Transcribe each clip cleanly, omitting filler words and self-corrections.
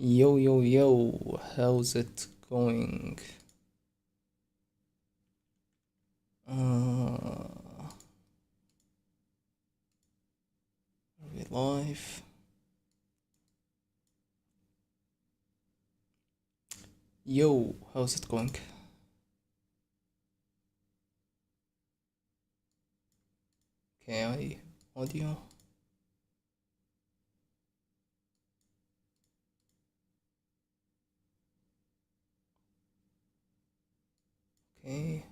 Yo, yo, yo, how's it going? Are we live? Yo, how's it going? Okay, audio. Okay.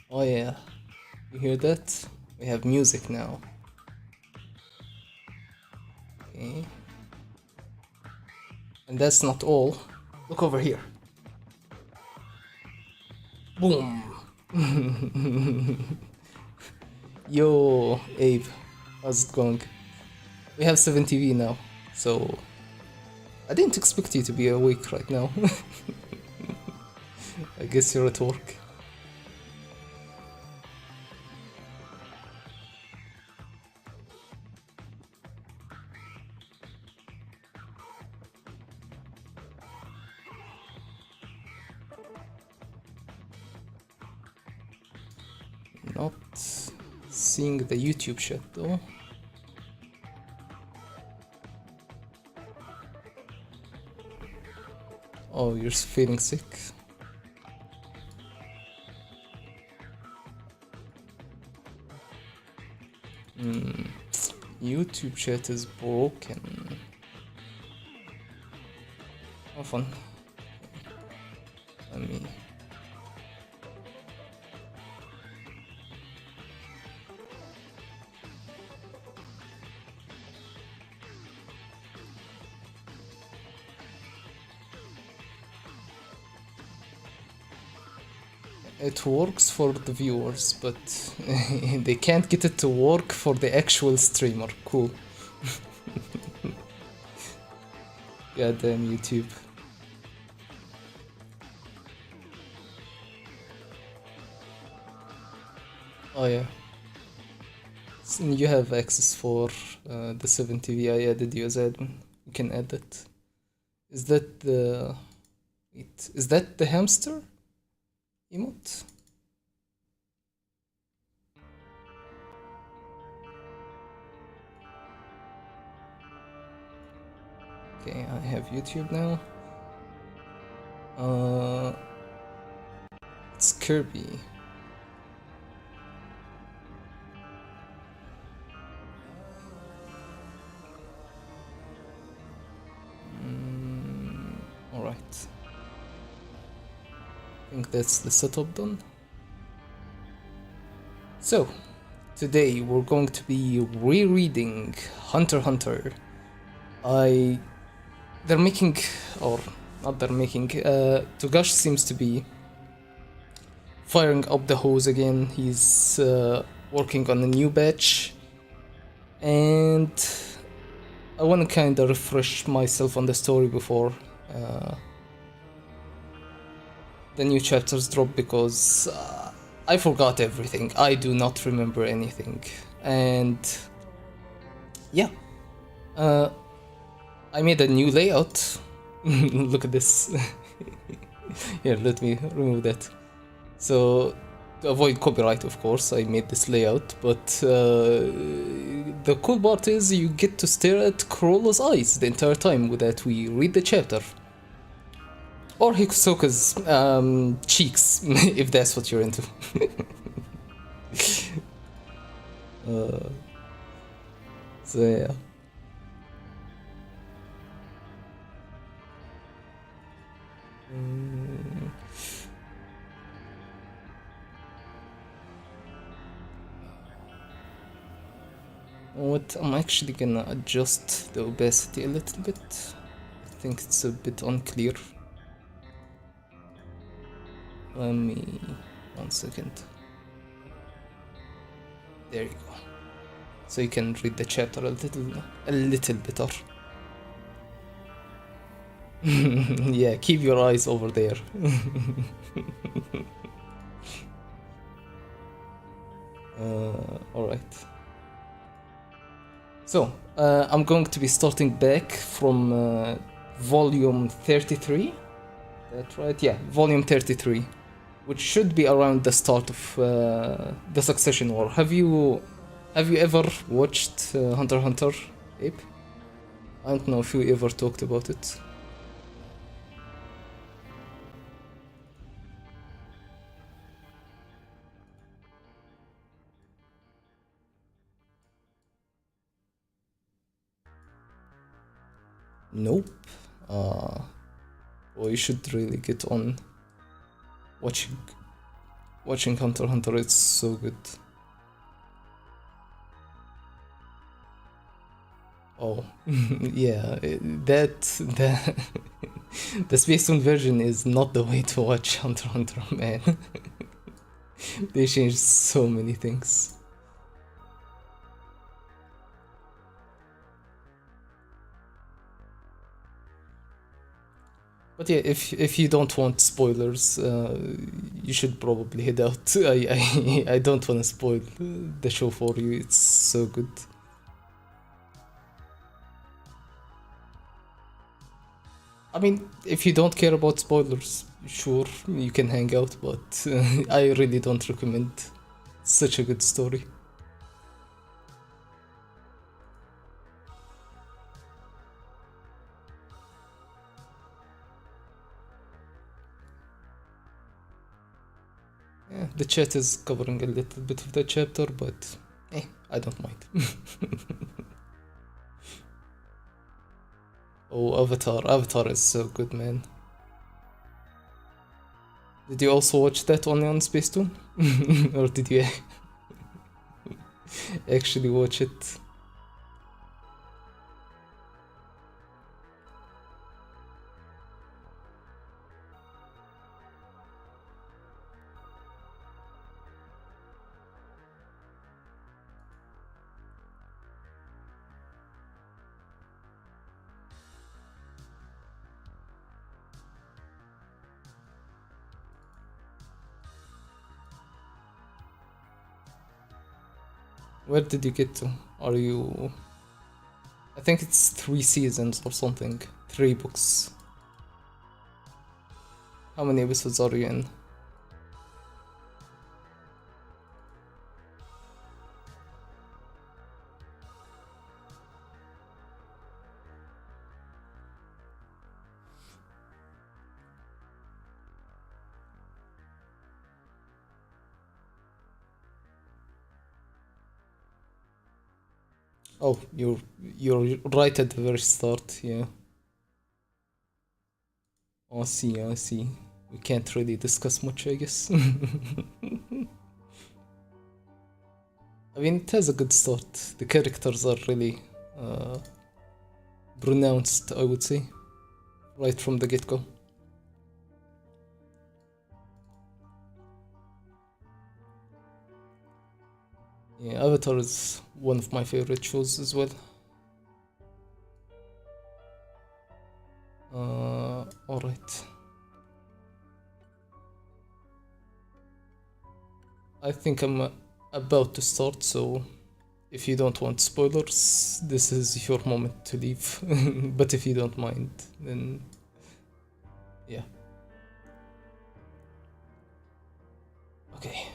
Oh yeah, you hear that? We have music now. Okay. And that's not all. Look over here. Boom. Yo, Abe, how's it going? We have 7 TV now, so I didn't expect you to be awake right now. I guess you're at work. Not seeing the YouTube chat though. Oh, you're feeling sick? YouTube chat is broken. How fun. Let me... It works for the viewers, but they can't get it to work for the actual streamer. Cool. Goddamn YouTube. Oh yeah. You have access for the 7 TV. I added you as admin. You can add that. Is that the... Wait, is that the hamster emote? Okay, I have YouTube now. It's Kirby. Alright. I think that's the setup done. So, today we're going to be rereading Hunter x Hunter. They're making, or not they're making, Togashi seems to be firing up the hose again. He's working on a new batch, and I want to kind of refresh myself on the story before the new chapters drop, because I forgot everything. I do not remember anything, and yeah, I made a new layout. Look at this. Here, let me remove that. So, to avoid copyright, of course, I made this layout, but the cool part is you get to stare at Corolla's eyes the entire time that we read the chapter. Or Hikosoka's cheeks, if that's what you're into. So yeah. What I'm actually gonna adjust the opacity a little bit. I think it's a bit unclear. Let me 1 second. There you go. So you can read the chapter a little better. Yeah, keep your eyes over there. Alright. So, I'm going to be starting back from volume 33. That's right, yeah, volume 33, which should be around the start of the Succession War. Have you ever watched Hunter x Hunter, Ape? I don't know if you ever talked about it. Nope. Uh, well, you should really get on watching Hunter x Hunter. It's so good. Oh, yeah, the the Space Tune version is not the way to watch Hunter x Hunter, man. They changed so many things. But yeah, if you don't want spoilers, you should probably head out. I don't want to spoil the show for you. It's so good. I mean, if you don't care about spoilers, sure, you can hang out, but I really don't recommend. It's such a good story. Yeah, the chat is covering a little bit of the chapter, but I don't mind. Oh, Avatar is so good, man. Did you also watch that only on Spacetoon? Or did you actually watch it? Where did you get to? Are you... I think it's 3 seasons or something. 3 books. How many episodes are you in? Oh, you're right at the very start, yeah. I see, I see. We can't really discuss much, I guess. I mean, it has a good start. The characters are really uh, pronounced, I would say, right from the get-go. Yeah, Avatar is one of my favorite shows as well. Alright. I think I'm about to start, so if you don't want spoilers, this is your moment to leave. But if you don't mind, then yeah. Okay.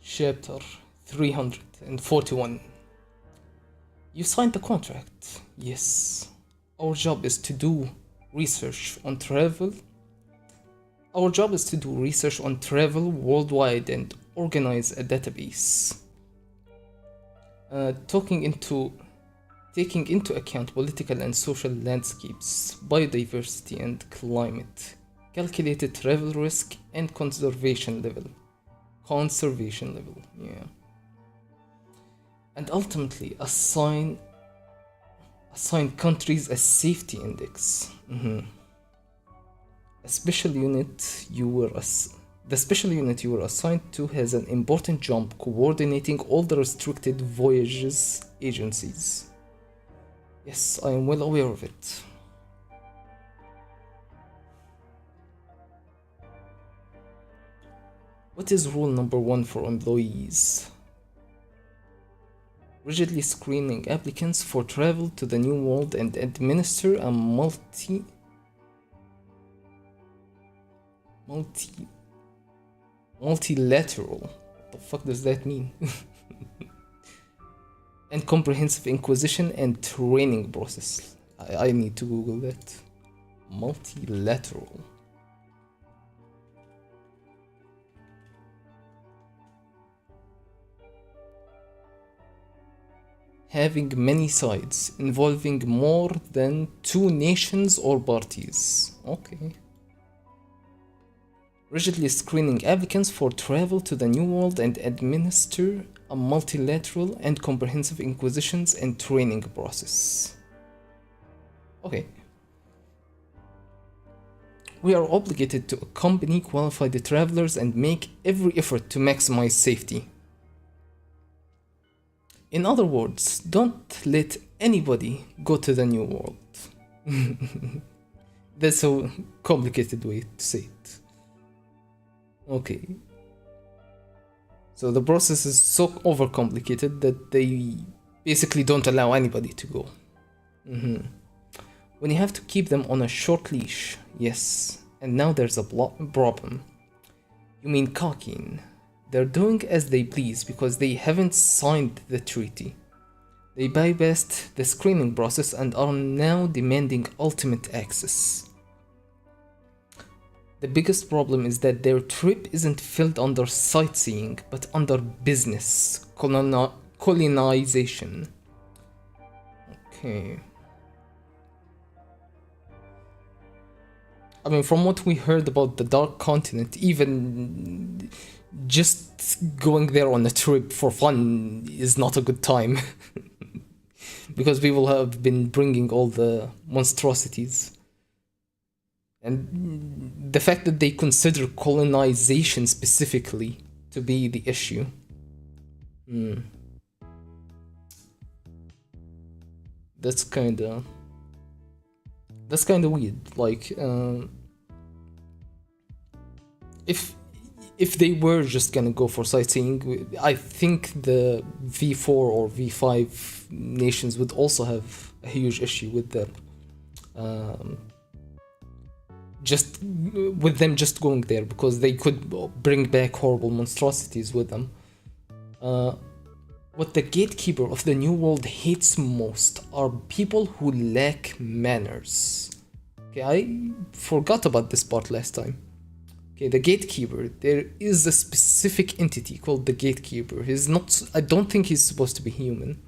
Chapter 341. You signed the contract. Yes. Our job is to do research on travel. Our job is to do research on travel worldwide and organize a database. Talking into taking into account political and social landscapes, biodiversity and climate, calculated travel risk and conservation level. Conservation level, yeah. And ultimately assign countries a safety index. A special unit you were The special unit you were assigned to has an important job coordinating all the restricted voyages agencies. Yes, I am well aware of it. What is rule number 1 for employees? Rigidly screening applicants for travel to the New World and administer a multilateral. What the fuck does that mean? And comprehensive inquisition and training process. I need to Google that. Multilateral. Having many sides involving more than 2 nations or parties. Okay. Rigidly screening applicants for travel to the New World and administer a multilateral and comprehensive inquisitions and training process. Okay. We are obligated to accompany qualified travelers and make every effort to maximize safety. In other words, don't let anybody go to the New World. That's a complicated way to say it. Okay. So the process is so overcomplicated that they basically don't allow anybody to go. When you have to keep them on a short leash, yes. And now there's a problem. You mean cocking. They're doing as they please because they haven't signed the treaty. They bypassed the screening process and are now demanding ultimate access. The biggest problem is that their trip isn't filled under sightseeing, but under business, colonization. Okay. I mean, from what we heard about the Dark Continent, even just going there on a trip for fun is not a good time. Because people have been bringing all the monstrosities. And the fact that they consider colonization specifically to be the issue. That's kinda weird. Like, if they were just gonna go for sightseeing, I think the V4 or V5 nations would also have a huge issue with them. Just with them just going there, because they could bring back horrible monstrosities with them. What the gatekeeper of the New World hates most are people who lack manners. Okay, I forgot about this part last time. Okay, the gatekeeper, there is a specific entity called the gatekeeper. I don't think he's supposed to be human.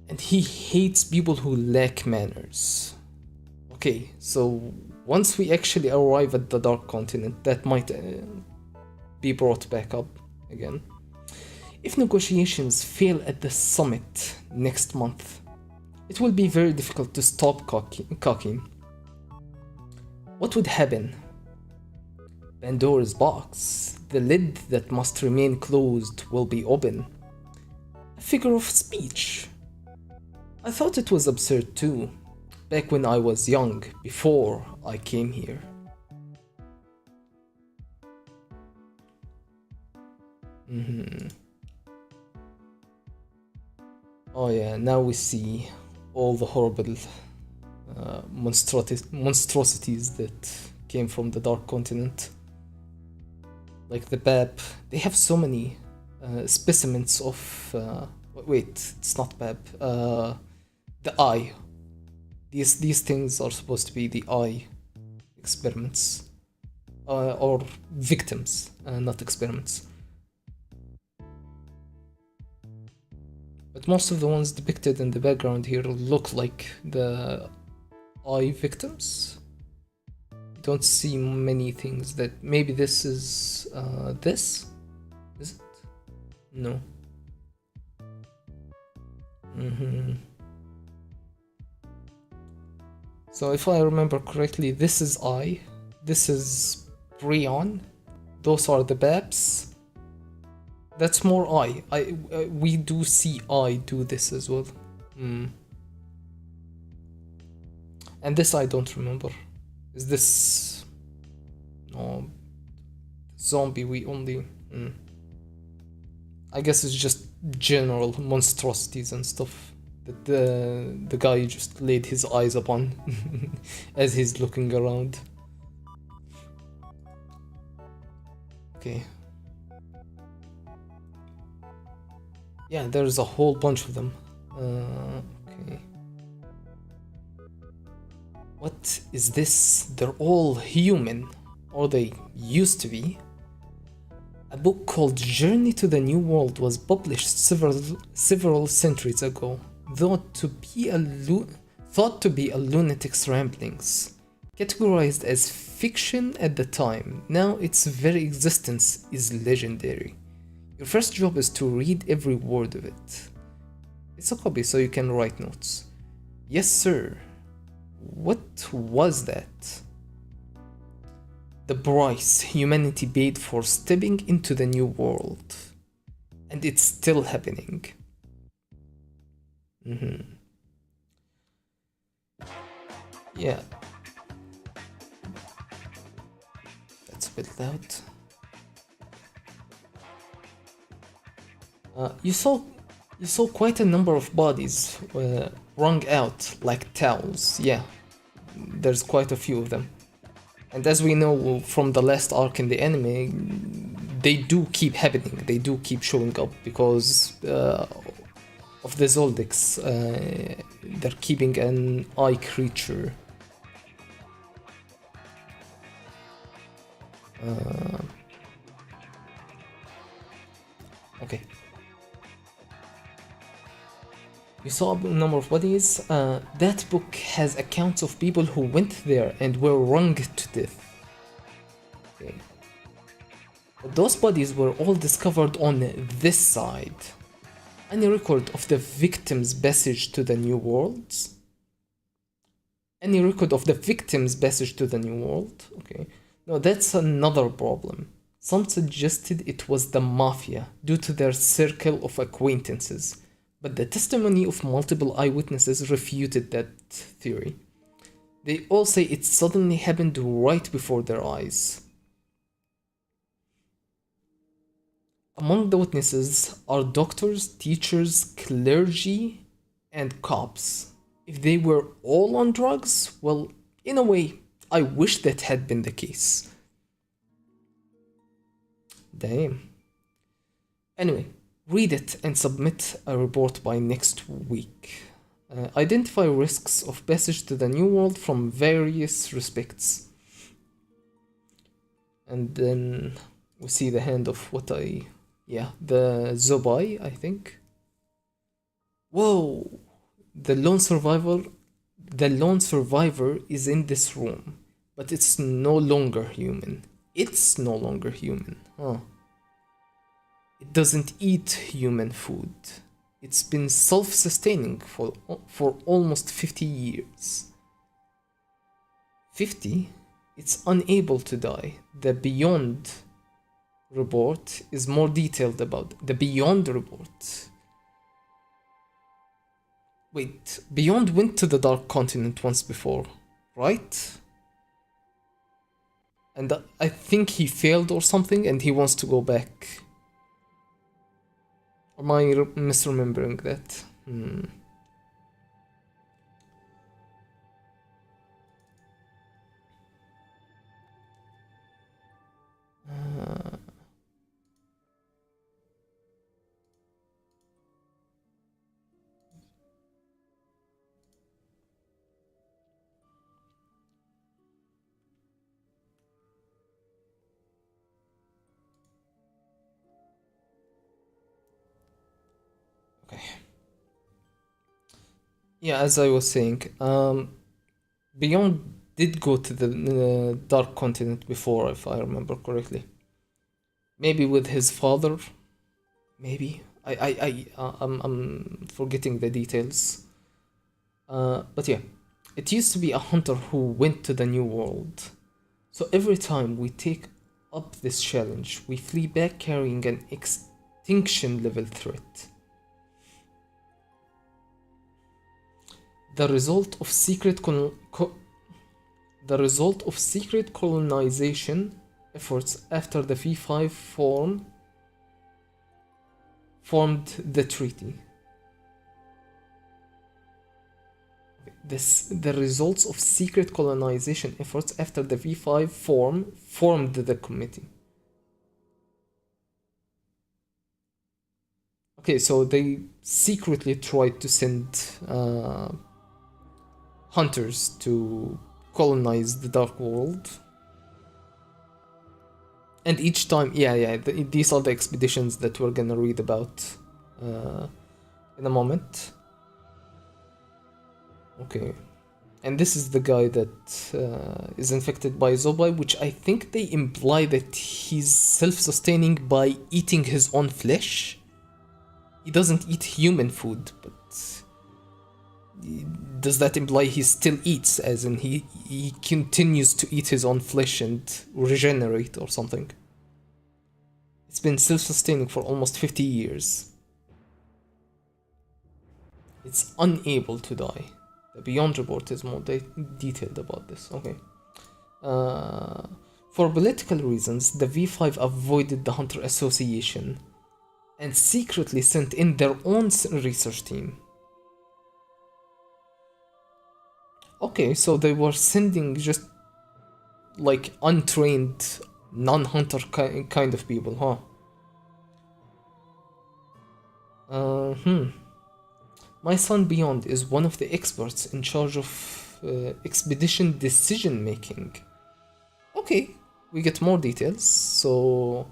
And he hates people who lack manners. Okay, so once we actually arrive at the Dark Continent, that might be brought back up again. If negotiations fail at the summit next month, it will be very difficult to stop cocking. What would happen? Pandora's box, the lid that must remain closed, will be open. A figure of speech. I thought it was absurd too. Back when I was young, before I came here. Oh yeah, now we see all the horrible monstrosities that came from the Dark Continent. Like the Bab, they have so many specimens of... wait, it's not Bab. The Eye. These things are supposed to be the Eye experiments. Or victims, not experiments. But most of the ones depicted in the background here look like the Eye victims. You don't see many things that... Maybe this is... this? Is it? No. So if I remember correctly, this is Eye. This is Brion. Those are the Babs. That's more Eye. We do see Eye do this as well. And this I don't remember. Is this... No. Zombie we only... I guess it's just general monstrosities and stuff that the guy just laid his eyes upon as he's looking around. Okay. Yeah, there's a whole bunch of them. Okay. What is this? They're all human, or they used to be. A book called Journey to the New World was published several centuries ago, thought to be a lunatic's ramblings. Categorized as fiction at the time, now its very existence is legendary. Your first job is to read every word of it. It's a copy, so you can write notes. Yes, sir. What was that? The price humanity paid for stepping into the new world. And it's still happening. Yeah. That's a bit loud. You saw quite a number of bodies wrung out like towels. Yeah, there's quite a few of them. And as we know from the last arc in the anime, they do keep happening. They do keep showing up because of the Zoldyx. They're keeping an eye creature. Okay. You saw a number of bodies. That book has accounts of people who went there and were wrung to death. Okay. But those bodies were all discovered on this side. Any record of the victim's passage to the new worlds? Any record of the victim's passage to the new world? Okay. No, that's another problem. Some suggested it was the mafia due to their circle of acquaintances, but the testimony of multiple eyewitnesses refuted that theory. They all say it suddenly happened right before their eyes. Among the witnesses are doctors, teachers, clergy, and cops. If they were all on drugs, well, in a way, I wish that had been the case. Damn. Anyway, read it and submit a report by next week. Identify risks of passage to the new world from various respects. And then we see the hand of the Zobai, I think. Whoa! The lone survivor is in this room, but it's no longer human. It's no longer human, huh? It doesn't eat human food. It's been self-sustaining for almost 50 years. 50? It's unable to die. The Beyond report is more detailed about the Beyond report. Wait, Beyond went to the Dark Continent once before, right? And I think he failed or something and he wants to go back. Or am I misremembering that? Okay. Yeah, as I was saying, Beyond did go to the Dark Continent before, if I remember correctly. Maybe with his father. Maybe I'm forgetting the details. But yeah, it used to be a hunter who went to the new world. So every time we take up this challenge, we flee back carrying an extinction level threat. The result of secret colonization efforts after the V5 form formed the treaty. The results of secret colonization efforts after the V5 formed the committee. Okay, so they secretly tried to send hunters to colonize the Dark World. And each time, these are the expeditions that we're gonna read about in a moment. Okay, and this is the guy that is infected by Zobai, which I think they imply that he's self-sustaining by eating his own flesh. He doesn't eat human food, but does that imply he still eats, as in he continues to eat his own flesh and regenerate or something? It's been self-sustaining for almost 50 years. It's unable to die. The Beyond report is more detailed about this. Okay. For political reasons, the V5 avoided the Hunter Association and secretly sent in their own research team. Okay, so they were sending just like untrained, non-hunter kind of people, huh? My son Beyond is one of the experts in charge of expedition decision making. Okay, we get more details. So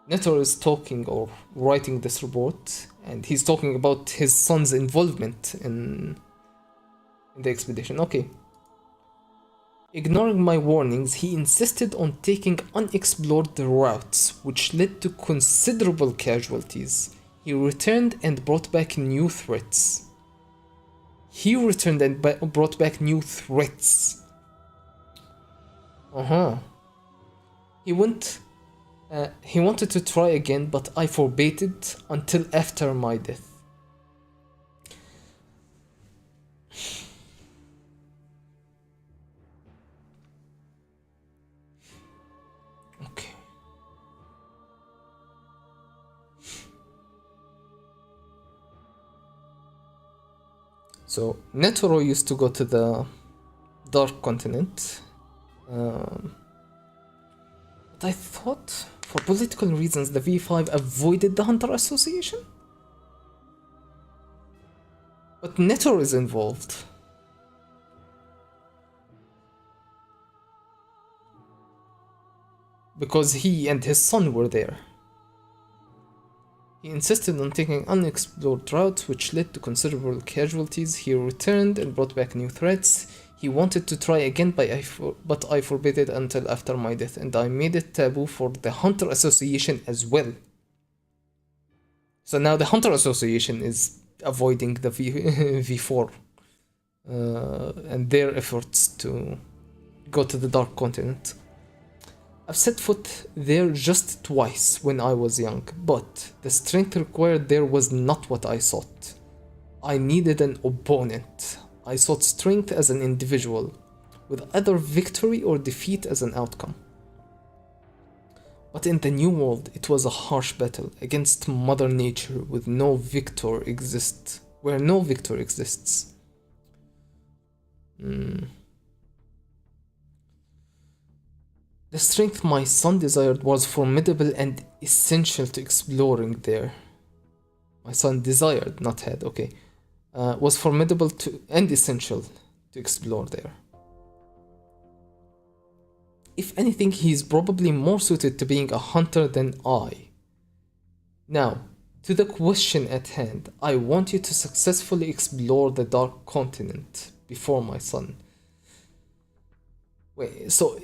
Netor is talking or writing this report, and he's talking about his son's involvement in the expedition. Okay. Ignoring my warnings, he insisted on taking unexplored routes, which led to considerable casualties. He returned and brought back new threats. He brought back new threats. He wanted to try again, but I forbade it until after my death. Okay. So Netoro used to go to the Dark Continent. But I thought, for political reasons, the V5 avoided the Hunter Association? But Netoro is involved. Because he and his son were there. He insisted on taking unexplored routes, which led to considerable casualties. He returned and brought back new threats. He wanted to try again, but I forbade it until after my death, and I made it taboo for the Hunter Association as well. So now the Hunter Association is avoiding the V4 and their efforts to go to the Dark Continent. I've set foot there just twice when I was young, but the strength required there was not what I sought. I needed an opponent. I sought strength as an individual, with either victory or defeat as an outcome. But in the New World, it was a harsh battle against Mother Nature where no victor exists. The strength my son desired was formidable and essential to exploring there. My son desired, not had, okay. Was formidable and essential to explore there. If anything, he is probably more suited to being a hunter than I. Now, to the question at hand, I want you to successfully explore the Dark Continent before my son. Wait, so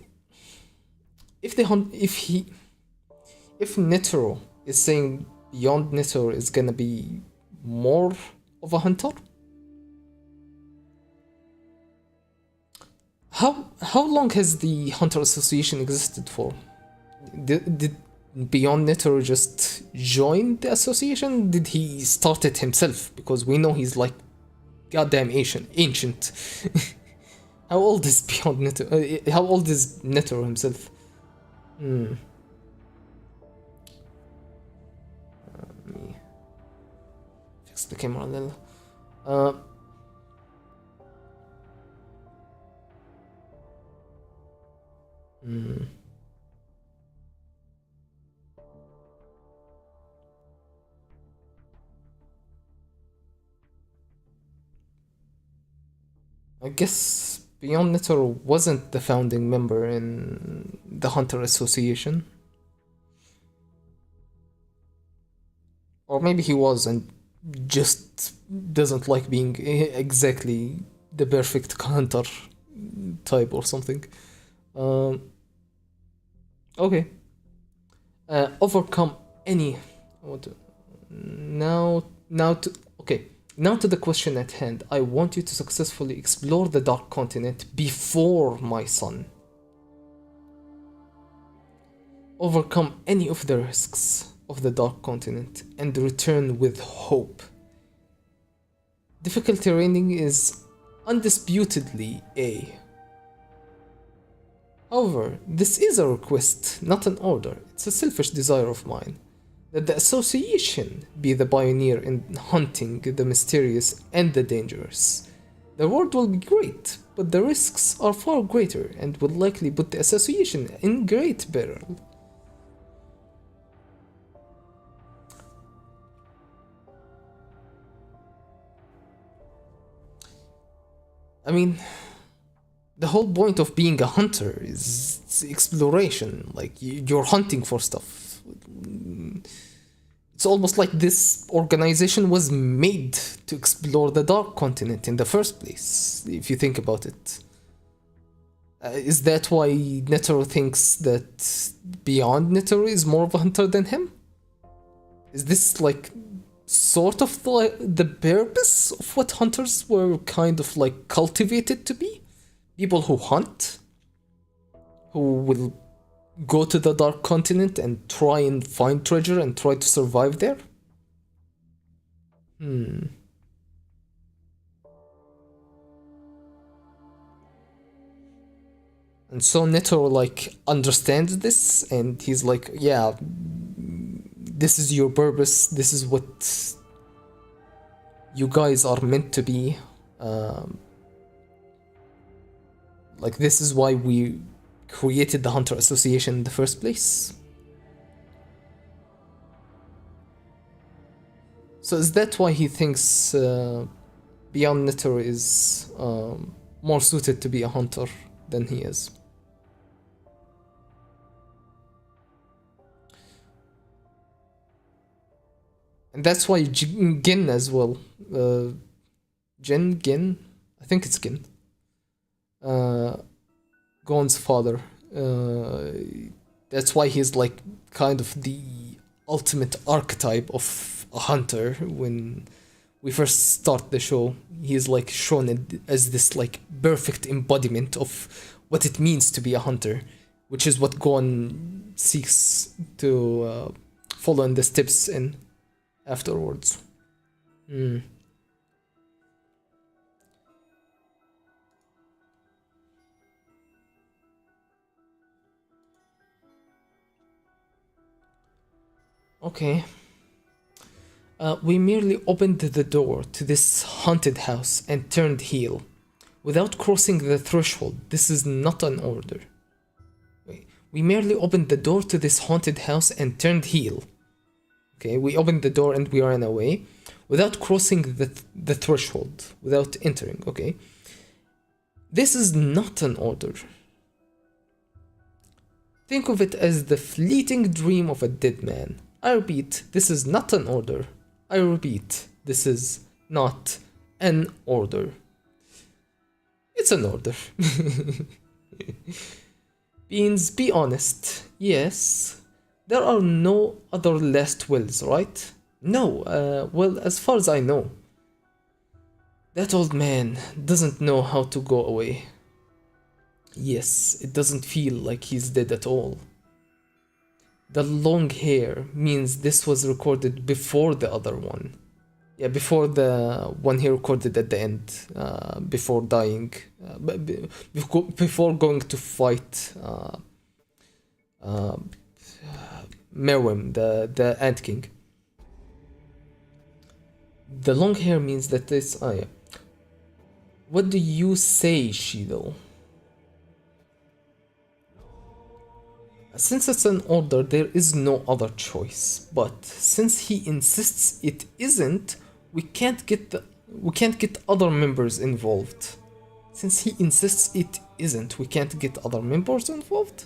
if Netero is saying Beyond Netero is gonna be more of a hunter, how long has the Hunter Association existed for? Did Beyond Netero just join the association? Did he start it himself? Because we know he's like goddamn ancient. How old is Beyond Netero? How old is Netero himself? fix the camera a little. Uh, hmm. I guess Beyond Netter wasn't the founding member in the Hunter Association. Or maybe he was and just doesn't like being exactly the perfect hunter type or something. Um, okay. Overcome any. I want to now to okay. Now to the question at hand. I want you to successfully explore the Dark Continent before my son. Overcome any of the risks of the Dark Continent and return with hope. Difficulty rating is undisputedly A. However, this is a request, not an order. It's a selfish desire of mine that the association be the pioneer in hunting the mysterious and the dangerous. The reward will be great, but the risks are far greater and will likely put the association in great peril. I mean, the whole point of being a hunter is exploration. Like, you're hunting for stuff. It's almost like this organization was made to explore the Dark Continent in the first place, if you think about it. Is that why Netero thinks that Beyond Netero is more of a hunter than him? Is this like sort of the purpose of what hunters were kind of like cultivated to be? People who hunt, who will go to the Dark Continent and try and find treasure and try to survive there? Hmm. And so Netero like understands this and he's like, yeah, this is your purpose, this is what you guys are meant to be. Like, this is why we created the Hunter Association in the first place. So is that why he thinks Beyond Netero is more suited to be a hunter than he is? And that's why Gin as well. Gin? I think it's Gin. Gon's father. That's why he's like kind of the ultimate archetype of a hunter. When we first start the show, he's like shown as this like perfect embodiment of what it means to be a hunter, which is what Gon seeks to follow in the steps in afterwards. Hmm. Okay. We merely opened the door to this haunted house and turned heel. Without crossing the threshold, this is not an order. Wait. We merely opened the door to this haunted house and turned heel. Okay, we opened the door and we ran away. Without crossing the threshold, without entering, okay? This is not an order. Think of it as the fleeting dream of a dead man. I repeat, this is not an order. I repeat, this is not an order. It's an order. Beans, be honest. Yes. There are no other last wills, right? No, well, as far as I know. That old man doesn't know how to go away. Yes, it doesn't feel like he's dead at all. The long hair means this was recorded before the other one. Yeah, before the one he recorded at the end, before dying, before going to fight Merwin, the Ant King. The long hair means that this. Oh yeah. What do you say, Shido? Since it's an order, there is no other choice. But since he insists it isn't, we can't get other members involved. Since he insists it isn't, we can't get other members involved.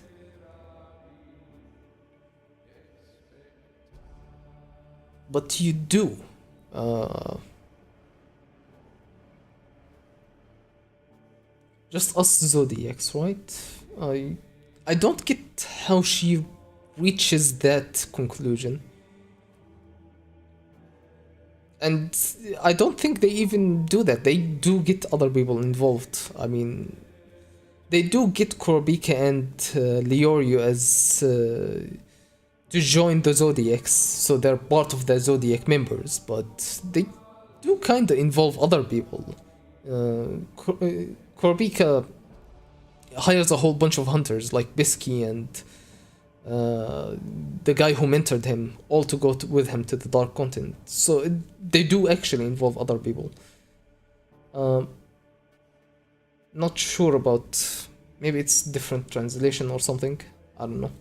But you do. Just us Zodiacs, right? I don't get how she reaches that conclusion. And I don't think they even do that. They do get other people involved. I mean, they do get Korobika and Leorio as to join the Zodiacs, so they're part of the Zodiac members, but they do kinda involve other people. Korobika hires a whole bunch of hunters like Bisky and the guy who mentored him, all to go with him to the Dark Continent. So they do actually involve other people. Not sure about, maybe it's different translation or something. I don't know.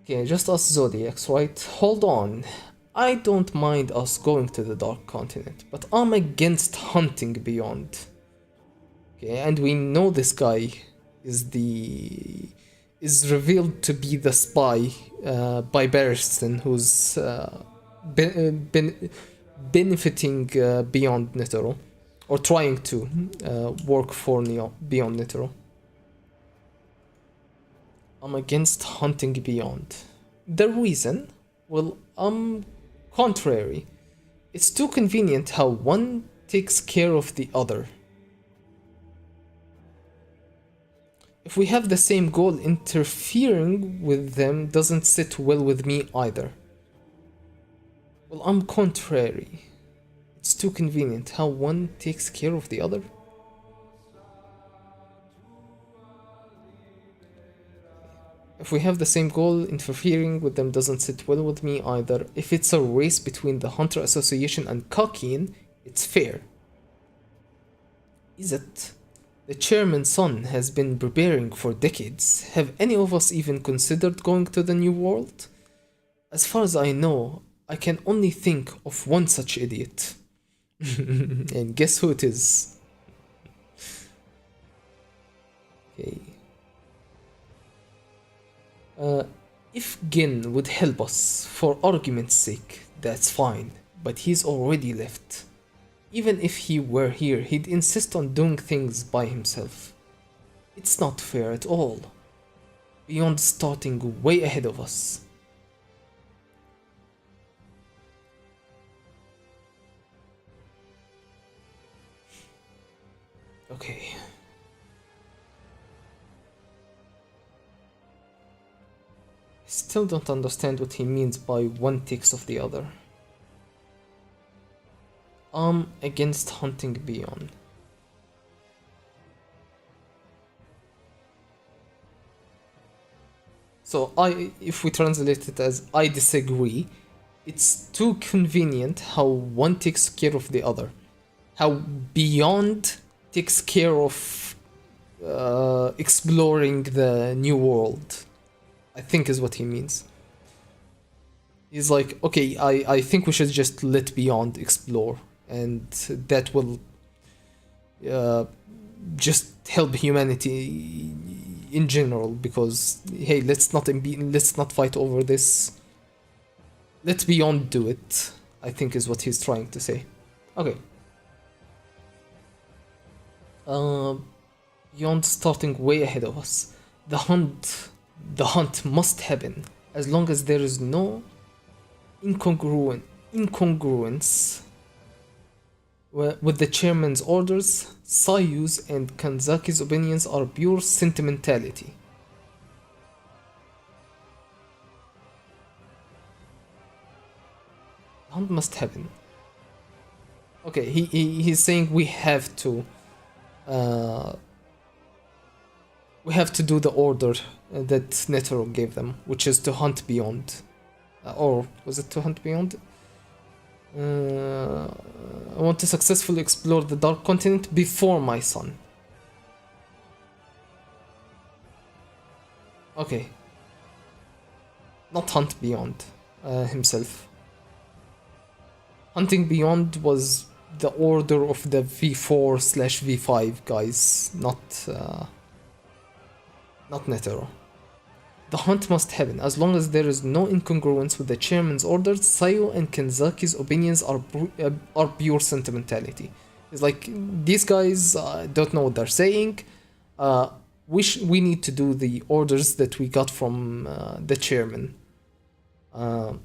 Okay, just us Zodiacs, right? Hold on. I don't mind us going to the Dark Continent, but I'm against hunting beyond. Okay, and we know this guy is revealed to be the spy by Barristan, who's benefiting Beyond Netero, or trying to work for Beyond Netero. I'm against hunting beyond. The reason? Well, I'm contrary. It's too convenient how one takes care of the other. If we have the same goal, interfering with them doesn't sit well with me either. Well, I'm contrary. It's too convenient how one takes care of the other. If we have the same goal, interfering with them doesn't sit well with me either. If it's a race between the Hunter Association and Kakin, it's fair. Is it? The chairman's son has been preparing for decades. Have any of us even considered going to the New World? As far as I know, I can only think of one such idiot. And guess who it is? Okay. If Gin would help us, for argument's sake, that's fine, but he's already left. Even if he were here, he'd insist on doing things by himself. It's not fair at all. Beyond starting way ahead of us. Okay. Still don't understand what he means by one takes of the other. I'm against hunting beyond. So if we translate it as I disagree, it's too convenient how one takes care of the other. How beyond takes care of exploring the new world, I think is what he means. He's like, okay, I think we should just let Beyond explore, and that will just help humanity in general, because hey, let's not fight over this. Let Beyond do it, I think is what he's trying to say. Okay. Beyond starting way ahead of us. The hunt must happen, as long as there is no incongruence with the chairman's orders. Sayu's and Kanzaki's opinions are pure sentimentality. The hunt must happen. Okay, he's saying we have to do the order that Netero gave them, which is to hunt beyond. Or was it to hunt beyond? Uh, I want to successfully explore the Dark Continent before my son. Okay. Not hunt beyond himself. Hunting beyond was the order of the V4 slash V5 guys, not Netero. The hunt must happen. As long as there is no incongruence with the chairman's orders, Sayo and Kenzaki's opinions are pure sentimentality. It's like these guys don't know what they're saying. We need to do the orders that we got from the chairman. Okay.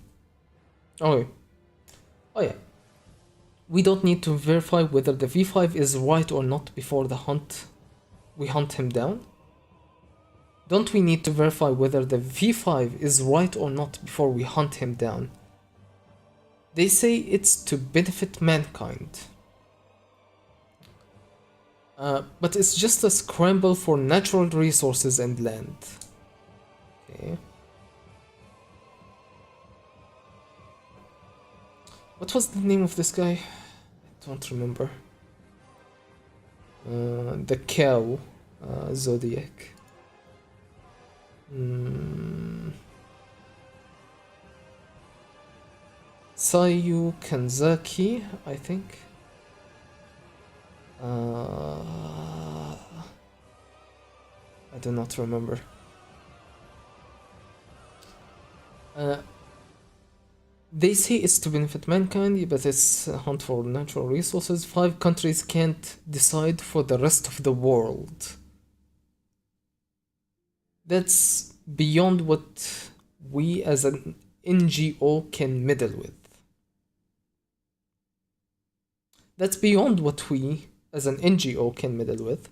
Oh yeah. We don't need to verify whether the V5 is right or not before we hunt him down. Don't we need to verify whether the V5 is right or not before we hunt him down? They say it's to benefit mankind. But it's just a scramble for natural resources and land. Okay. What was the name of this guy? I don't remember. The cow Zodiac. Sayu Kanzaki, I think. I do not remember. They say it's to benefit mankind, but it's a hunt for natural resources. 5 countries can't decide for the rest of the world. That's beyond what we as an NGO can meddle with. That's beyond what we as an NGO can meddle with,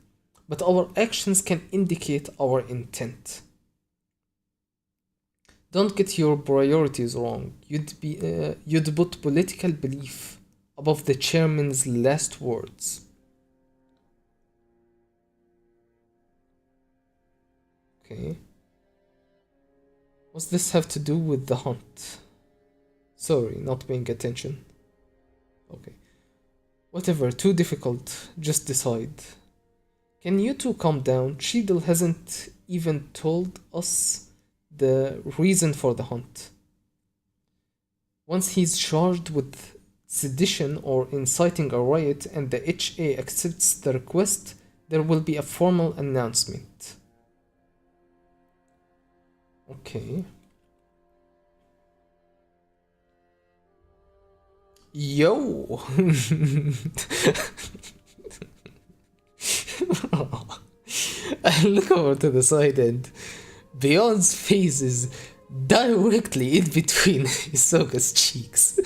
but our actions can indicate our intent. Don't get your priorities wrong. You'd put political belief above the chairman's last words. Okay. What's this have to do with the hunt? Sorry, not paying attention. Okay. Whatever, too difficult. Just decide. Can you two calm down? Cheadle hasn't even told us the reason for the hunt. Once he's charged with sedition or inciting a riot and the HA accepts the request, there will be a formal announcement. Okay. Yo! I look over to the side and Beyond's face is directly in between Hisoka's cheeks.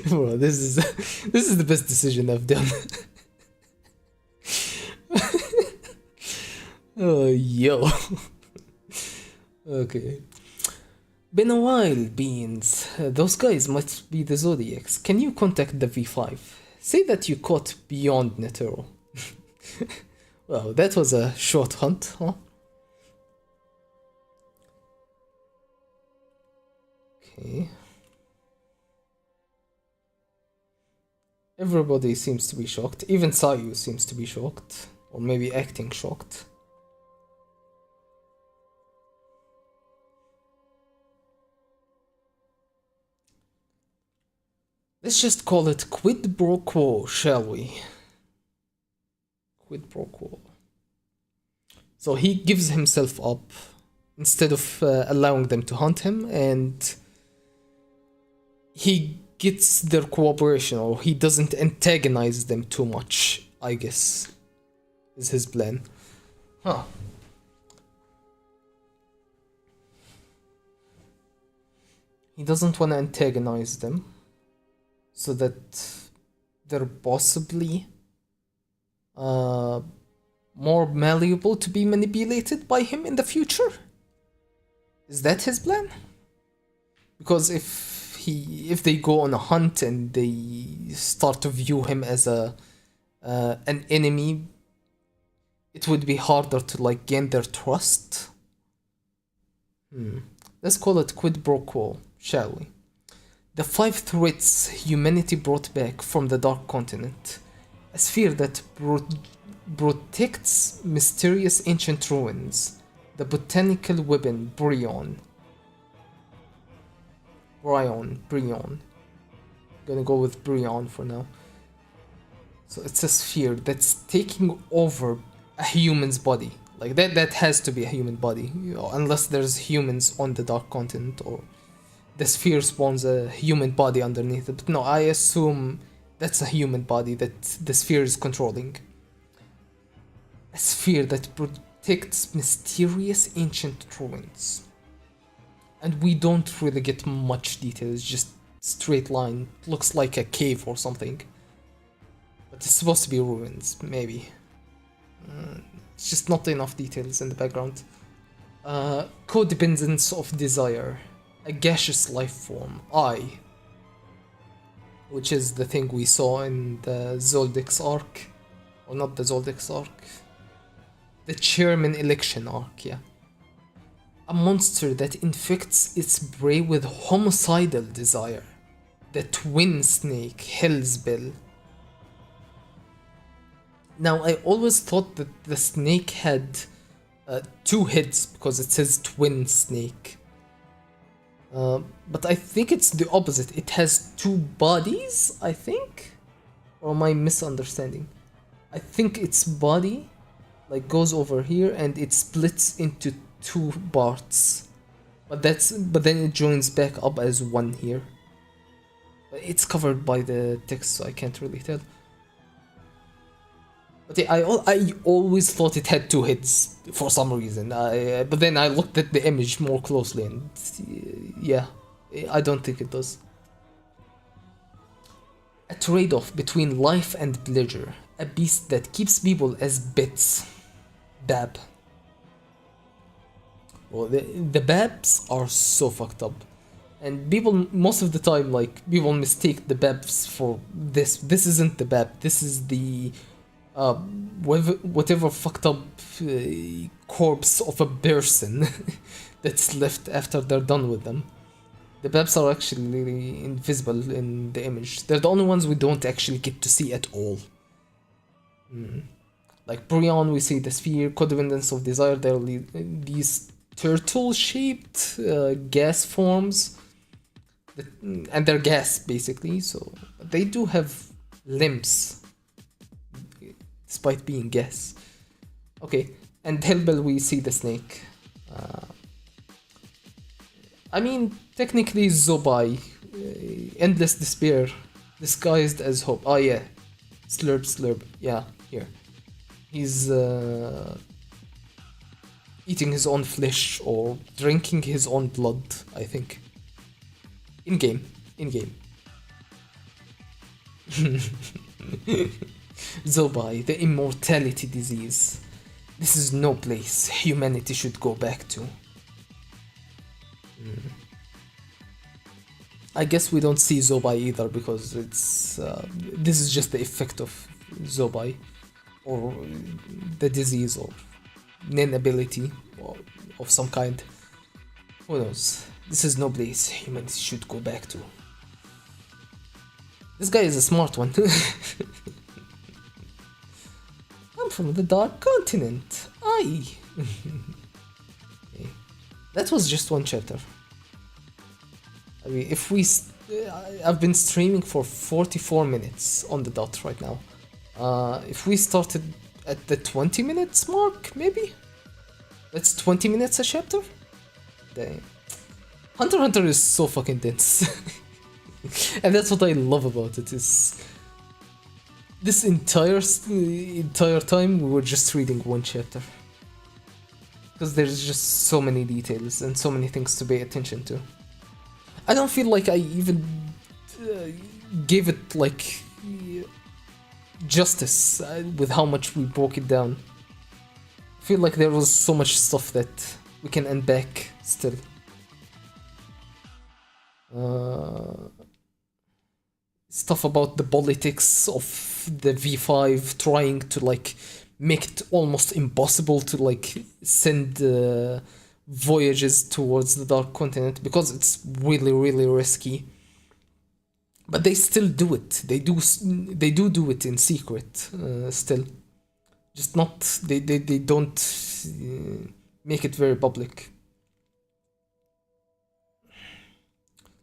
Bro, this is the best decision I've done. Oh, yo. Okay. Been a while, Beans. Those guys must be the Zodiacs. Can you contact the V5? Say that you caught Beyond Netero. Wow, that was a short hunt, huh? Okay. Everybody seems to be shocked. Even Sayu seems to be shocked. Or maybe acting shocked. Let's just call it quid pro quo, shall we? Quid pro quo. So he gives himself up instead of allowing them to hunt him, and he gets their cooperation, or he doesn't antagonize them too much, I guess, is his plan. Huh. He doesn't want to antagonize them, so that they're possibly more malleable to be manipulated by him in the future? Is that his plan? Because if they go on a hunt and they start to view him as an enemy, it would be harder to like gain their trust. Let's call it quid pro quo, shall we? The 5 threats humanity brought back from the Dark Continent. A sphere that protects mysterious ancient ruins. The botanical weapon Bryon. Gonna go with Bryon for now. So it's a sphere that's taking over a human's body. Like that has to be a human body, unless there's humans on the Dark Continent or the sphere spawns a human body underneath it. But no, I assume that's a human body that the sphere is controlling. A sphere that protects mysterious ancient ruins. And we don't really get much detail, it's just straight line. Looks like a cave or something. But it's supposed to be ruins, maybe. It's just not enough details in the background. Codependence of desire. A gaseous life form, I. Which is the thing we saw in the Zoldyck's arc. Or not the Zoldyck's arc. The chairman election arc, yeah. A monster that infects its prey with homicidal desire. The twin snake, Hellsbell. Now, I always thought that the snake had 2 heads because it says twin snake. But I think it's the opposite. It has 2 bodies, I think? Or am I misunderstanding? I think its body like goes over here and it splits into 2 parts. But then it joins back up as one here. It's covered by the text, so I can't really tell. But yeah, I always thought it had 2 heads for some reason. But then I looked at the image more closely and yeah, I don't think it does. A trade-off between life and pleasure. A beast that keeps people as pets. Bab. Well, the Babs are so fucked up. And people, most of the time, like, people mistake the Babs for this. This isn't the Bab, this is the whatever fucked up corpse of a person that's left after they're done with them. The Babs are actually invisible in the image. They're the only ones we don't actually get to see at all. Like Bryon, we see the sphere, codependence of desire, they're these turtle-shaped gas forms. And they're gas, basically, so they do have limbs. Despite being gas. Okay, and Hellbell we see the snake. I mean, technically Zobai, endless despair, disguised as hope. Oh yeah, slurp, yeah, here. He's eating his own flesh or drinking his own blood, I think. In-game. Zobai, the immortality disease. This is no place humanity should go back to. I guess we don't see Zobai either because it's this is just the effect of Zobai or the disease or inability or of some kind. Who knows? This is no place humanity should go back to. This guy is a smart one. I'm from the Dark Continent. Aye. Okay. That was just one chapter. I mean, if we... I've been streaming for 44 minutes on the dot right now. If we started at the 20 minutes mark, maybe? That's 20 minutes a chapter? Dang. Hunter x Hunter is so fucking dense. And that's what I love about it, is... This entire time we were just reading one chapter. Because there's just so many details and so many things to pay attention to. I don't feel like I even gave it like justice with how much we broke it down. I feel like there was so much stuff that we can unpack still. Stuff about the politics of the V5 trying to like make it almost impossible to like send voyages towards the Dark Continent because it's really, really risky. But they still do it. They do it in secret still. Just not. They don't make it very public.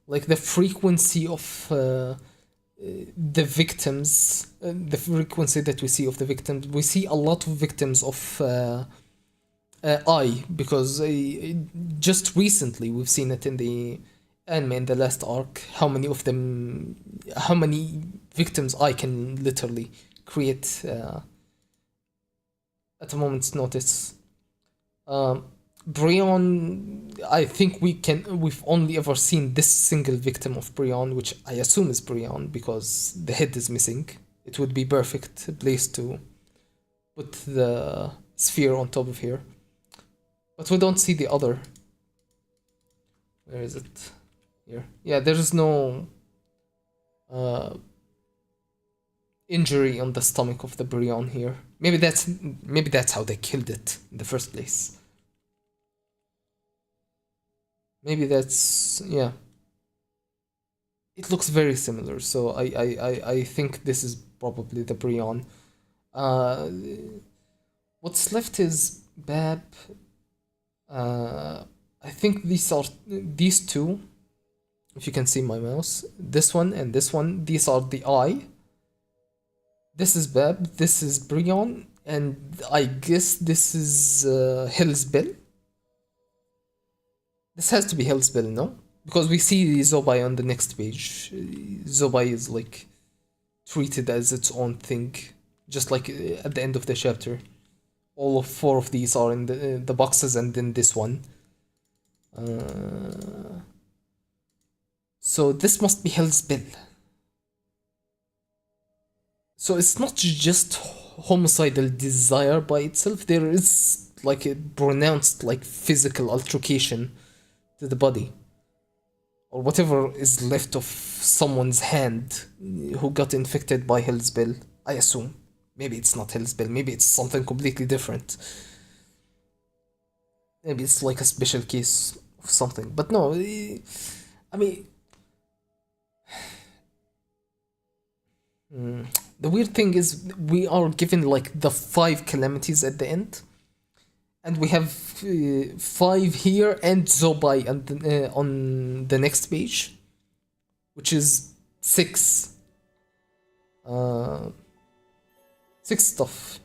Like the frequency of the victims, the frequency that we see of the victims, we see a lot of victims of I, because just recently we've seen it in the anime in the last arc, how many of them, how many victims I can literally create at a moment's notice. Brion, I think we've only ever seen this single victim of Brion, which I assume is Brion because the head is missing. It would be perfect place to put the sphere on top of here. But we don't see the other. Where is it? Here. Yeah, there is no injury on the stomach of the Brion here. Maybe that's how they killed it in the first place. Maybe that's, yeah. It looks very similar, so I think this is probably the Brion. What's left is Bab. I think these two. If you can see my mouse, this one and this one, these are the eye. This is Bab, this is Brion, and I guess this is Hell's Bell. This has to be Hell's Bell, no? Because we see Zobai on the next page. Zobai is like treated as its own thing, just like at the end of the chapter. All of four of these are in the boxes, and then this one. So this must be Hell's Bell. So it's not just homicidal desire by itself. There is like a pronounced like physical altercation to the body, or whatever is left of someone's hand who got infected by Hell's Bell. I assume. Maybe it's not Hell's Bell. Maybe it's something completely different. Maybe it's like a special case of something. But no, I mean, the weird thing is we are given like the 5 calamities at the end, and we have 5 here and Zobai on the next page, which is 6. 6 stuff.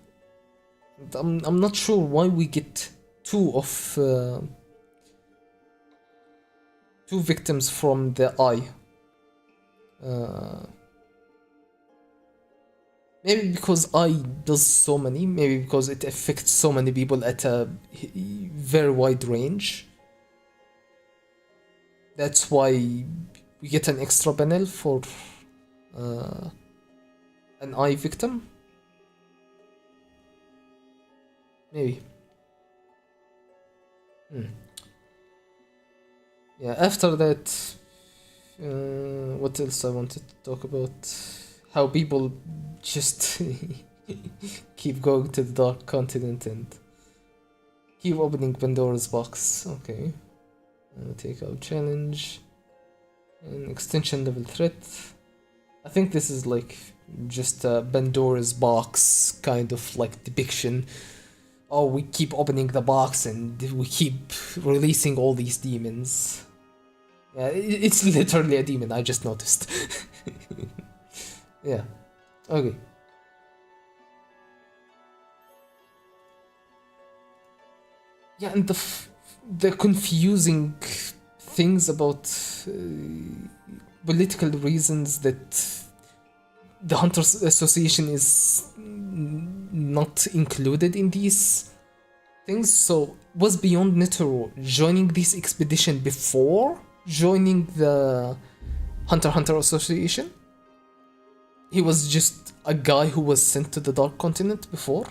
I'm not sure why we get 2 of 2 victims from the eye. Maybe because I does so many, maybe because it affects so many people at a very wide range. That's why we get an extra panel for an eye victim. Maybe. Yeah, after that, what else I wanted to talk about? How people just keep going to the Dark Continent and keep opening Pandora's box. Okay. Take out challenge. An extension level threat. I think this is like just a Pandora's box kind of like depiction. Oh, we keep opening the box and we keep releasing all these demons. Yeah, it's literally a demon, I just noticed. Yeah, okay. Yeah, and the confusing things about political reasons that the Hunters Association is not included in these things. So was Beyond Netero joining this expedition before joining the Hunter x Hunter Association? He was just a guy who was sent to the Dark Continent before?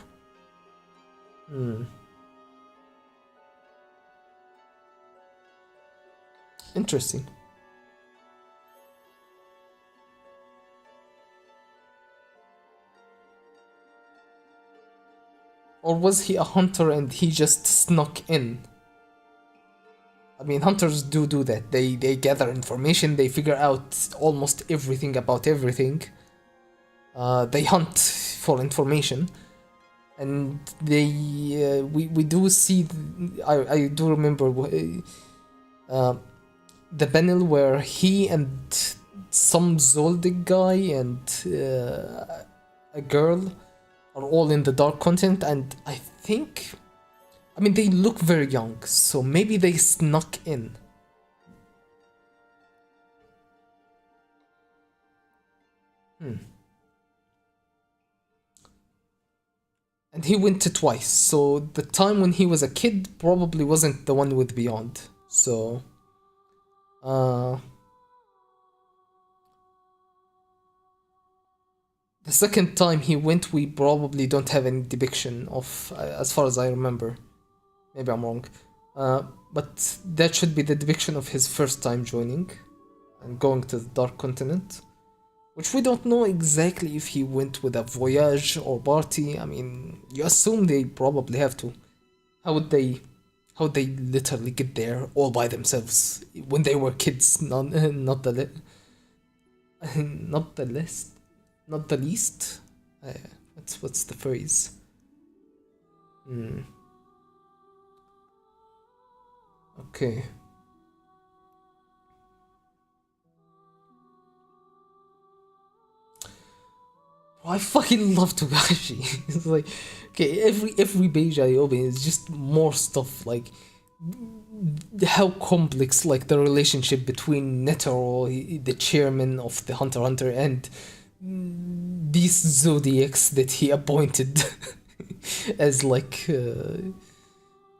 Interesting. Or was he a hunter and he just snuck in? I mean, hunters do that. They gather information. They figure out almost everything about everything. They hunt for information, and we do see. I do remember the panel where he and some Zoldyck guy and a girl are all in the dark continent, and I think, I mean, they look very young, so maybe they snuck in. And he went to twice, so the time when he was a kid probably wasn't the one with Beyond. So, the second time he went, we probably don't have any depiction of, as far as I remember. Maybe I'm wrong. But that should be the depiction of his first time joining and going to the Dark Continent. Which we don't know exactly if he went with a voyage or party. I mean, you assume they probably have to. How would they literally get there all by themselves when they were kids? Not the not the least, not the least. What's the phrase? Okay. I fucking love Togashi. It's like, okay, every page I open is just more stuff, like how complex, like the relationship between Netero, the chairman of the Hunter x Hunter, and these zodiacs that he appointed as like. I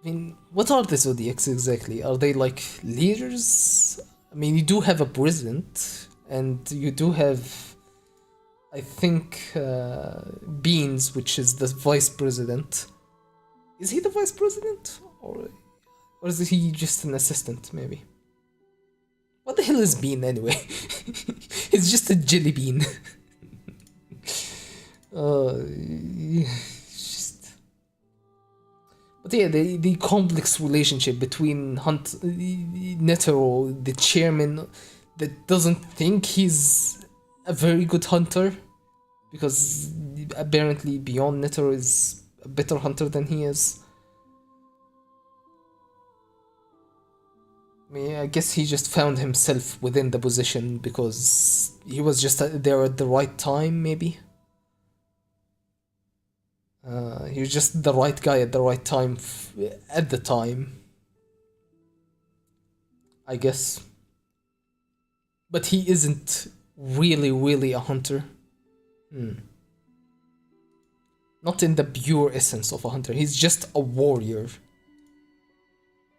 mean, what are the zodiacs exactly? Are they like leaders? I mean, you do have a president, and you do have, I think, Beans, which is the vice president. Is he the vice president? Or is he just an assistant, maybe? What the hell is Bean, anyway? It's just a jelly bean. Just... But yeah, the complex relationship between Netero, the chairman, that doesn't think he's a very good hunter, because apparently Beyond Netero is a better hunter than he is. I mean, I guess he just found himself within the position because he was just there at the right time, maybe. He was just the right guy at the right time at the time, I guess. But he isn't really a hunter. Not in the pure essence of a hunter. He's just a warrior.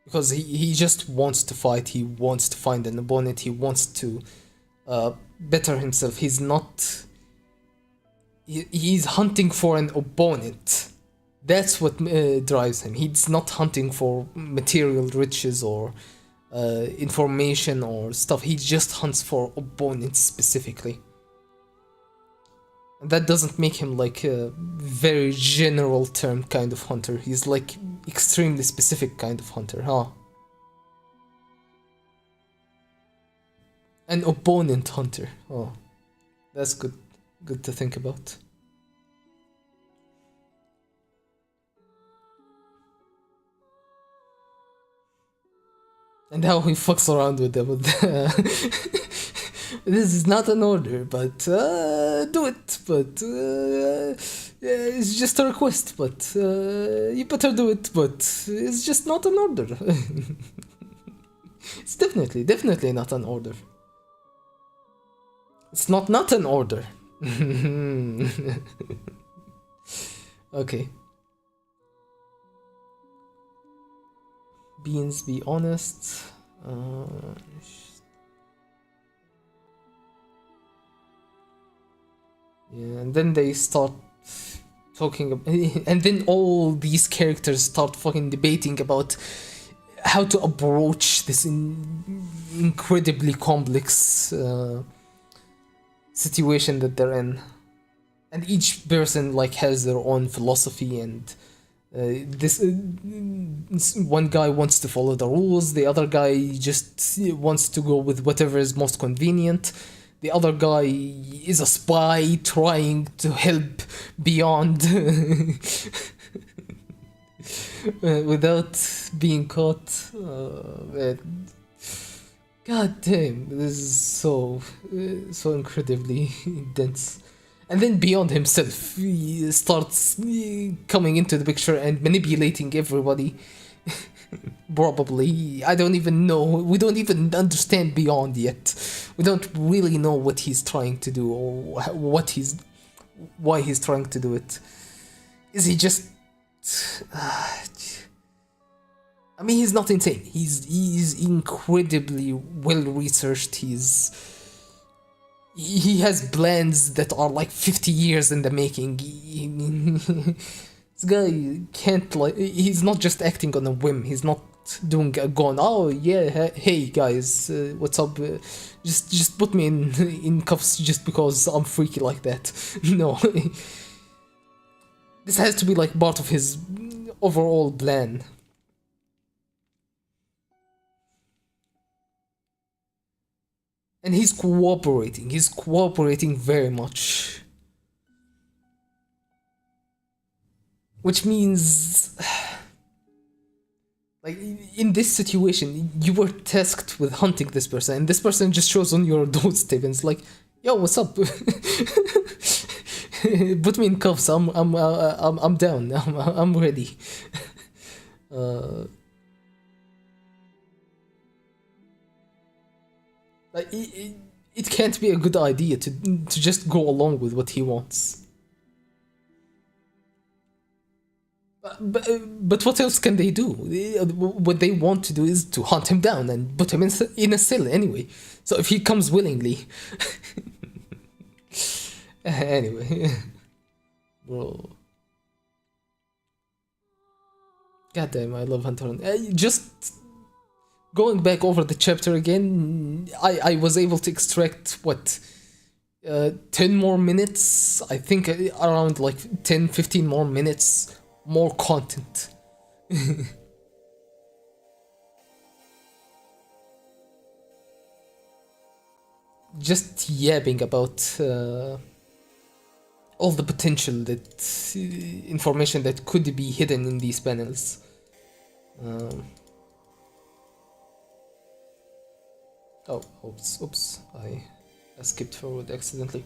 Because he just wants to fight, he wants to find an opponent, he wants to better himself. He's not... He's hunting for an opponent. That's what drives him. He's not hunting for material riches or information or stuff. He just hunts for opponents specifically. And that doesn't make him like a very general term kind of hunter. He's like extremely specific kind of hunter, huh? An opponent hunter. Oh, that's good. Good to think about. And how he fucks around with them. This is not an order, but do it. But it's just a request. But you better do it. But it's just not an order. It's definitely not an order. It's not an order. Okay. Beans, be honest. Yeah, and then they start talking, and then all these characters start fucking debating about how to approach this incredibly complex situation that they're in. And each person like has their own philosophy and This one guy wants to follow the rules, the other guy just wants to go with whatever is most convenient. The other guy is a spy trying to help beyond without being caught. God damn, this is so incredibly dense. And then beyond himself, he starts coming into the picture and manipulating everybody. Probably, I don't even know. We don't even understand beyond yet. We don't really know what he's trying to do or why he's trying to do it. Is he just? I mean, he's not insane. He's incredibly well researched. He has plans that are like 50 years in the making. This guy can't he's not just acting on a whim. He's not doing a gone, oh yeah, hey guys, what's up? Just put me in cuffs just because I'm freaky like that. No. This has to be like part of his overall plan. And he's cooperating very much. Which means, like, in this situation, you were tasked with hunting this person, and this person just shows on your doorstep and it's like, yo, what's up? Put me in cuffs, I'm down, I'm ready. Like, it can't be a good idea to just go along with what he wants. But what else can they do? What they want to do is to hunt him down and put him in a cell anyway. So if he comes willingly... Anyway. Bro. God damn, I love Hunter. Just going back over the chapter again, I was able to extract, what, 10 more minutes? I think around like 10-15 more minutes, more content. Just yapping about all the potential that information that could be hidden in these panels. Oh, oops, I skipped forward accidentally.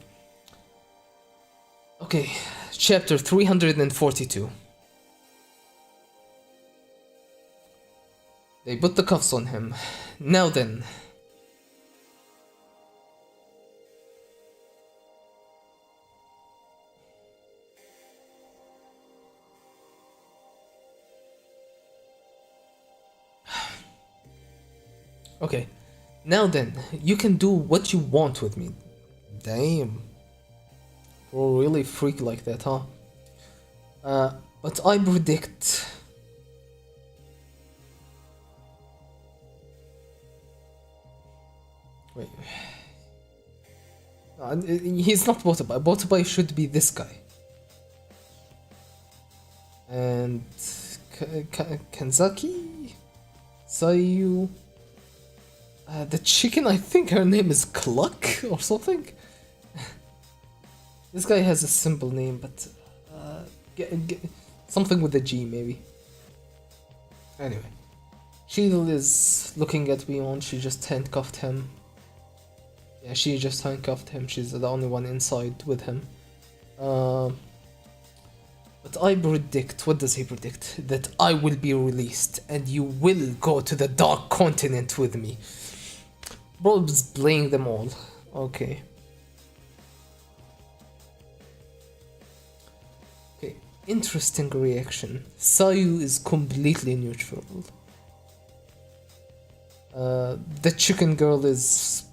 Okay, chapter 342. They put the cuffs on him. Now then. Okay. Now then, you can do what you want with me. Damn. Bro, really freak like that, huh? But I predict... Wait. He's not Botabai. Botabai should be this guy. And... Kanzaki? Sayu... the chicken, I think her name is Cluck or something? This guy has a simple name, but... something with a G, maybe. Anyway. Sheila is looking at Beyond, she just handcuffed him. Yeah, she just handcuffed him, she's the only one inside with him. But I predict, what does he predict? That I will be released and you will go to the Dark Continent with me. Bob's playing them all. Okay. Okay, interesting reaction. Sayu is completely neutral. The chicken girl is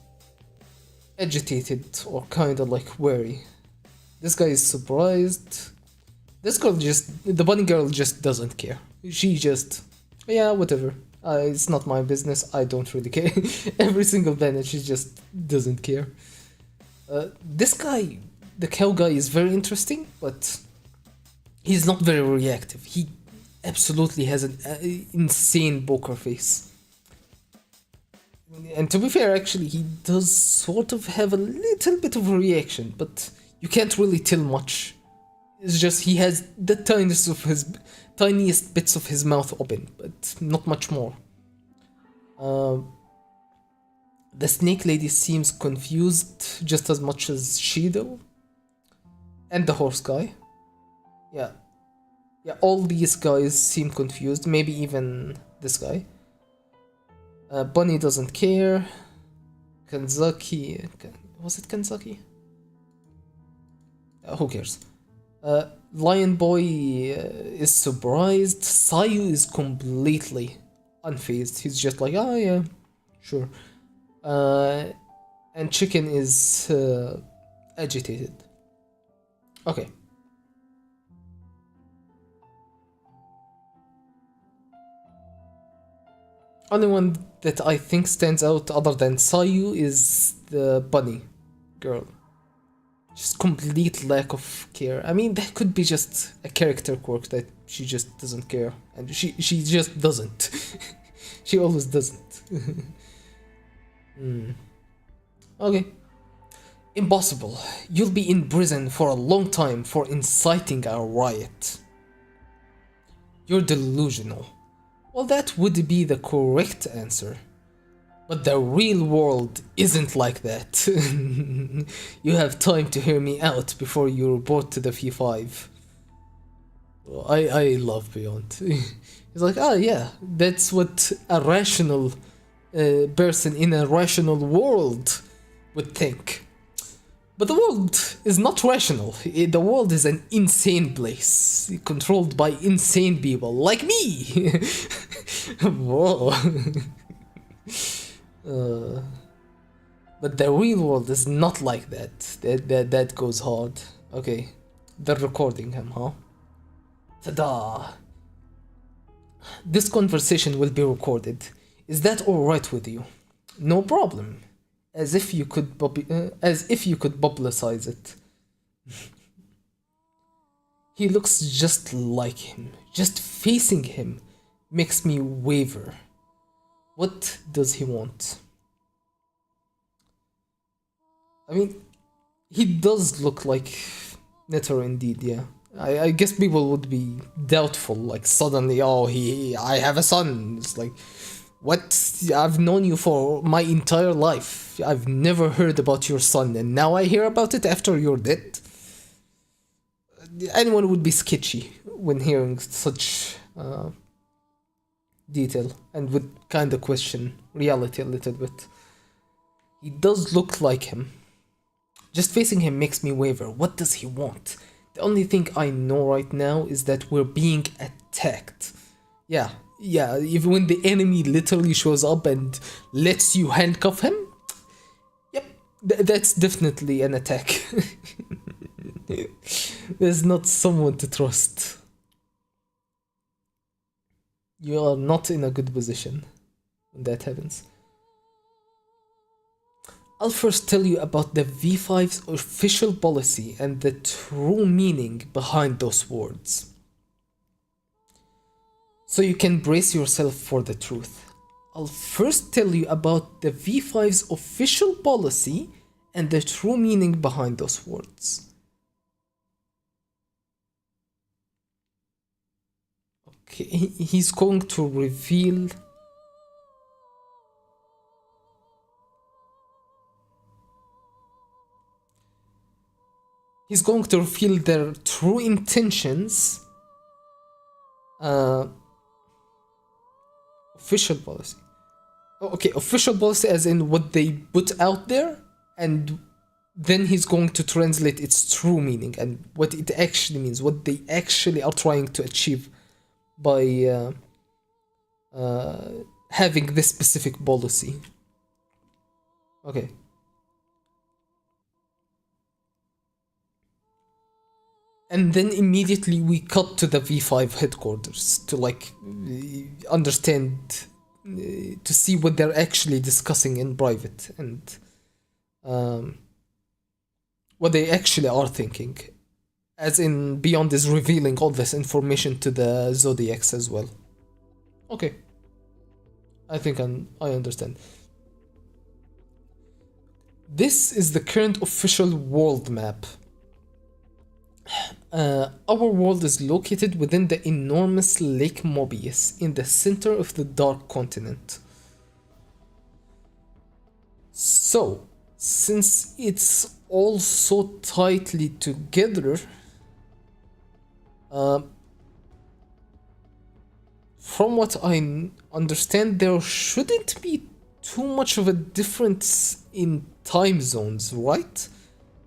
agitated or kinda like wary. This guy is surprised. This girl the bunny girl just doesn't care. She just, yeah, whatever. It's not my business, I don't really care. Every single planet, she just doesn't care. This guy, the cow guy, is very interesting, but he's not very reactive. absolutely has an insane poker face. And to be fair, actually, he does sort of have a little bit of a reaction, but you can't really tell much. It's just he has the tiniest bits of his mouth open, but not much more. The snake lady seems confused just as much as she do. And the horse guy. Yeah. Yeah, all these guys seem confused, maybe even this guy. Bunny doesn't care. Kanzaki... Was it Kanzaki? Who cares? Lion Boy is surprised. Sayu is completely unfazed. He's just like, oh yeah, sure. And Chicken is agitated. Okay. Only one that I think stands out other than Sayu is the bunny girl. Just complete lack of care. I mean, that could be just a character quirk that she just doesn't care. And she just doesn't. She always doesn't. Okay. Impossible. You'll be in prison for a long time for inciting a riot. You're delusional. Well, that would be the correct answer. But the real world isn't like that. You have time to hear me out before you report to the V5. I love Beyond. He's like, oh yeah, that's what a rational person in a rational world would think. But the world is not rational. The world is an insane place, controlled by insane people like me. Whoa. But the real world is not like that. That goes hard. Okay, they're recording him, huh? Ta-da! This conversation will be recorded. Is that all right with you? No problem. As if you could publicize it. He looks just like him. Just facing him makes me waver. What does he want? I mean, he does look like Netero indeed, yeah. I guess people would be doubtful, like suddenly, oh, I have a son. It's like, what? I've known you for my entire life. I've never heard about your son, and now I hear about it after you're dead. Anyone would be sketchy when hearing such detail, and would kind of question reality a little bit. He does look like him. Just facing him makes me waver. What does he want? The only thing I know right now is that we're being attacked. Yeah, even when the enemy literally shows up and lets you handcuff him, yep, that's definitely an attack. There's not someone to trust. You are not in a good position when that happens. I'll first tell you about the V5's official policy and the true meaning behind those words. So you can brace yourself for the truth. I'll first tell you about the V5's official policy and the true meaning behind those words. Okay, he's going to reveal... He's going to reveal their true intentions. Official policy. Okay, official policy as in what they put out there, and then he's going to translate its true meaning and what it actually means, what they actually are trying to achieve by having this specific policy. Okay. And then immediately we cut to the V5 headquarters to like understand, to see what they're actually discussing in private and what they actually are thinking. As in, Beyond is revealing all this information to the Zodiacs as well. Okay, I think I understand. This is the current official world map. Our world is located within the enormous Lake Mobius in the center of the Dark Continent. So, since it's all so tightly together, from what I understand, there shouldn't be too much of a difference in time zones, right?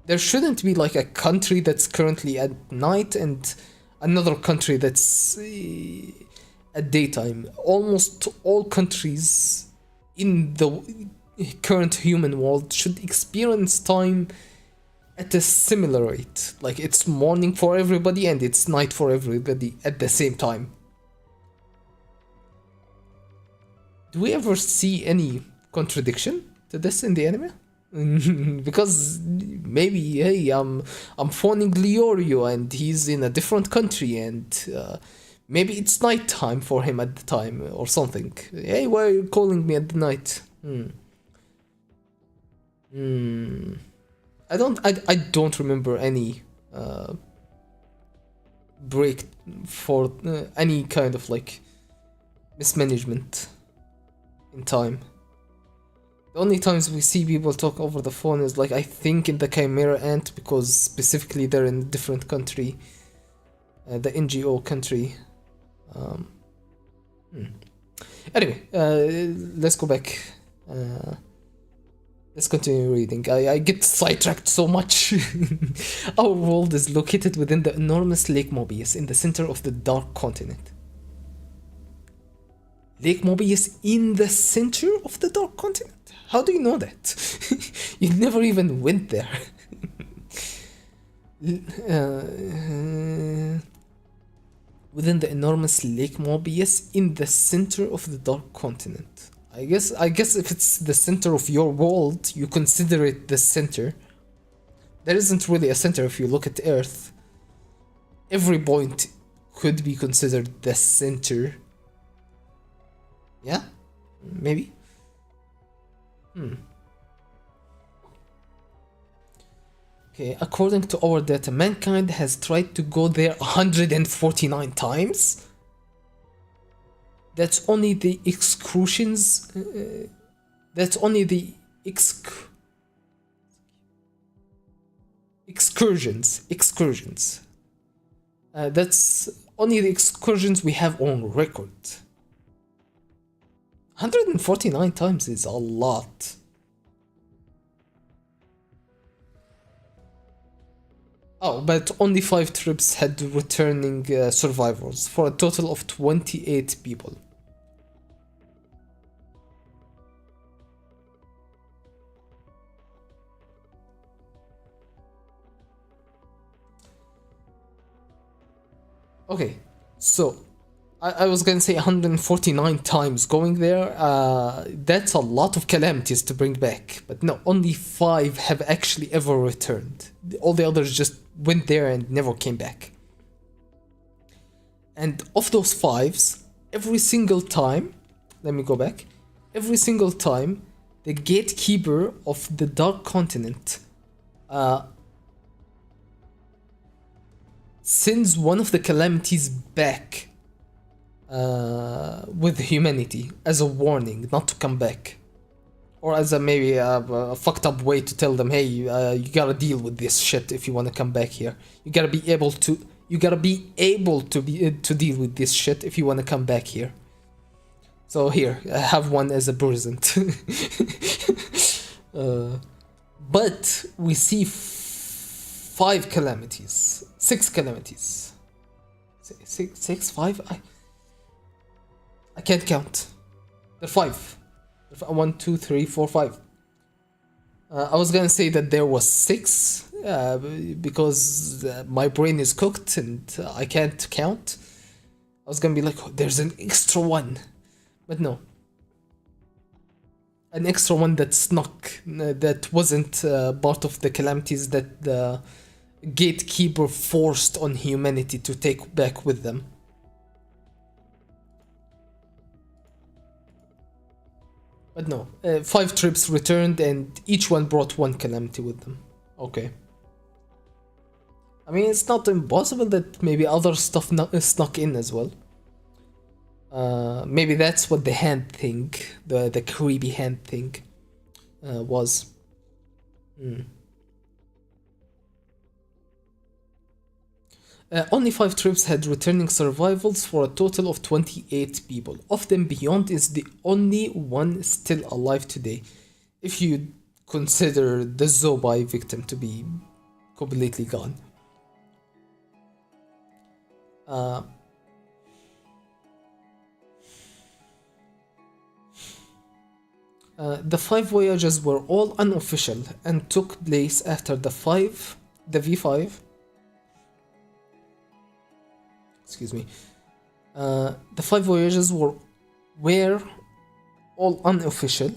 There shouldn't be like a country that's currently at night and another country that's at daytime. Almost all countries in the current human world should experience time at a similar rate. Like it's morning for everybody and it's night for everybody at the same time. Do we ever see any contradiction to this in the anime? Because maybe, hey, I'm phoning Leorio and he's in a different country and maybe it's night time for him at the time or something. Hey, why are you calling me at the night? I don't remember any break for any kind of like mismanagement in time. The only times we see people talk over the phone is like I think in the Chimera Ant, because specifically they're in a different country, the NGO country. Anyway, let's go back. Let's continue reading. I get sidetracked so much. Our world is located within the enormous Lake Mobius in the center of the Dark Continent. Lake Mobius in the center of the Dark Continent? How do you know that? You never even went there. Within the enormous Lake Mobius in the center of the Dark Continent. I guess if it's the center of your world, you consider it the center. There isn't really a center if you look at Earth. Every point could be considered the center. Yeah? Maybe? Okay, according to our data, mankind has tried to go there 149 times. That's only the excursions. That's only the excursions. That's only the excursions we have on record. 149 times is a lot. Oh, but only 5 trips had returning survivors, for a total of 28 people. Okay, so I was gonna say 149 times going there. That's a lot of calamities to bring back, but no, only 5 have actually ever returned. All the others just went there and never came back. And of those 5s, every single time, let me go back, every single time the gatekeeper of the Dark Continent sends one of the calamities back with humanity as a warning not to come back, or as a maybe a fucked up way to tell them, hey, you gotta deal with this shit if you want to come back here. You gotta be able to deal with this shit if you want to come back here. So here, I have one as a present. But we see 5 calamities, 6 calamities, 5. I can't count. They're 5. 1, 2, 3, 4, 5. I was gonna say that there was 6 because my brain is cooked and I can't count. I was gonna be like, oh, there's an extra one, but no. An extra one that snuck, that wasn't part of the calamities that the gatekeeper forced on humanity to take back with them. But no, 5 trips returned and each one brought 1 calamity with them. Okay. I mean, it's not impossible that maybe other stuff snuck in as well. Maybe that's what the hand thing, the creepy hand thing, was. Only 5 trips had returning survivals for a total of 28 people. Of them, Beyond is the only one still alive today, if you consider the Zobai victim to be completely gone. The 5 voyages were all unofficial and took place after the V5. Excuse me. The 5 voyages were all unofficial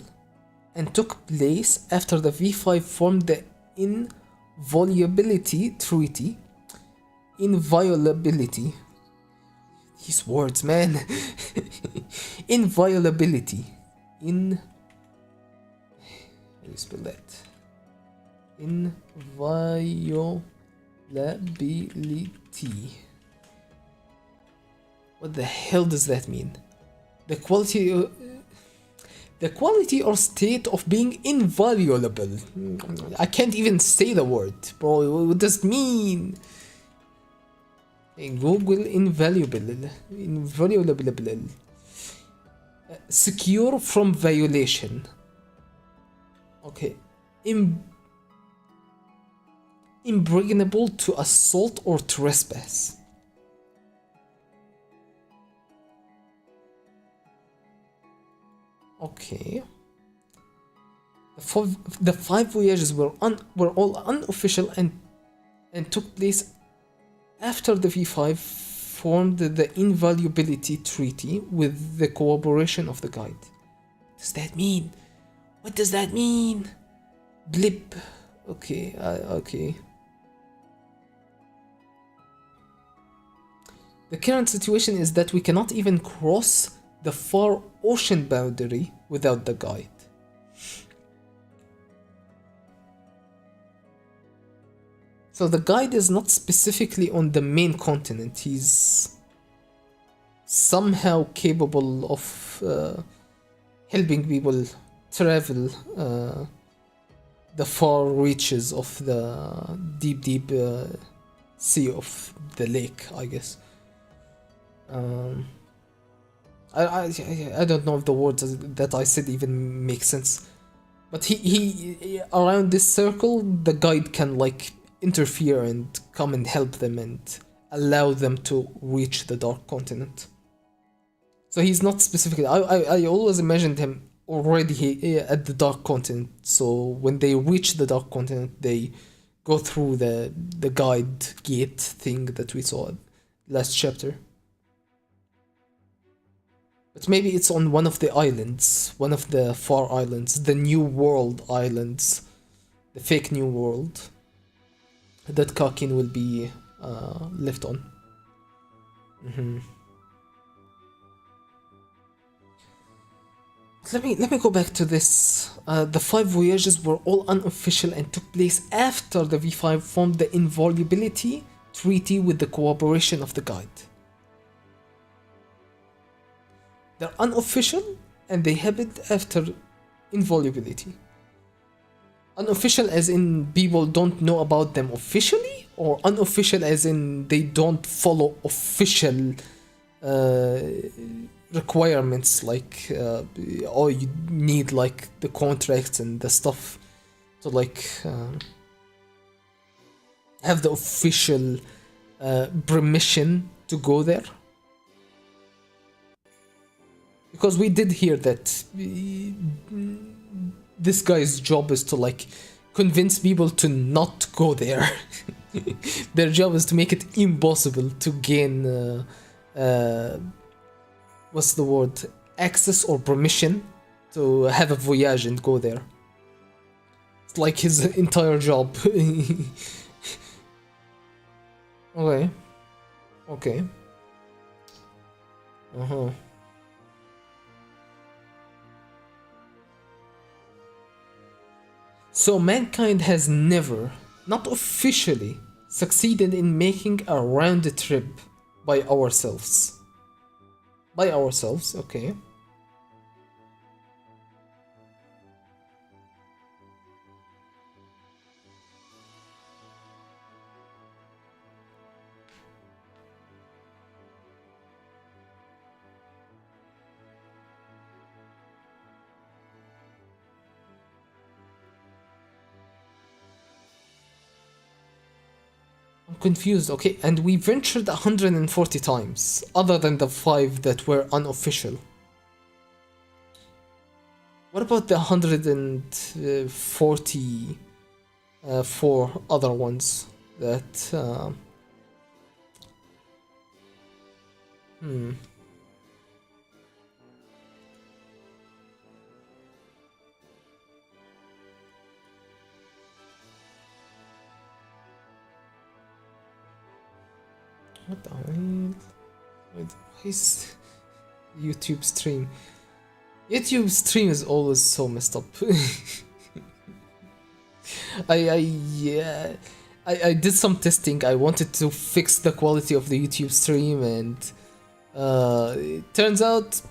and took place after the V5 formed the Inviolability Treaty. Inviolability. These words, man. Inviolability. How do you spell that? Inviolability. What the hell does that mean? The quality or state of being inviolable. I can't even say the word, bro. What does it mean? Hey, Google inviolable. Secure from violation. Okay. Impregnable to assault or trespass. Okay. The 5 voyages were all unofficial and took place after the V5 formed the Inviolability Treaty with the cooperation of the Guide. What does that mean? What does that mean? Blip. Okay, okay. The current situation is that we cannot even cross the far ocean boundary without the Guide. So the Guide is not specifically on the main continent. He's somehow capable of helping people travel the far reaches of the deep sea of the lake, I guess. I don't know if the words that I said even make sense, but he around this circle, the Guide can like interfere and come and help them and allow them to reach the Dark Continent. So he's not specifically. I always imagined him already at the Dark Continent. So when they reach the Dark Continent, they go through the Guide gate thing that we saw last chapter. But maybe it's on one of the islands, one of the far islands, the New World islands, the fake New World, that Kakin will be left on. Let me go back to this. The 5 voyages were all unofficial and took place after the V5 formed the Inviolability Treaty with the cooperation of the Guide. They're unofficial and they happened after inviolability. Unofficial as in people don't know about them officially, or unofficial as in they don't follow official requirements, like you need like the contracts and the stuff to like have the official permission to go there. Because we did hear that this guy's job is to like convince people to not go there. Their job is to make it impossible to gain what's the word? Access or permission to have a voyage and go there. It's like his entire job. Okay. Okay. Uh-huh. So mankind has never, not officially, succeeded in making a round trip by ourselves. By ourselves, okay. I'm confused, okay, and we ventured 140 times, other than the 5 that were unofficial. What about the 144 other ones that, hmm. What the hell? Why is YouTube stream? YouTube stream is always so messed up. Yeah, I did some testing. I wanted to fix the quality of the YouTube stream, and it turns out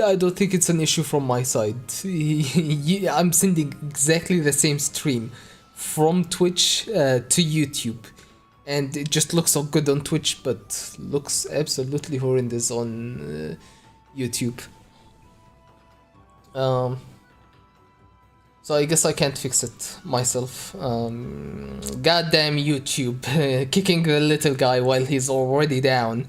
I don't think it's an issue from my side. Yeah, I'm sending exactly the same stream from Twitch to YouTube, and it just looks so good on Twitch, but looks absolutely horrendous on YouTube. So I guess I can't fix it myself. Goddamn YouTube, kicking the little guy while he's already down.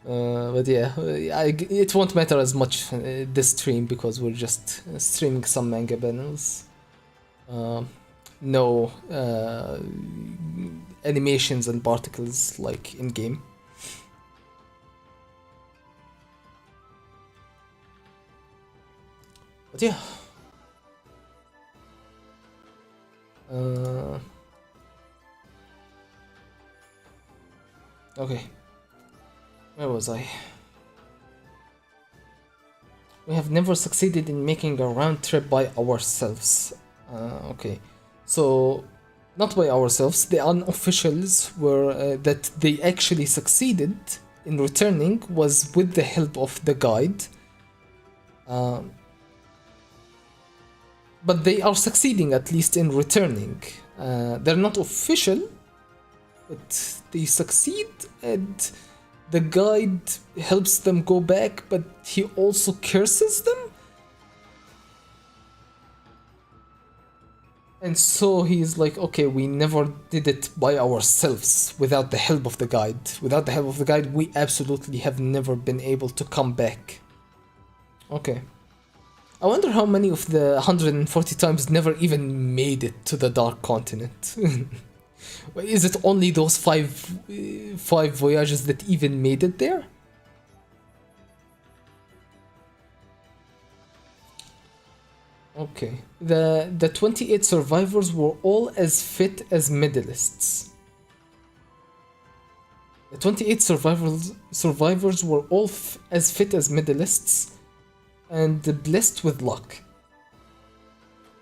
But yeah, it won't matter as much this stream because we're just streaming some manga panels. No animations and particles like in game. But yeah. Okay. Where was I? We have never succeeded in making a round trip by ourselves. Okay. So, not by ourselves. The unofficials were that they actually succeeded in returning was with the help of the guide. But they are succeeding at least in returning. They're not official, but they succeed, and the guide helps them go back, but he also curses them. And so he's like, okay, we never did it by ourselves without the help of the guide. Without the help of the guide, we absolutely have never been able to come back. Okay. I wonder how many of the 140 times never even made it to the Dark Continent. Is it only those five voyages that even made it there? Okay. The 28 survivors were all as fit as medalists. The 28 survivors were all as fit as medalists and blessed with luck.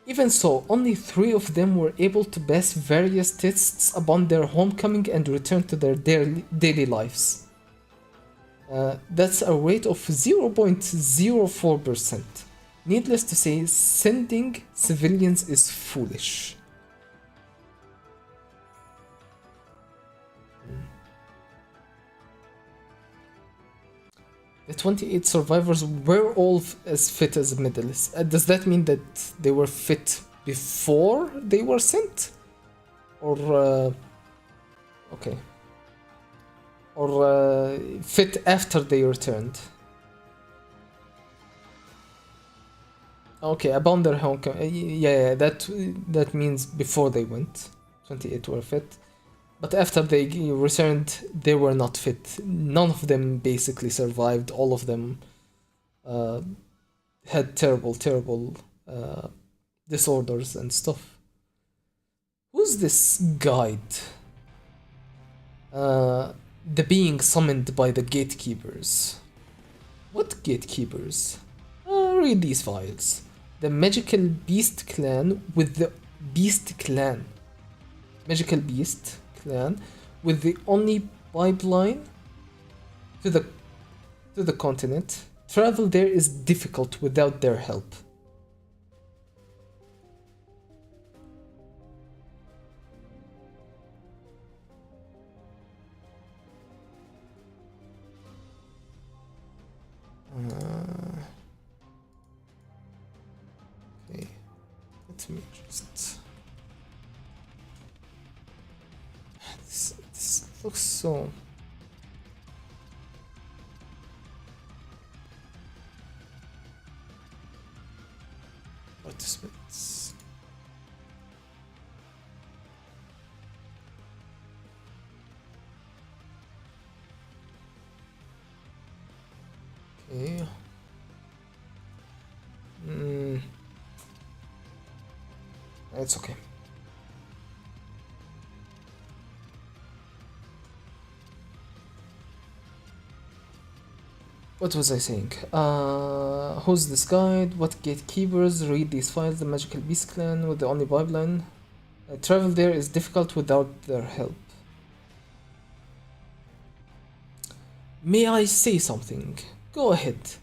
Even so, only 3 of them were able to pass various tests upon their homecoming and return to their daily lives. That's a rate of 0.04%. Needless to say, sending civilians is foolish. The 28 survivors were all as fit as medalists. Does that mean that they were fit before they were sent? Or, okay. Or fit after they returned? Okay, upon their homecoming. Yeah, that means before they went. 28 were fit. But after they returned, they were not fit. None of them basically survived. All of them had terrible disorders and stuff. Who's this guide? The being summoned by the gatekeepers. What gatekeepers? Read these files. The magical beast clan with the beast clan. Magical beast clan with the only pipeline to the continent. Travel there is difficult without their help. Okay, let me just. This looks so. Participants. Okay. It's okay. What was I saying? Who's this guide? What gatekeepers? Read these files. The magical beast clan with the only pipeline. Travel there is difficult without their help. May I say something? Go ahead.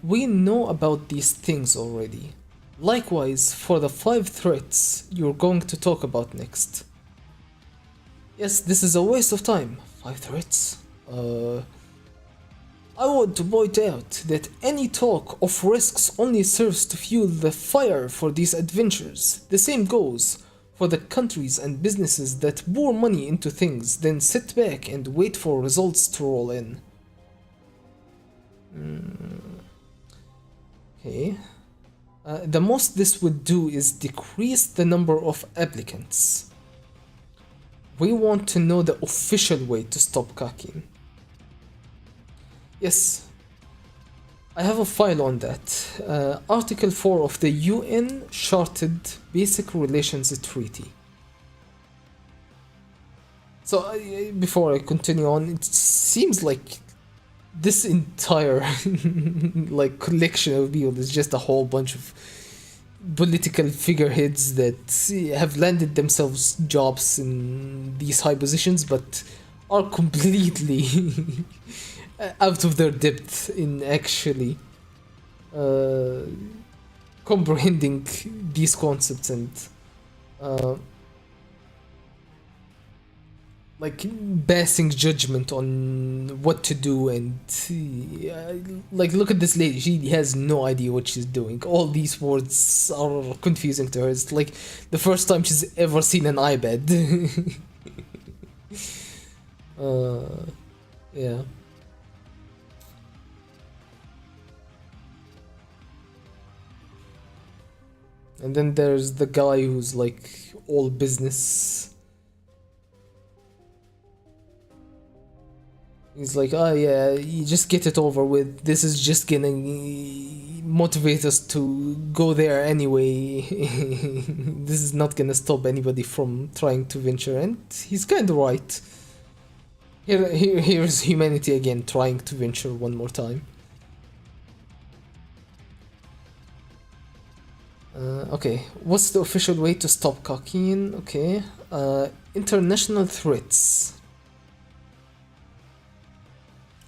We know about these things already. Likewise, for the 5 threats you're going to talk about next. Yes, this is a waste of time. 5 threats? I want to point out that any talk of risks only serves to fuel the fire for these adventures. The same goes for the countries and businesses that pour money into things, then sit back and wait for results to roll in. Okay. The most this would do is decrease the number of applicants. We want to know the official way to stop cocking. Yes, I have a file on that. Article 4 of the UN Chartered Basic Relations Treaty. So, before I continue on, it seems like this entire like collection of people is just a whole bunch of political figureheads that have landed themselves jobs in these high positions, but are completely out of their depth in actually comprehending these concepts and like passing judgment on what to do, and like look at this lady, she has no idea what she's doing. All these words are confusing to her. It's like the first time she's ever seen an iPad. Yeah. And then there's the guy who's like all business. He's like, oh yeah, you just get it over with. This is just gonna motivate us to go there anyway. This is not gonna stop anybody from trying to venture, and he's kind of right. Here's humanity again trying to venture one more time. Okay, what's the official way to stop cocaine? Okay, international threats.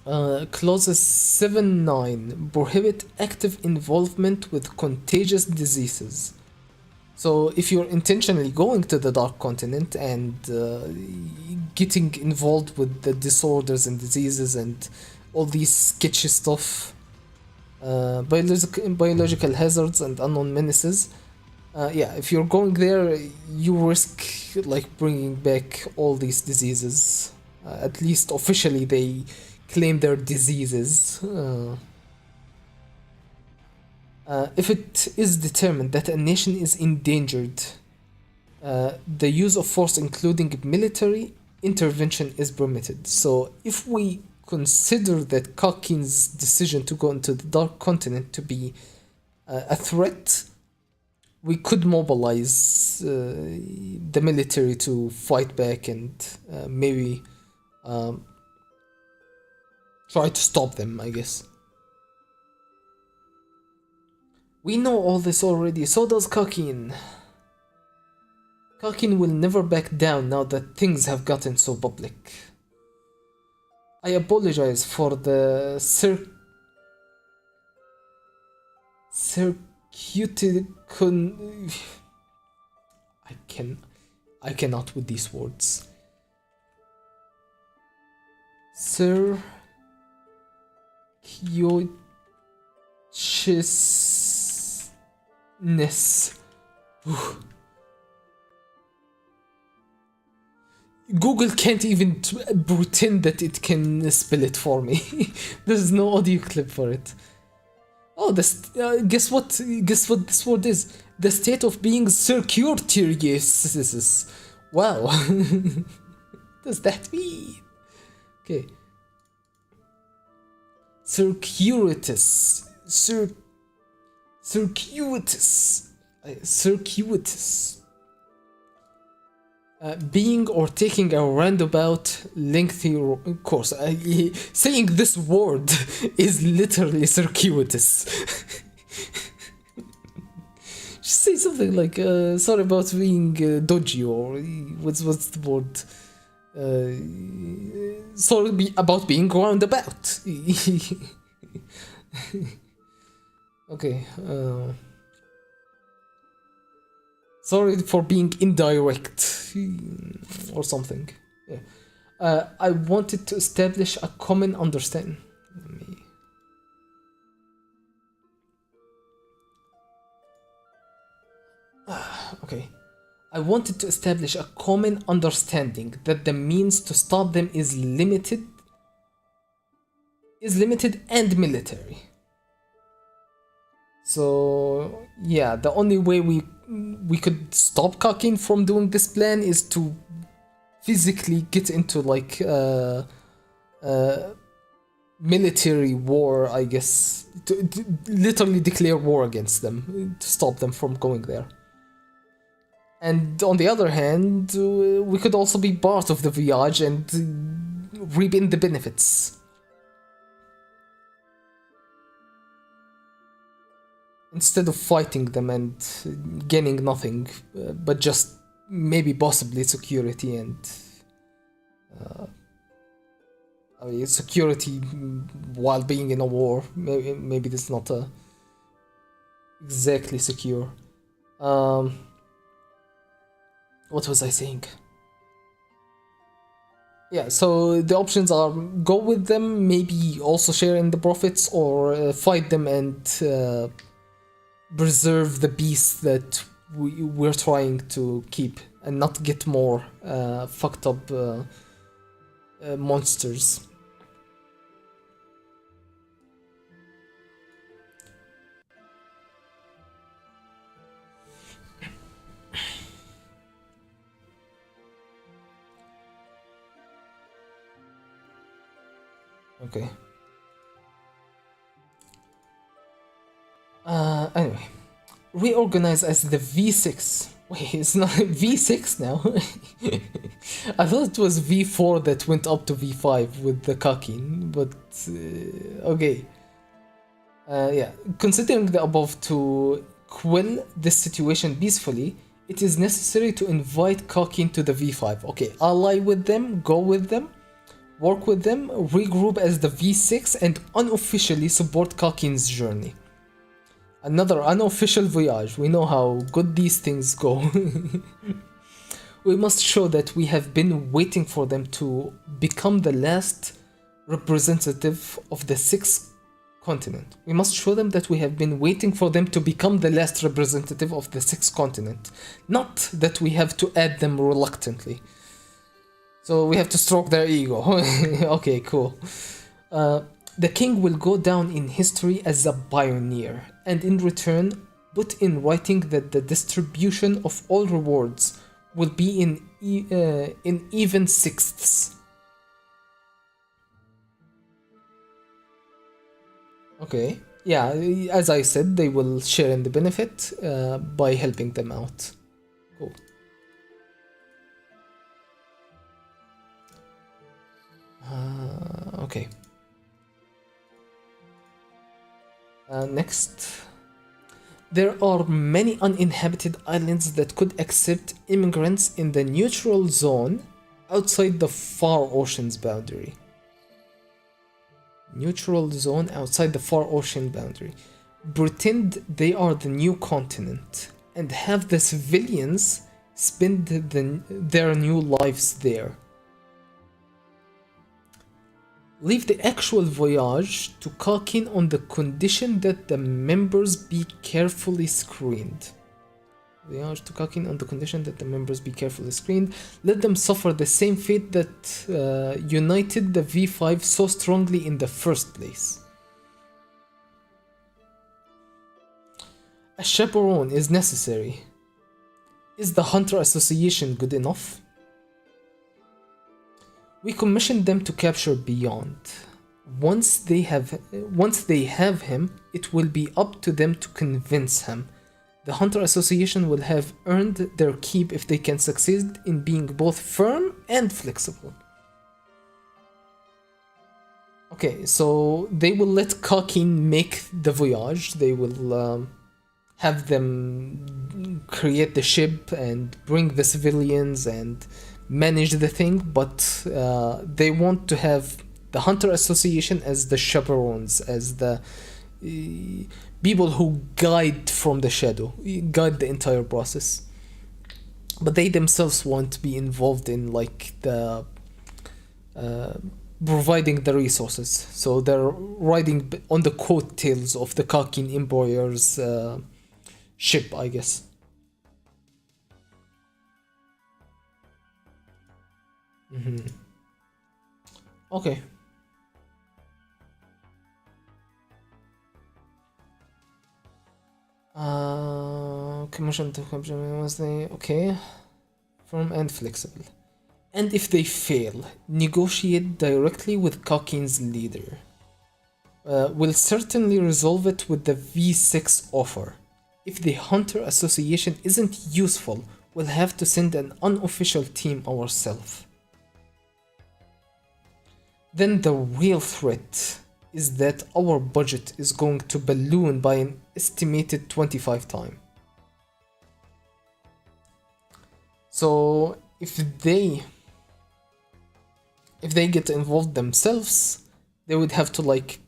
Clauses 7-9 prohibit active involvement with contagious diseases. So if you're intentionally going to the Dark Continent and getting involved with the disorders and diseases and all these sketchy stuff, biological hazards and unknown menaces, yeah, if you're going there, you risk like bringing back all these diseases. At least officially they claim their diseases. If it is determined that a nation is endangered, the use of force, including military intervention, is permitted. So if we consider that Kakin's decision to go into the Dark Continent to be a threat, we could mobilize the military to fight back and maybe um, try to stop them, I guess. We know all this already, so does Kakin. Kakin will never back down now that things have gotten so public. I apologize for the circuited I cannot with these words. Circuitousness. Google can't even pretend that it can spell it for me. There's no audio clip for it. Oh, guess what? Guess what this word is? The state of being circuitous. Wow. Does that mean? Okay. Circuitous. Circuitous. Being or taking a roundabout, lengthy course. Saying this word is literally circuitous. Just say something like, sorry about being dodgy, or what's the word? Sorry about being roundabout. Okay. Sorry for being indirect, or something. Yeah. I wanted to establish a common understanding. Okay. I wanted to establish a common understanding that the means to stop them is limited and military. So yeah, the only way we could stop Kakin from doing this plan is to physically get into like military war, I guess, to literally declare war against them, to stop them from going there. And on the other hand, we could also be part of the voyage and reap in the benefits. Instead of fighting them and gaining nothing, but just maybe possibly security and security while being in a war. Maybe it's not exactly secure. What was I saying? Yeah, so the options are go with them, maybe also share in the profits, or fight them and preserve the beast that we're trying to keep and not get more fucked up monsters. Okay. Anyway, reorganize as the V6. Wait, it's not V6 now. I thought it was V4 that went up to V5 with the Kakin, but okay. Yeah, considering the above, to quell this situation peacefully, it is necessary to invite Kakin to the V5. Okay, ally with them, go with them, work with them, regroup as the V6, and unofficially support Kakin's journey. Another unofficial voyage. We know how good these things go. We must show that we have been waiting for them to become the last representative of the sixth continent. We must show them that we have been waiting for them to become the last representative of the sixth continent. Not that we have to add them reluctantly. So we have to stroke their ego. Okay, cool. The king will go down in history as a pioneer, and in return, put in writing that the distribution of all rewards will be in even sixths. Okay, Yeah, as I said, they will share in the benefit by helping them out. Cool. Okay. Next. There are many uninhabited islands that could accept immigrants in the neutral zone outside the far ocean's boundary. Neutral zone outside the far ocean boundary. Pretend they are the new continent and have the civilians spend their new lives there. Leave the actual voyage to Kakin on the condition that the members be carefully screened. Voyage to Kakin on the condition that the members be carefully screened. Let them suffer the same fate that united the V5 so strongly in the first place. A chaperone is necessary. Is the Hunter Association good enough? We commissioned them to capture Beyond. Once they have him, it will be up to them to convince him. The Hunter Association will have earned their keep if they can succeed in being both firm and flexible. Okay, so they will let Kakin make the voyage. They will have them create the ship and bring the civilians and manage the thing, but they want to have the Hunter Association as the chaperones, as the people who guide from the shadow, guide the entire process. But they themselves want to be involved in like the providing the resources. So they're riding on the coattails of the Kakin Empire's ship, I guess. Okay. Commission to Wednesday. Okay. Firm and flexible. And if they fail, negotiate directly with Kakin's leader. We'll certainly resolve it with the V6 offer. If the Hunter Association isn't useful, we'll have to send an unofficial team ourselves. Then the real threat is that our budget is going to balloon by an estimated 25 times. So if they get involved themselves, they would have to like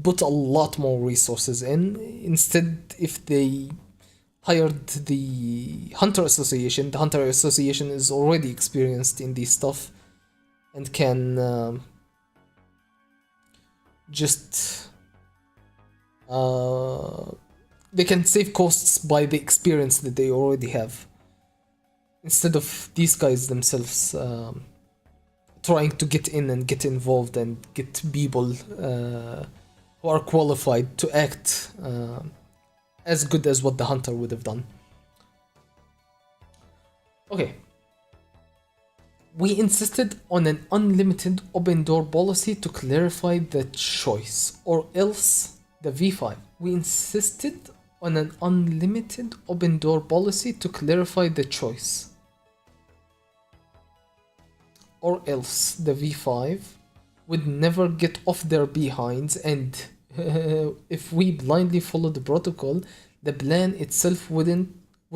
put a lot more resources in. Instead, if they hired the Hunter Association is already experienced in this stuff and can they can save costs by the experience that they already have, instead of these guys themselves trying to get in and get involved and get people who are qualified to act as good as what the Hunter would have done. Okay. We insisted on an unlimited open door policy to clarify the choice, or else the V5. We insisted on an unlimited open door policy to clarify the choice, or else the V5 would never get off their behinds, and if we blindly followed the protocol, the plan itself would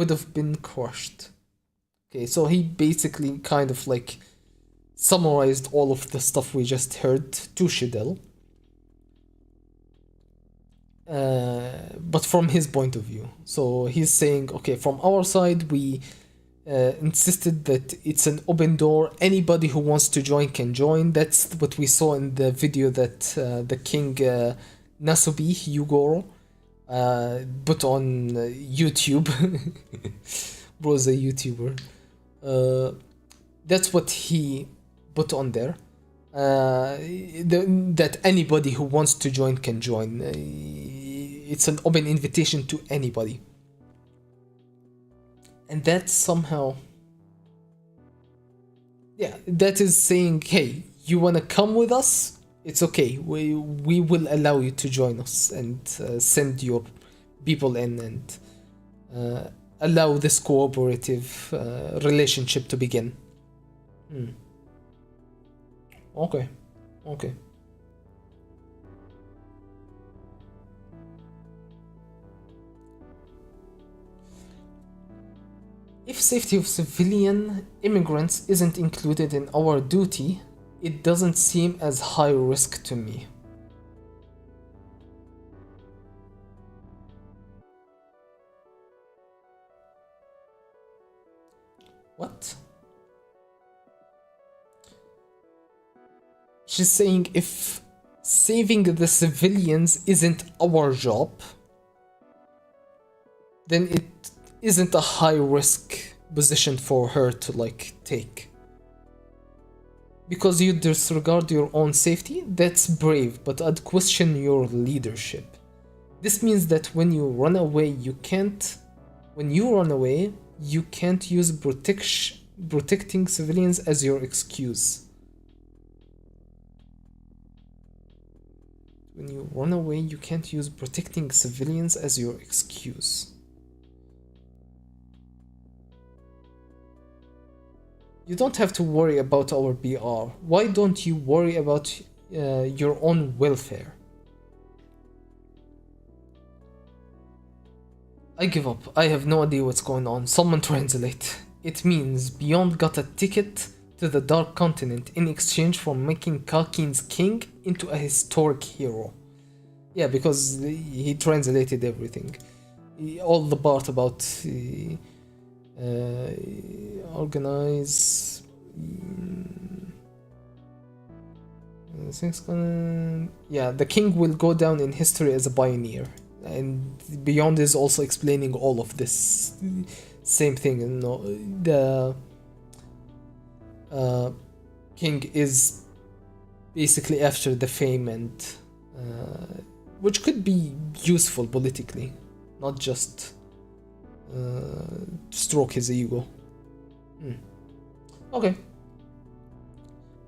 have been crushed. Okay, so he basically kind of like summarized all of the stuff we just heard to Shidel. But from his point of view. So he's saying, okay, from our side, we insisted that it's an open door. Anybody who wants to join can join. That's what we saw in the video that the King Nasubi Yugoro put on YouTube. Bro's a YouTuber. That's what he put on there. That anybody who wants to join can join. It's an open invitation to anybody. And that somehow... yeah, that is saying, hey, you wanna come with us? It's okay. We will allow you to join us and send your people in and allow this cooperative relationship to begin. Hmm. Okay. Okay. If safety of civilian immigrants isn't included in our duty, it doesn't seem as high risk to me. What? She's saying if saving the civilians isn't our job, then it isn't a high risk position for her to like take. Because you disregard your own safety, that's brave, but I'd question your leadership. This means that when you run away, you can't use protecting civilians as your excuse. When you run away, you can't use protecting civilians as your excuse. You don't have to worry about our BR. Why don't you worry about your own welfare? I give up. I have no idea what's going on. Someone translate. It means Beyond got a ticket to the Dark Continent in exchange for making Kalkin's king into a historic hero. Yeah, because he translated everything. All the part about organize yeah, the king will go down in history as a pioneer, and Beyond is also explaining all of this same thing. You know, the king is basically after the fame, and which could be useful politically, not just stroke his ego. Okay.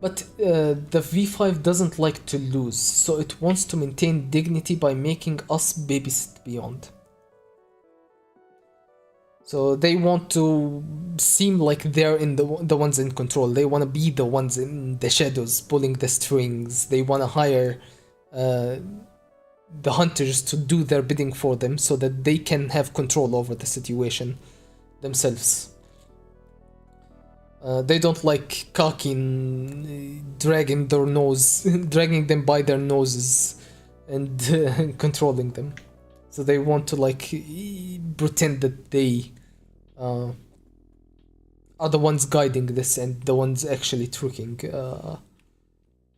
But the V5 doesn't like to lose, so it wants to maintain dignity by making us babysit Beyond. So they want to seem like they're in the ones in control. They want to be the ones in the shadows pulling the strings. They want to hire the hunters to do their bidding for them so that they can have control over the situation themselves. They don't like Kakin dragging them by their noses and controlling them. So they want to like pretend that they are the ones guiding this and the ones actually tricking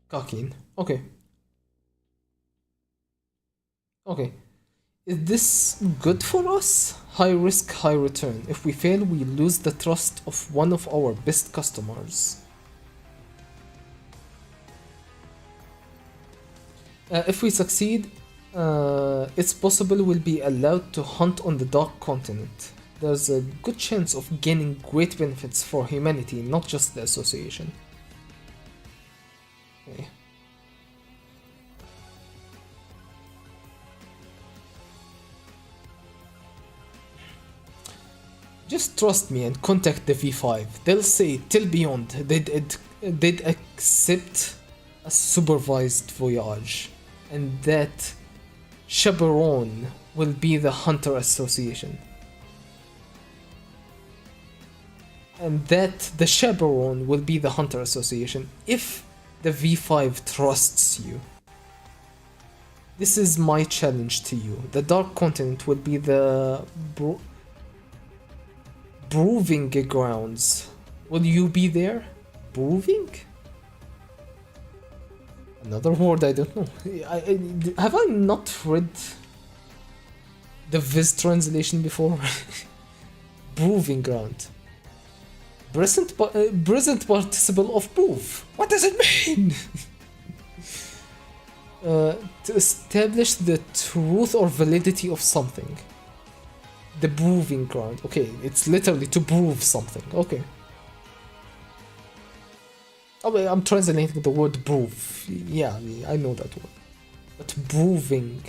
Kakin. Okay. Okay. Is this good for us? High risk, high return. If we fail, we lose the trust of one of our best customers. If we succeed, it's possible we'll be allowed to hunt on the Dark Continent. There's a good chance of gaining great benefits for humanity, not just the association. Okay. Just trust me and contact the V5. They'll say, tell Beyond, they'd accept a supervised voyage, and that chaperone will be the Hunter Association. And that the chaperone will be the Hunter Association if the V5 trusts you. This is my challenge to you. The Dark Continent will be the proving grounds. Will you be there? Proving? Another word I don't know. Have I not read the Viz translation before? Proving ground. Present participle of proof. What does it mean? To establish the truth or validity of something. The proving ground. Okay, it's literally to prove something. Okay. Oh, I'm translating the word prove. Yeah, I know that word. But proving.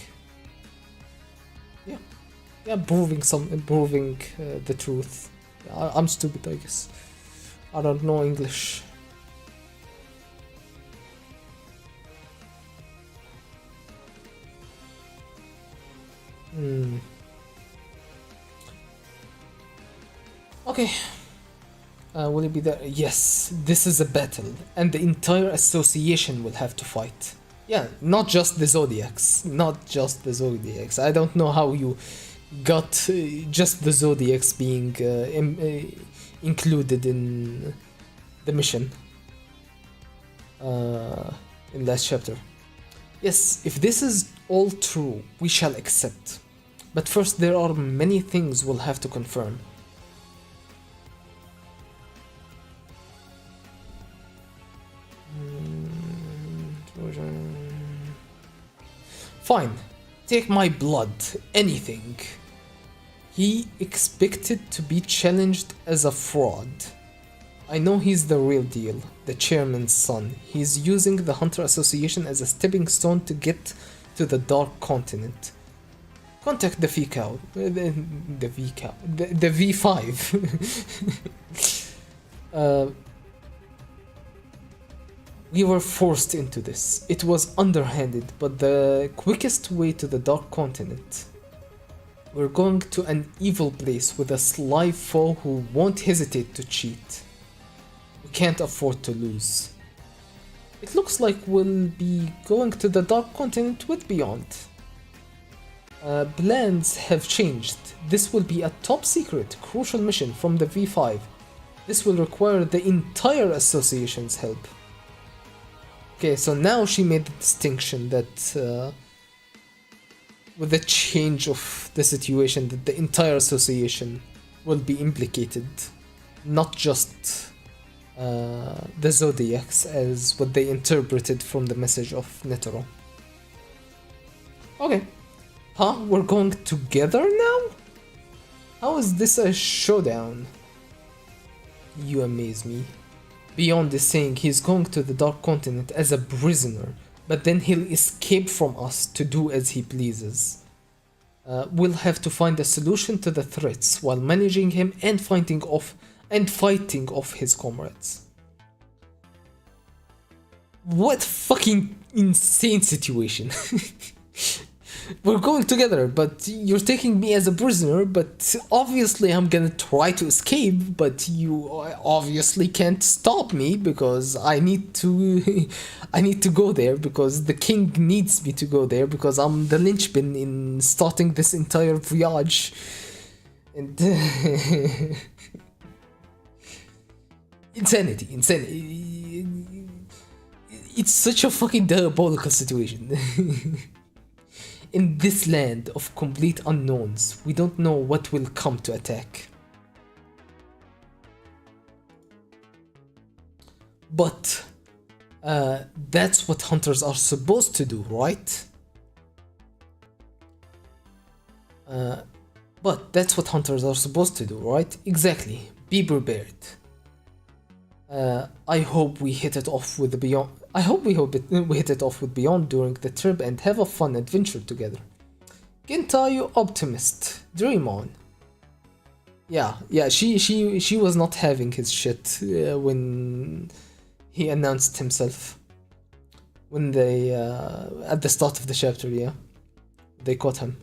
Yeah. Yeah, proving the truth. I'm stupid, I guess. I don't know English. Okay. Will it be there? Yes, this is a battle, and the entire association will have to fight. Yeah, not just the Zodiacs. Not just the Zodiacs. I don't know how you got just the Zodiacs being included in the mission in last chapter. Yes, if this is all true, we shall accept. But first, there are many things we'll have to confirm. Fine, take my blood, anything. He expected to be challenged as a fraud. I know he's the real deal, the chairman's son. He's using the Hunter Association as a stepping stone to get to the Dark Continent. Contact the V-Cow. The V-Cow. The V5. We were forced into this. It was underhanded, but the quickest way to the Dark Continent. We're going to an evil place with a sly foe who won't hesitate to cheat. We can't afford to lose. It looks like we'll be going to the Dark Continent with Beyond. Plans have changed. This will be a top secret, crucial mission from the V5. This will require the entire association's help. Okay, so now she made the distinction that with the change of the situation, that the entire association will be implicated, not just the Zodiacs as what they interpreted from the message of Netero. Okay. Huh? We're going together now? How is this a showdown? You amaze me. Beyond is saying he's going to the Dark Continent as a prisoner, but then he'll escape from us to do as he pleases. We'll have to find a solution to the threats while managing him and fighting off his comrades. What fucking insane situation. We're going together, but you're taking me as a prisoner, but obviously I'm gonna try to escape, but you obviously can't stop me because I need to go there because the king needs me to go there because I'm the linchpin in starting this entire voyage. And insanity. It's such a fucking diabolical situation. In this land of complete unknowns, we don't know what will come to attack. But that's what hunters are supposed to do, right? But that's what hunters are supposed to do, right? Exactly. Be prepared. I hope we hit it off with the Beyond. We hit it off with Beyond during the trip and have a fun adventure together. Gintayu optimist. Dream on. Yeah. She was not having his shit when he announced himself. When they at the start of the chapter, yeah, they caught him.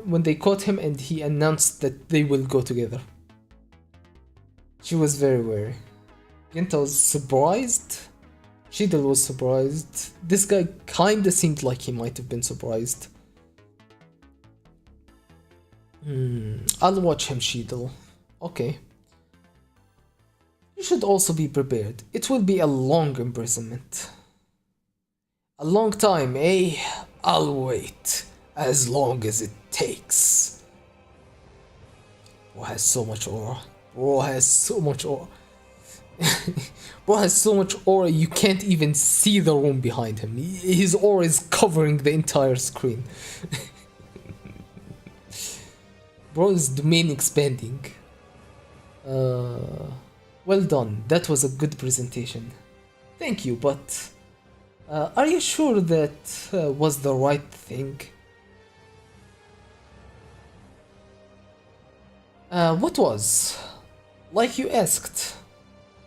When they caught him and he announced that they will go together. She was very wary. Genta was surprised. Shidel was surprised. This guy kinda seemed like he might have been surprised. I'll watch him, Shidel. Okay. You should also be prepared. It will be a long imprisonment. A long time, eh? I'll wait. As long as it takes. Bro has so much aura. Bro has so much aura. Bro has so much aura you can't even see the room behind him. His aura is covering the entire screen. Bro is domain expanding. Well done, that was a good presentation. Thank you, but are you sure that was the right thing? What was? Like you asked.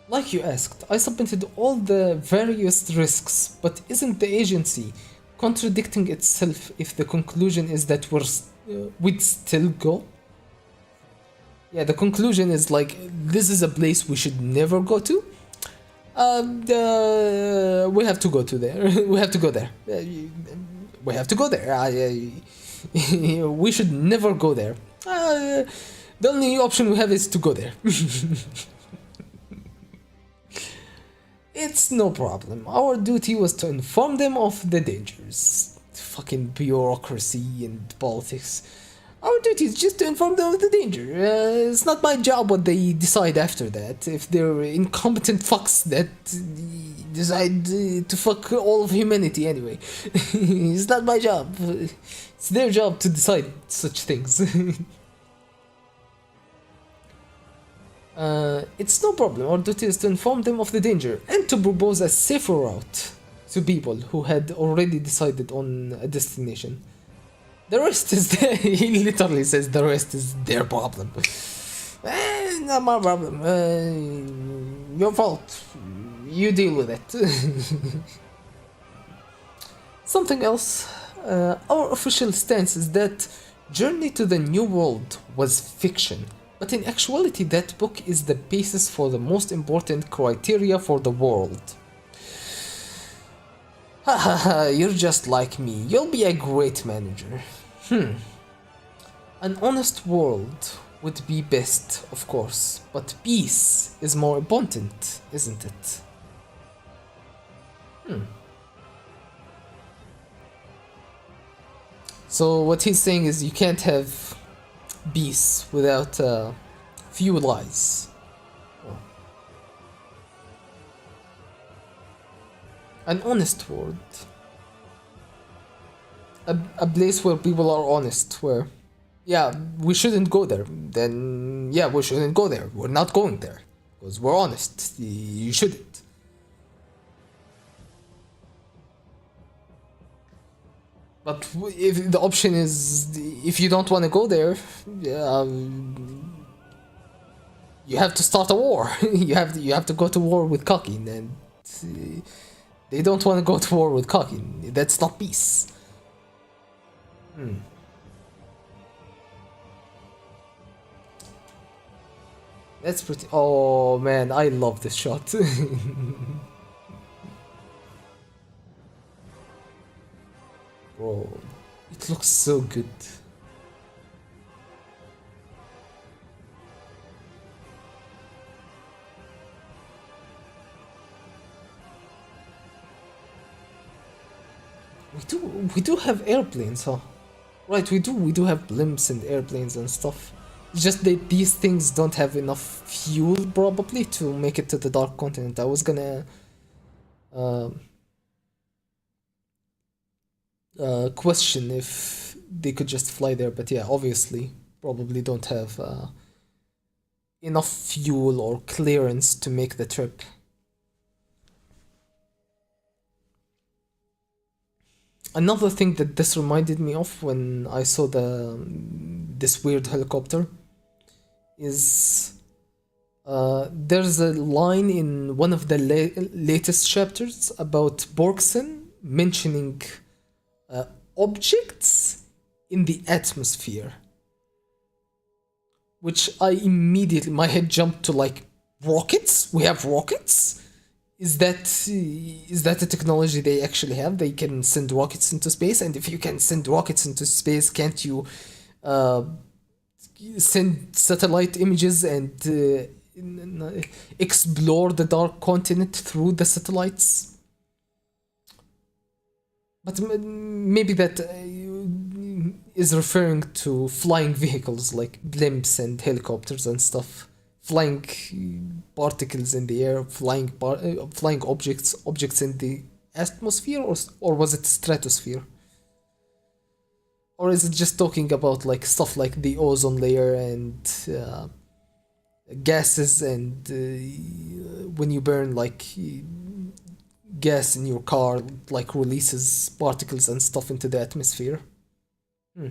Like you asked, I submitted all the various risks, but isn't the agency contradicting itself if the conclusion is that we'd still go? Yeah, the conclusion is like, this is a place we should never go to. We have to go to there. We have to go there. We have to go there. We should never go there. The only option we have is to go there. It's no problem. Our duty was to inform them of the dangers. Fucking bureaucracy and politics. Our duty is just to inform them of the danger. It's not my job what they decide after that. If they're incompetent fucks that decide to fuck all of humanity anyway. It's not my job. It's their job to decide such things. It's no problem. Our duty is to inform them of the danger and to propose a safer route to people who had already decided on a destination. The rest is he literally says the rest is their problem. Not my problem. Your fault. You deal with it. Something else. Our official stance is that Journey to the New World was fiction. But in actuality, that book is the basis for the most important criteria for the world. Hahaha, you're just like me. You'll be a great manager. An honest world would be best, of course, but peace is more important, isn't it? So what he's saying is you can't have peace without few lies. An honest world. A place where people are honest, where, yeah, we shouldn't go there. Then, yeah, we shouldn't go there. We're not going there. Because we're honest. You shouldn't. But if the option is, if you don't want to go there, you have to start a war. you have to go to war with Kakin, and they don't want to go to war with Kakin. That's not peace. That's pretty. Oh man, I love this shot. Bro, it looks so good. We do have airplanes, huh? Right, we do have blimps and airplanes and stuff. It's just that these things don't have enough fuel probably to make it to the Dark Continent. I was gonna question if they could just fly there, but yeah, obviously probably don't have enough fuel or clearance to make the trip. Another thing that this reminded me of when I saw this weird helicopter is there's a line in one of the latest chapters about Borgson mentioning objects in the atmosphere, which my head jumped to like, rockets? We have rockets? Is that a technology they actually have? They can send rockets into space, and if you can send rockets into space, can't you send satellite images and explore the Dark Continent through the satellites? But maybe that is referring to flying vehicles like blimps and helicopters and stuff. Flying particles in the air, flying objects in the atmosphere, or was it stratosphere? Or is it just talking about like stuff like the ozone layer and gases, and when you burn like gas in your car, like releases particles and stuff into the atmosphere. Hmm.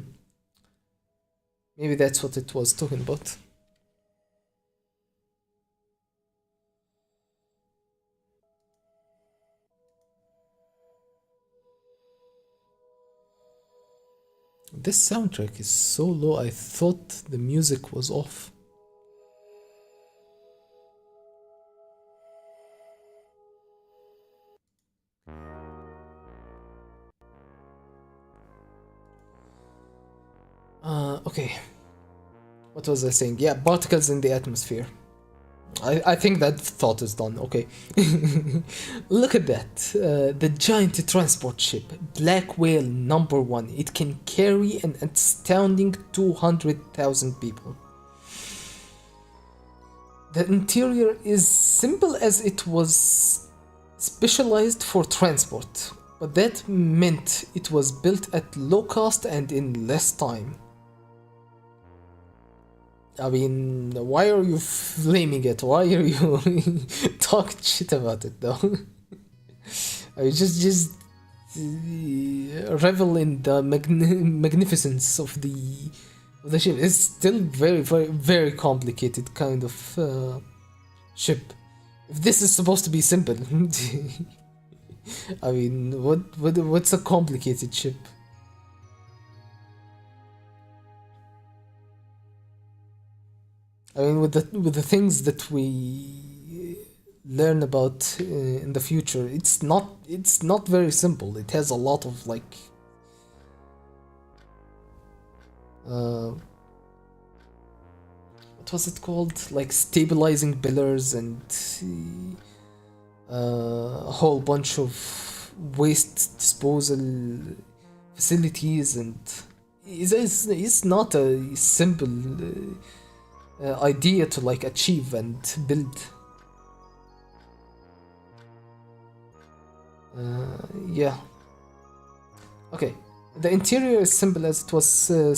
Maybe that's what it was talking about. This soundtrack is so low, I thought the music was off. Okay. What was I saying? Yeah, particles in the atmosphere. I think that thought is done. Okay. Look at that. The giant transport ship, Black Whale number 1. It can carry an astounding 200,000 people. The interior is simple as it was specialized for transport, but that meant it was built at low cost and in less time. I mean, why are you flaming it? Why are you talking shit about it though? I just revel in the magnificence of the ship. It's still very complicated kind of ship. If this is supposed to be simple, I mean, what's a complicated ship? I mean, with the things that we learn about in the future, it's not very simple. It has a lot of like what was it called? Like stabilizing pillars and a whole bunch of waste disposal facilities, and it's not a simple idea to like achieve and build. Yeah. Okay. The interior is simple as it was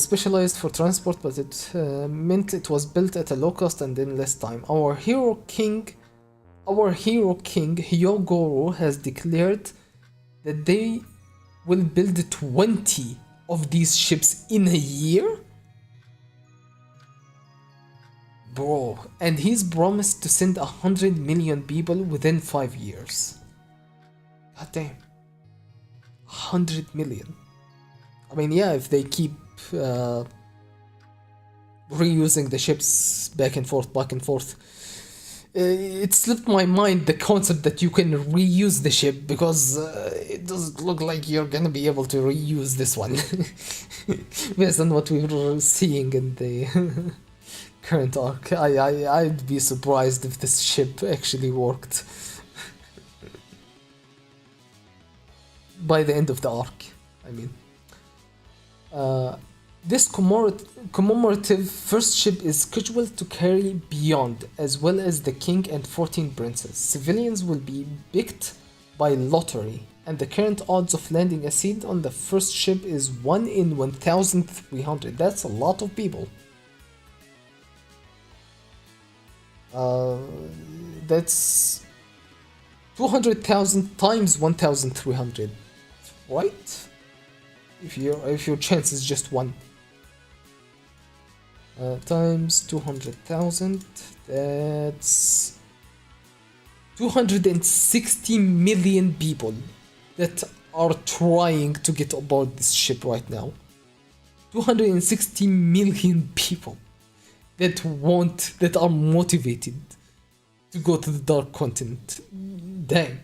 specialized for transport, but it meant it was built at a low cost and in less time. Our hero king Hyogoro has declared that they will build 20 of these ships in a year. Bro, and he's promised to send 100 million people within 5 years. God damn. 100 million. I mean, yeah, if they keep reusing the ships back and forth. It slipped my mind the concept that you can reuse the ship, because it doesn't look like you're gonna be able to reuse this one. Based on what we were seeing in the current arc. I'd be surprised if this ship actually worked by the end of the arc, I mean. This commemorative first ship is scheduled to carry Beyond, as well as the king and 14 princes. Civilians will be picked by lottery, and the current odds of landing a seat on the first ship is 1 in 1,300. That's a lot of people. That's 200,000 times 1,300, right? If your chance is just 1. Times 200,000, that's 260 million people that are trying to get aboard this ship right now. 260 million people that are motivated to go to the Dark Continent. Damn.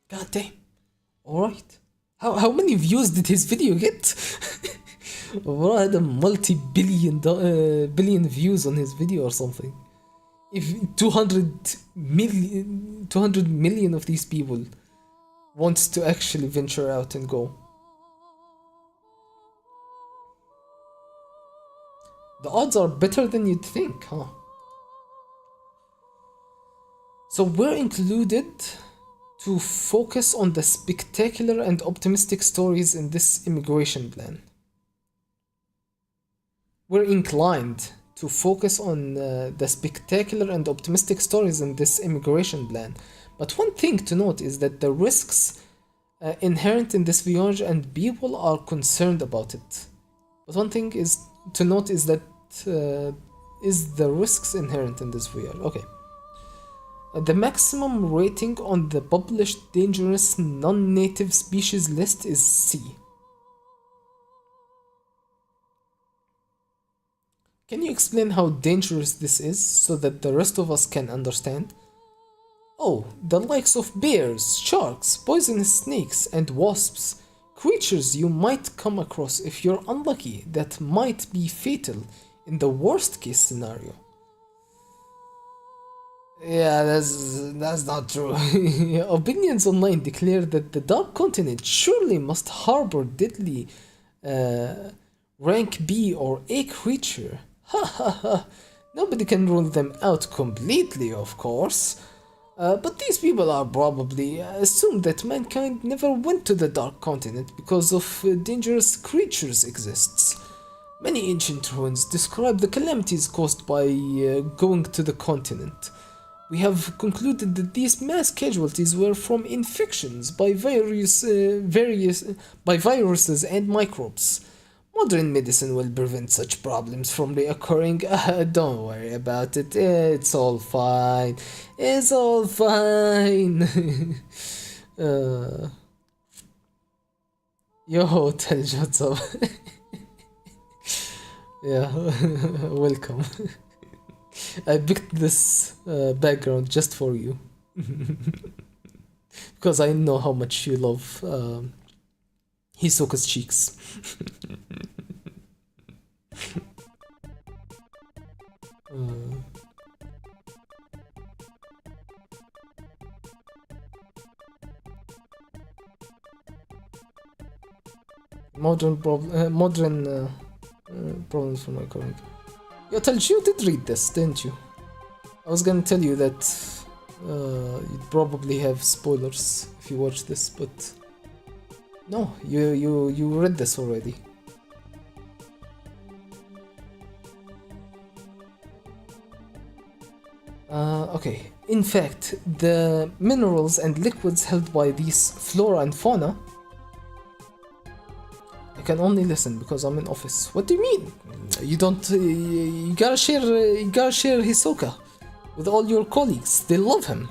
God damn. Alright. How many views did his video get? Bro had a multi-billion billion views on his video or something. If 200 million of these people wants to actually venture out and go. The odds are better than you'd think, huh? So we're included to focus on the spectacular and optimistic stories in this immigration plan. we're inclined to focus on the spectacular and optimistic stories in this immigration plan. But one thing to note is that the risks inherent in this voyage and people are concerned about it. But one thing is to note is that is the risks inherent in this voyage. Okay. The maximum rating on the published dangerous non-native species list is C. Can you explain how dangerous this is so that the rest of us can understand? Oh, the likes of bears, sharks, poisonous snakes, and wasps. Creatures you might come across if you're unlucky that might be fatal in the worst case scenario. Yeah, that's not true. Opinions online declare that the Dark Continent surely must harbor deadly uh, rank B or A creature. Ha ha ha. Nobody can rule them out completely, of course. But these people are probably assumed that mankind never went to the Dark Continent because of dangerous creatures exists. Many ancient ruins describe the calamities caused by going to the continent. We have concluded that these mass casualties were from infections by by viruses and microbes. Modern medicine will prevent such problems from reoccurring. Don't worry about it. It's all fine. It's all fine. uh, your hotel shuts up. Yeah, welcome. I picked this background just for you. Because I know how much you love Hisoka's cheeks. Modern problems for my current. Yo, Telj, you did read this, didn't you? I was gonna tell you that you'd probably have spoilers if you watch this, but no, you read this already. Okay. In fact, the minerals and liquids held by these flora and fauna. I can only listen because I'm in office. What do you mean? You don't. You gotta share. You gotta share Hisoka with all your colleagues. They love him.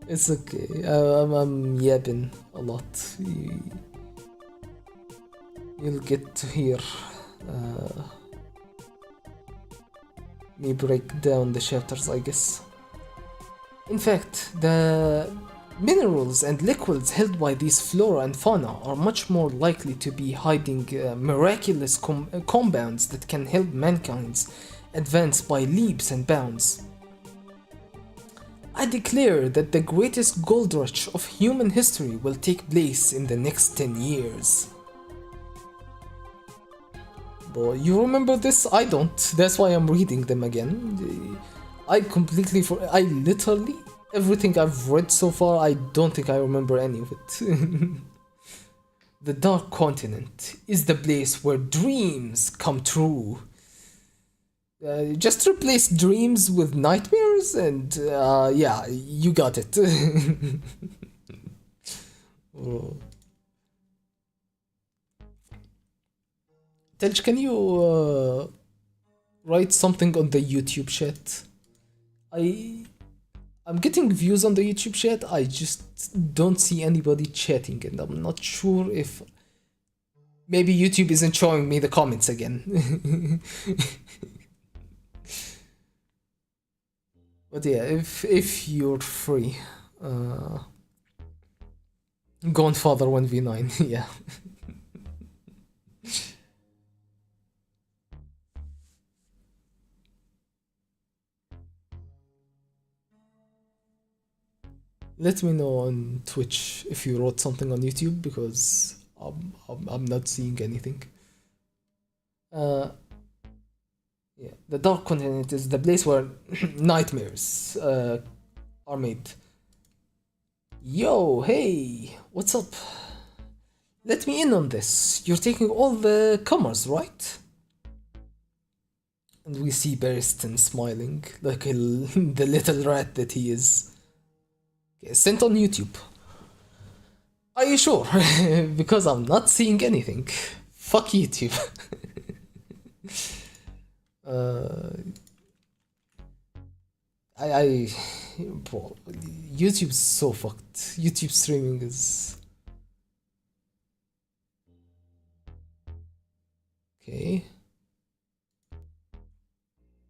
It's okay. I'm yapping a lot. You'll get to hear me break down the chapters, I guess. In fact, the minerals and liquids held by these flora and fauna are much more likely to be hiding miraculous compounds that can help mankind advance by leaps and bounds. I declare that the greatest gold rush of human history will take place in the next 10 years. Bro, you remember this? I don't. That's why I'm reading them again. I literally, everything I've read so far, I don't think I remember any of it. The Dark Continent is the place where dreams come true. Just replace dreams with nightmares and yeah, you got it. Oh. Telj, can you write something on the YouTube chat? I'm getting views on the YouTube chat, I just don't see anybody chatting and I'm not sure if maybe YouTube isn't showing me the comments again. But yeah, if you're free, go on Father 1v9, yeah. Let me know on Twitch if you wrote something on YouTube because I'm not seeing anything. Yeah, the Dark Continent is the place where nightmares are made. Yo, hey, what's up? Let me in on this. You're taking all the comers, right? And we see Barristan smiling like the little rat that he is. Okay, sent on YouTube. Are you sure? Because I'm not seeing anything. Fuck YouTube. I bro, YouTube's so fucked. YouTube streaming is okay.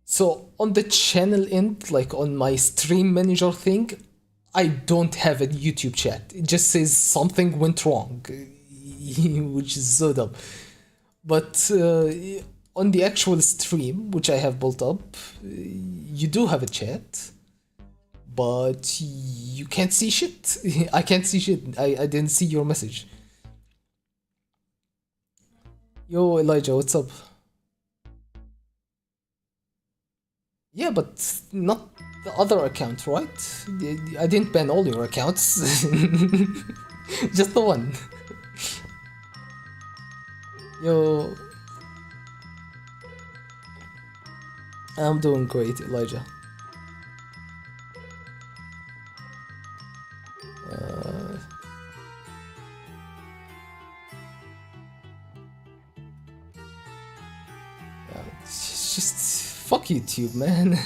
So on the channel end, like on my stream manager thing, I don't have a YouTube chat. It just says something went wrong, which is so dumb. But on the actual stream, which I have built up, you do have a chat, but you can't see shit. I can't see shit. I didn't see your message. Yo, Elijah, what's up? Yeah, but not the other account, right? I didn't ban all your accounts. Just the one. Yo. I'm doing great, Elijah. It's just fuck YouTube, man.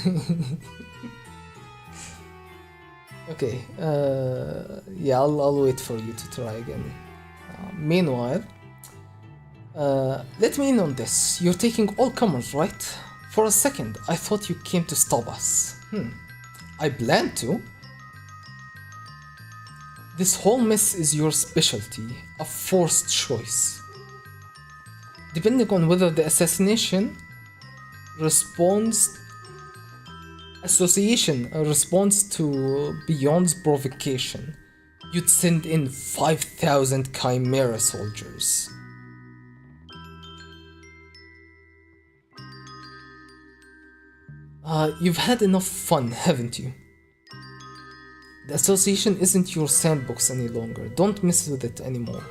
Okay, yeah, I'll wait for you to try again. Meanwhile, let me in on this. You're taking all comers, right? For a second, I thought you came to stop us. I planned to. This whole mess is your specialty, a forced choice. Depending on whether the assassination responds to Beyond's provocation, you'd send in 5,000 Chimera soldiers. You've had enough fun, haven't you? The association isn't your sandbox any longer. Don't mess with it anymore.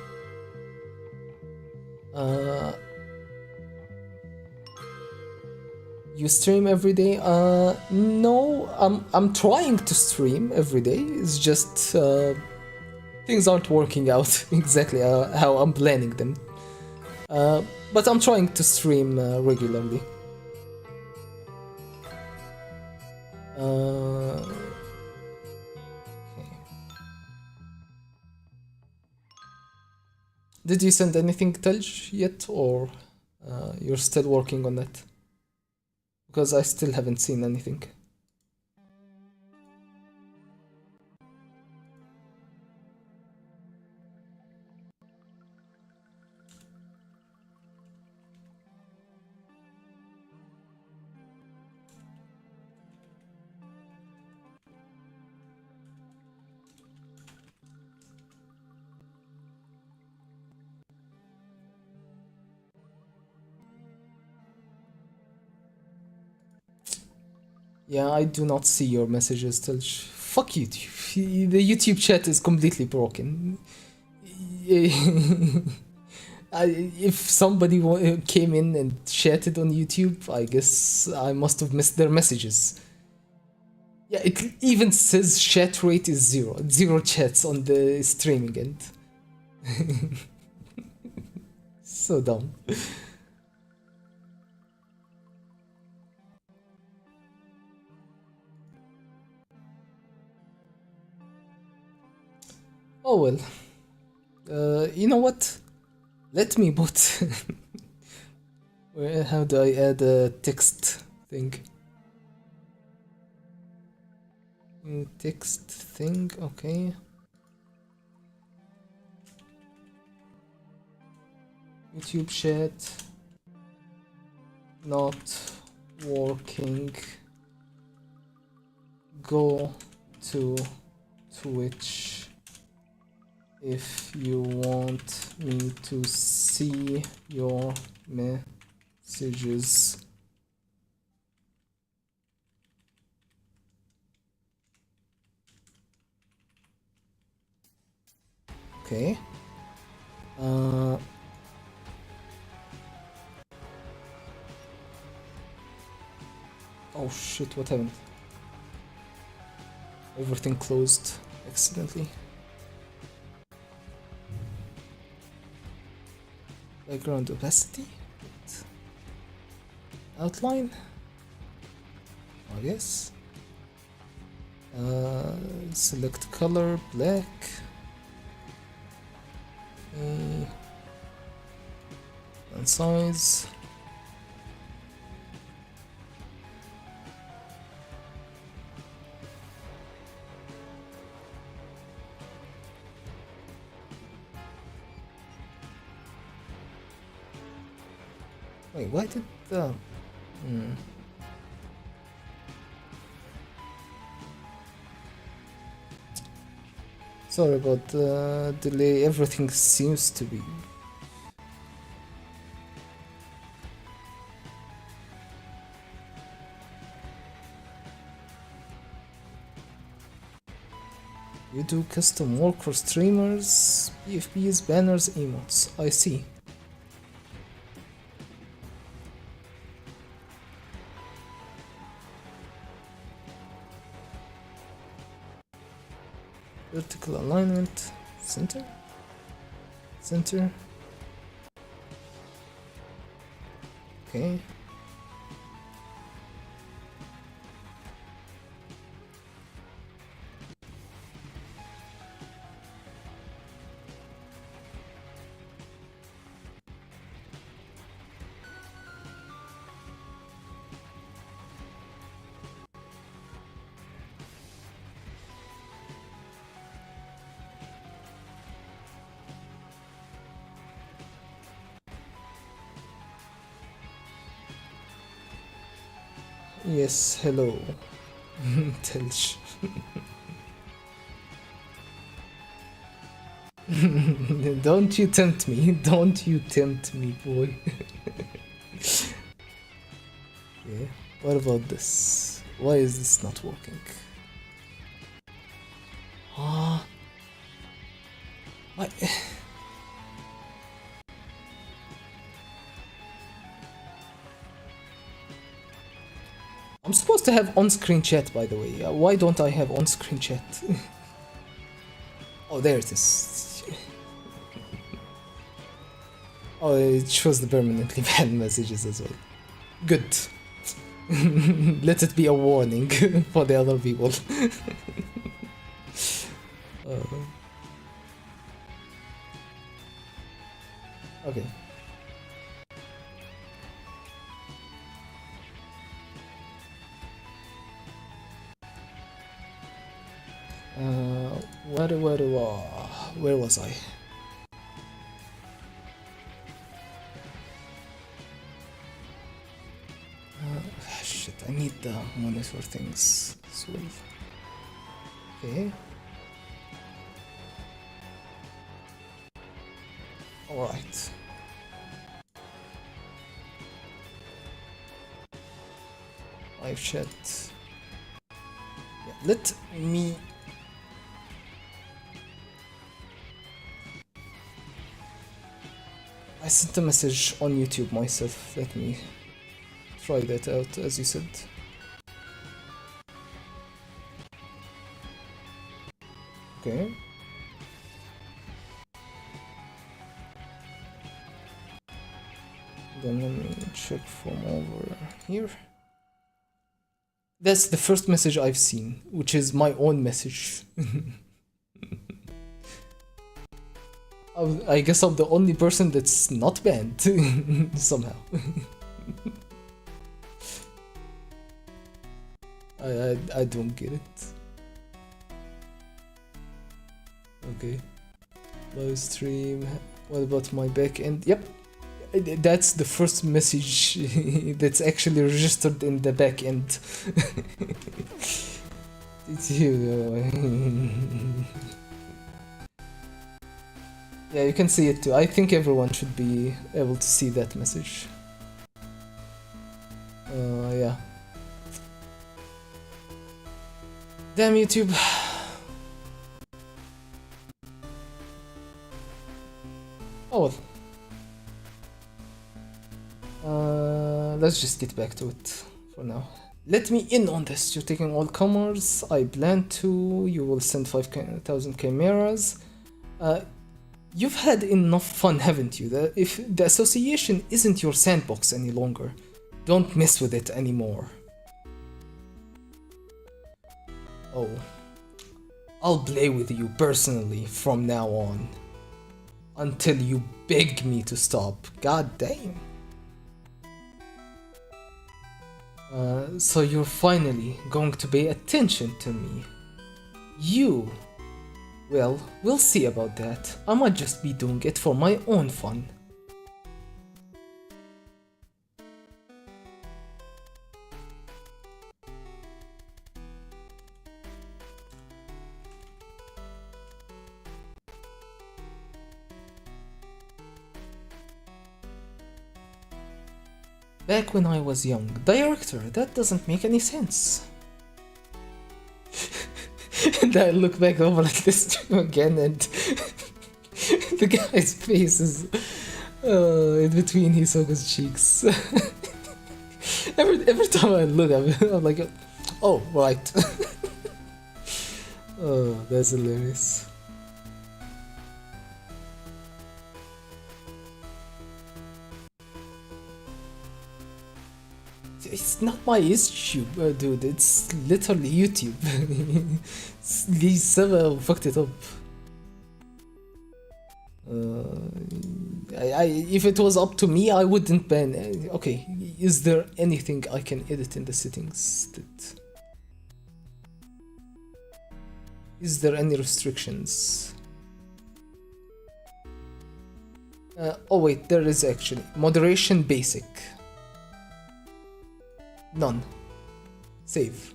You stream every day? No, I'm trying to stream every day. It's just things aren't working out exactly how I'm planning them. But I'm trying to stream regularly. Okay. Did you send anything, Telj, yet, or you're still working on that? Because I still haven't seen anything. Yeah, I do not see your messages, Telj. Fuck YouTube. The YouTube chat is completely broken. If somebody came in and chatted on YouTube, I guess I must have missed their messages. Yeah, it even says chat rate is 0. 0 chats on the streaming end. So dumb. Oh well. You know what? Let me put... How do I add a text thing? Text thing, okay. YouTube chat not working. Go to Twitch if you want me to see your messages. Okay. Uh, oh shit, what happened? Everything closed accidentally. Background opacity? Outline? I guess. Select color, black. And size. Wait, why did the... Sorry about the delay, everything seems to be... You do custom work for streamers, PFPs, banners, emotes. I see. Vertical alignment, center, center. Okay. Yes, hello. Telch. Don't you tempt me. Don't you tempt me, boy. Okay, what about this? Why is this not working? Ah. Why? I'm supposed to have on-screen chat, by the way. Why don't I have on-screen chat? Oh, there it is. Oh, it shows the permanently banned messages as well. Good. Let it be a warning for the other people. Okay. Where was I? Shit, I need the monitor things as well. Okay. Alright. Live chat. Yeah, let me... I sent a message on YouTube myself. Let me try that out, as you said. Okay. Then let me check from over here. That's the first message I've seen, which is my own message. I guess I'm the only person that's not banned somehow. I don't get it. Okay. Live stream. What about my backend? Yep. That's the first message that's actually registered in the backend. It's you. Yeah, you can see it too. I think everyone should be able to see that message. Yeah. Damn YouTube. Oh well. Let's just get back to it for now. Let me in on this. You're taking all comers. I plan to. You will send 5,000 chimeras. You've had enough fun, haven't you? If the association isn't your sandbox any longer, don't mess with it anymore. Oh. I'll play with you personally from now on. Until you beg me to stop. God damn. So you're finally going to pay attention to me. You. Well, we'll see about that. I might just be doing it for my own fun. Back when I was young. Director, that doesn't make any sense. And I look back over at this stream again and the guy's face is in between Hisoka's cheeks. every time I look at him, I'm like, oh, right. Oh, that's hilarious. It's not my issue, dude. It's literally YouTube. Lisa fucked it up. If it was up to me, I wouldn't ban. Okay, is there anything I can edit in the settings? Is there any restrictions? Oh wait, there is actually. Moderation basic. None. Save.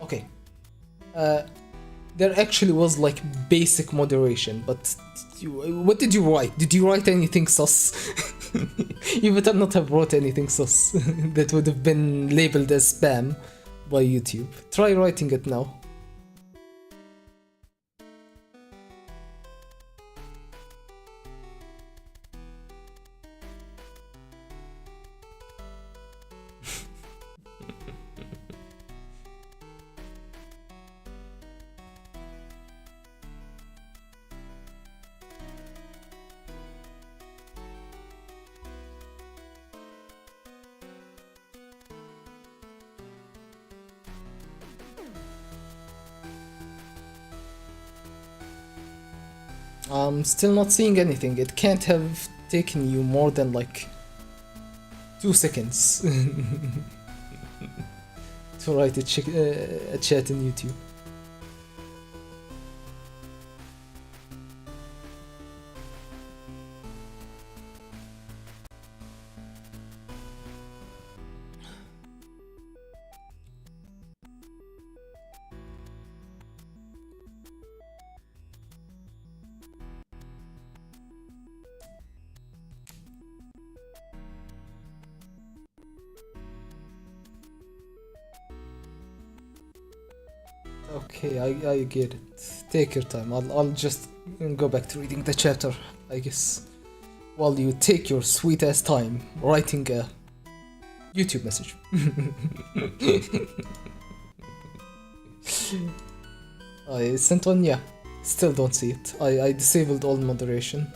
Okay. There actually was like basic moderation, but what did you write? Did you write anything sus? You better not have wrote anything sus. That would have been labeled as spam by YouTube. Try writing it now. I'm still not seeing anything. It can't have taken you more than like 2 seconds to write a chat in YouTube. Okay, I get it. Take your time. I'll just go back to reading the chapter, I guess. While you take your sweet ass time writing a YouTube message. I sent one, yeah. Still don't see it. I disabled all moderation.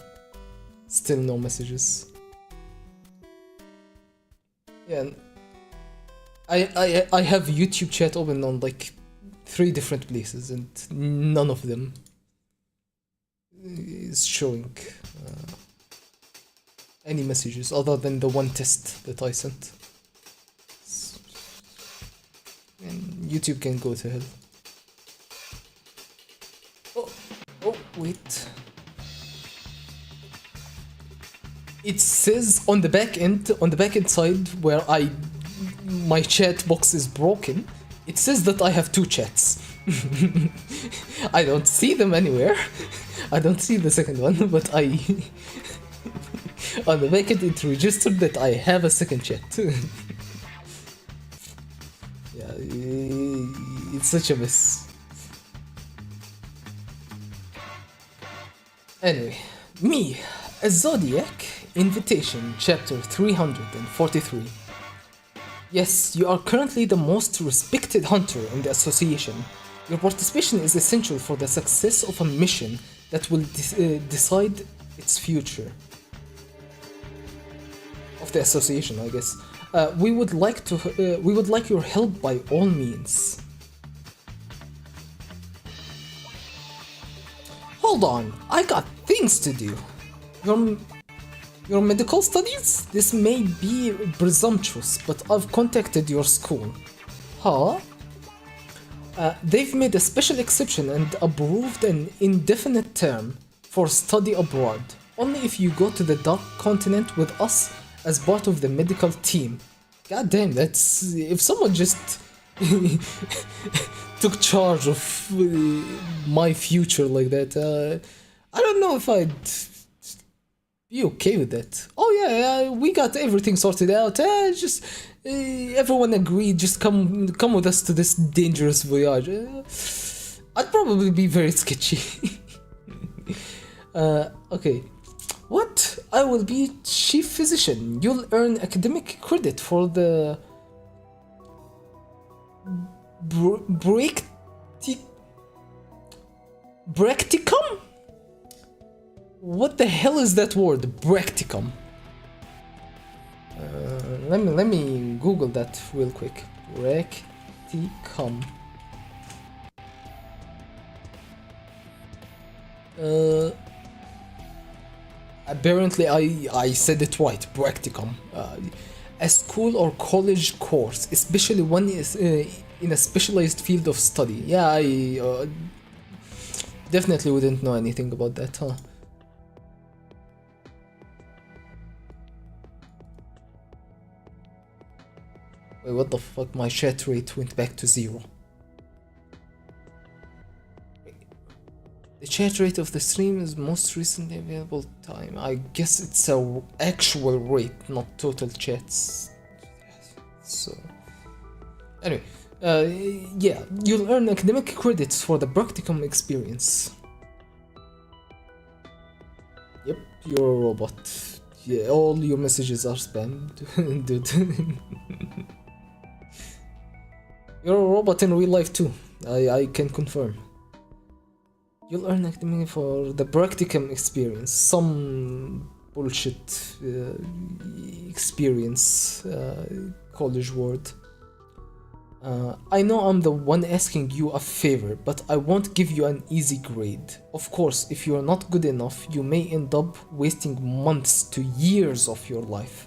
Still no messages. Yeah. I have YouTube chat open on like 3 different places and none of them is showing any messages other than the one test that I sent. And YouTube can go to hell. Oh, wait. It says on the back end side where my chat box is broken, it says that I have 2 chats. I don't see them anywhere. I don't see the second one, but on the back end it registered that I have a second chat. Yeah, it's such a mess. Anyway, me, A Zodiac Invitation, Chapter 343. Yes, you are currently the most respected hunter in the association. Your participation is essential for the success of a mission that will decide its future. Of the association, I guess. We would like your help by all means. Hold on, I got things to do. Your medical studies? This may be presumptuous, but I've contacted your school. Huh? They've made a special exception and approved an indefinite term for study abroad, only if you go to the Dark Continent with us as part of the medical team. God damn, that's... if someone just took charge of my future like that, I don't know if I'd be okay with that. Oh yeah, we got everything sorted out. Just everyone agreed. Just come with us to this dangerous voyage. I'd probably be very sketchy. Okay. What? I will be chief physician. You'll earn academic credit for the Practicum? What the hell is that word? Practicum. Let me Google that real quick. Practicum. Apparently I said it right. Practicum. A school or college course, especially one is in a specialized field of study. Yeah, I definitely wouldn't know anything about that, huh? Wait, what the fuck? My chat rate went back to 0. The chat rate of the stream is most recently available time. I guess it's a actual rate, not total chats. So, anyway, yeah, you'll earn academic credits for the practicum experience. Yep, you're a robot. Yeah, all your messages are spammed, dude. You're a robot in real life too. I can confirm. You'll earn academic for the practicum experience. Some bullshit experience, college word. I know I'm the one asking you a favor, but I won't give you an easy grade. Of course, if you're not good enough, you may end up wasting months to years of your life.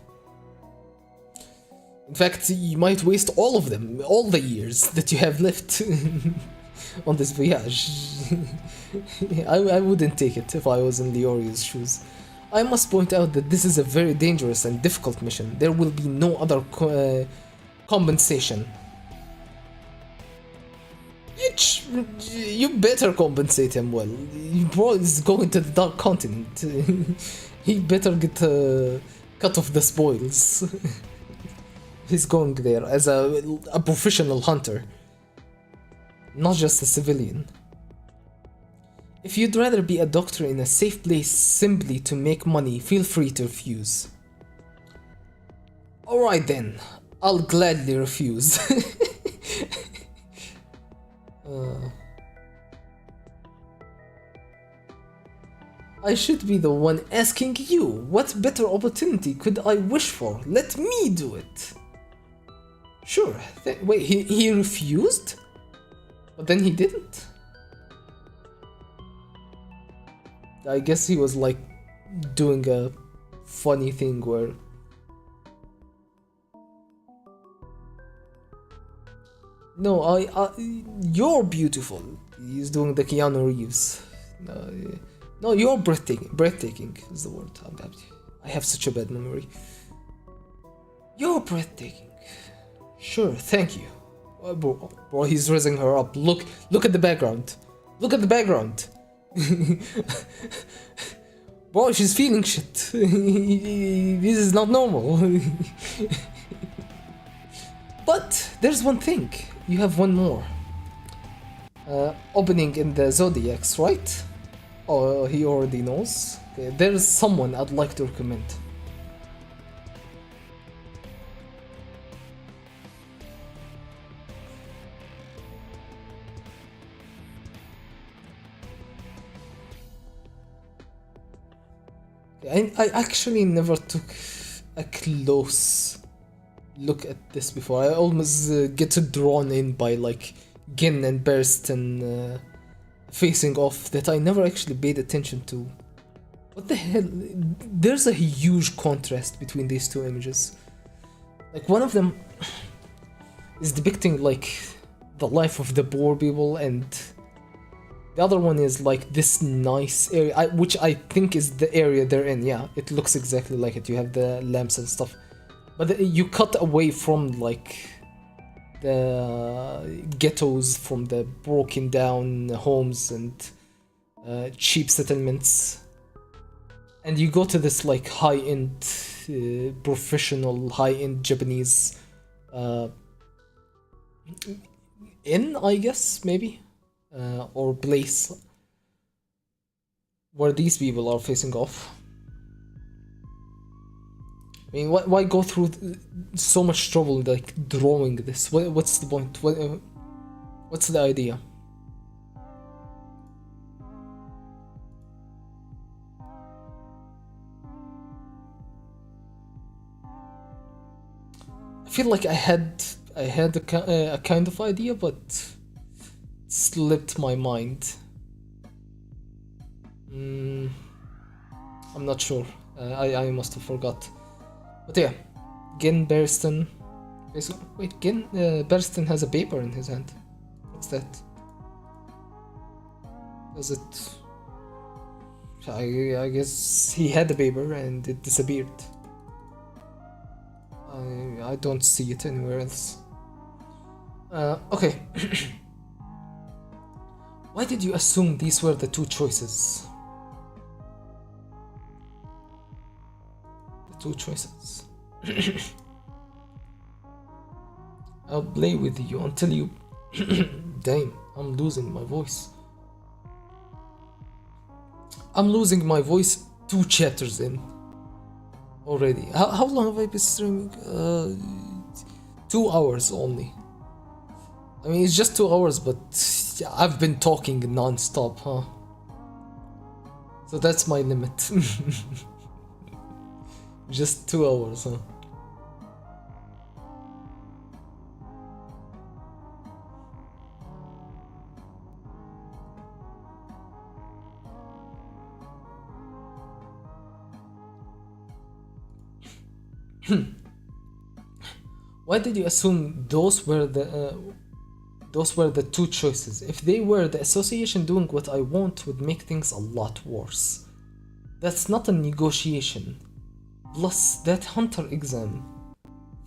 In fact, you might waste all of them, all the years that you have left on this voyage. I wouldn't take it if I was in Leori's shoes. I must point out that this is a very dangerous and difficult mission. There will be no other compensation. You better compensate him well. Bro is going to the Dark Continent. He better get cut off the spoils. He's going there as a professional hunter, not just a civilian. If you'd rather be a doctor in a safe place simply to make money, feel free to refuse. Alright then, I'll gladly refuse. I should be the one asking you. What better opportunity could I wish for? Let me do it. Sure. Wait, he refused? But then he didn't? I guess he was like doing a funny thing where... No, you're beautiful. He's doing the Keanu Reeves. No, you're breathtaking. Breathtaking is the word. I have such a bad memory. You're breathtaking. Sure, thank you. Bro, he's raising her up. Look at the background. Look at the background. Bro, she's feeling shit. This is not normal. But there's one thing. You have one more. Opening in the Zodiacs, right? Oh, he already knows. Okay, there's someone I'd like to recommend. I actually never took a close look at this before. I almost get drawn in by like Gin and Bereston facing off that I never actually paid attention to. What the hell? There's a huge contrast between these two images. Like one of them is depicting like the life of the poor people, and the other one is like this nice area, which I think is the area they're in. Yeah, it looks exactly like it. You have the lamps and stuff, but you cut away from like the ghettos, from the broken down homes and cheap settlements, and you go to this like high-end, professional, high-end Japanese inn, I guess, maybe, or place where these people are facing off. I mean, why go through so much trouble like drawing this? What's the point? What's the idea? I feel like I had a kind of idea, but slipped my mind. I'm not sure. I must have forgot. But yeah, Gin Bereston. Wait, Gin Bereston has a paper in his hand. What's that? Does it? I guess he had a paper and it disappeared. I don't see it anywhere else. Okay. Why did you assume these were the two choices? The two choices. I'll play with you until you... Damn, I'm losing my voice. I'm losing my voice 2 chapters in already. How long have I been streaming? 2 hours only. I mean, it's just 2 hours, but I've been talking non-stop, huh? So that's my limit. Just 2 hours, huh? Why did you assume those were the two choices? If they were, the association doing what I want would make things a lot worse. That's not a negotiation. Plus, that hunter exam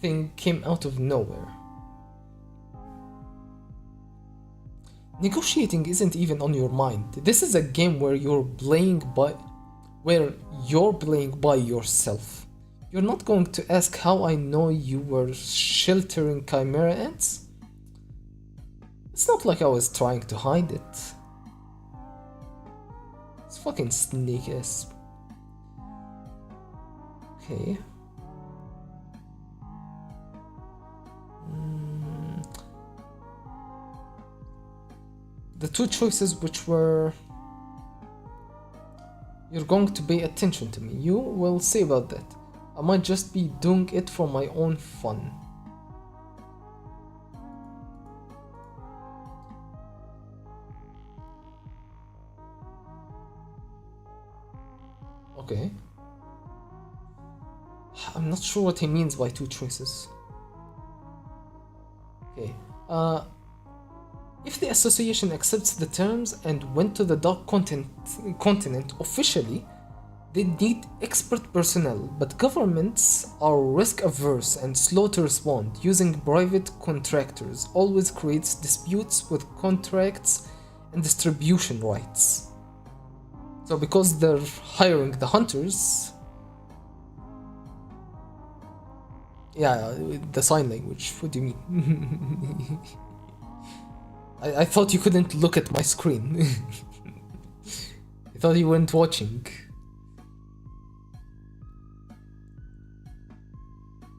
thing came out of nowhere. Negotiating isn't even on your mind. This is a game where you're playing by yourself. You're not going to ask how I know you were sheltering chimera ants? It's not like I was trying to hide it. It's fucking snake ass. Okay. The two choices which were... You're going to pay attention to me. You will see about that. I might just be doing it for my own fun. Okay. I'm not sure what he means by two choices. Okay. If the association accepts the terms and went to the dark continent officially, they need expert personnel, but governments are risk-averse and slow to respond. Using private contractors always creates disputes with contracts and distribution rights. So because they're hiring the hunters... Yeah, the sign language, what do you mean? I thought you couldn't look at my screen. I thought you weren't watching.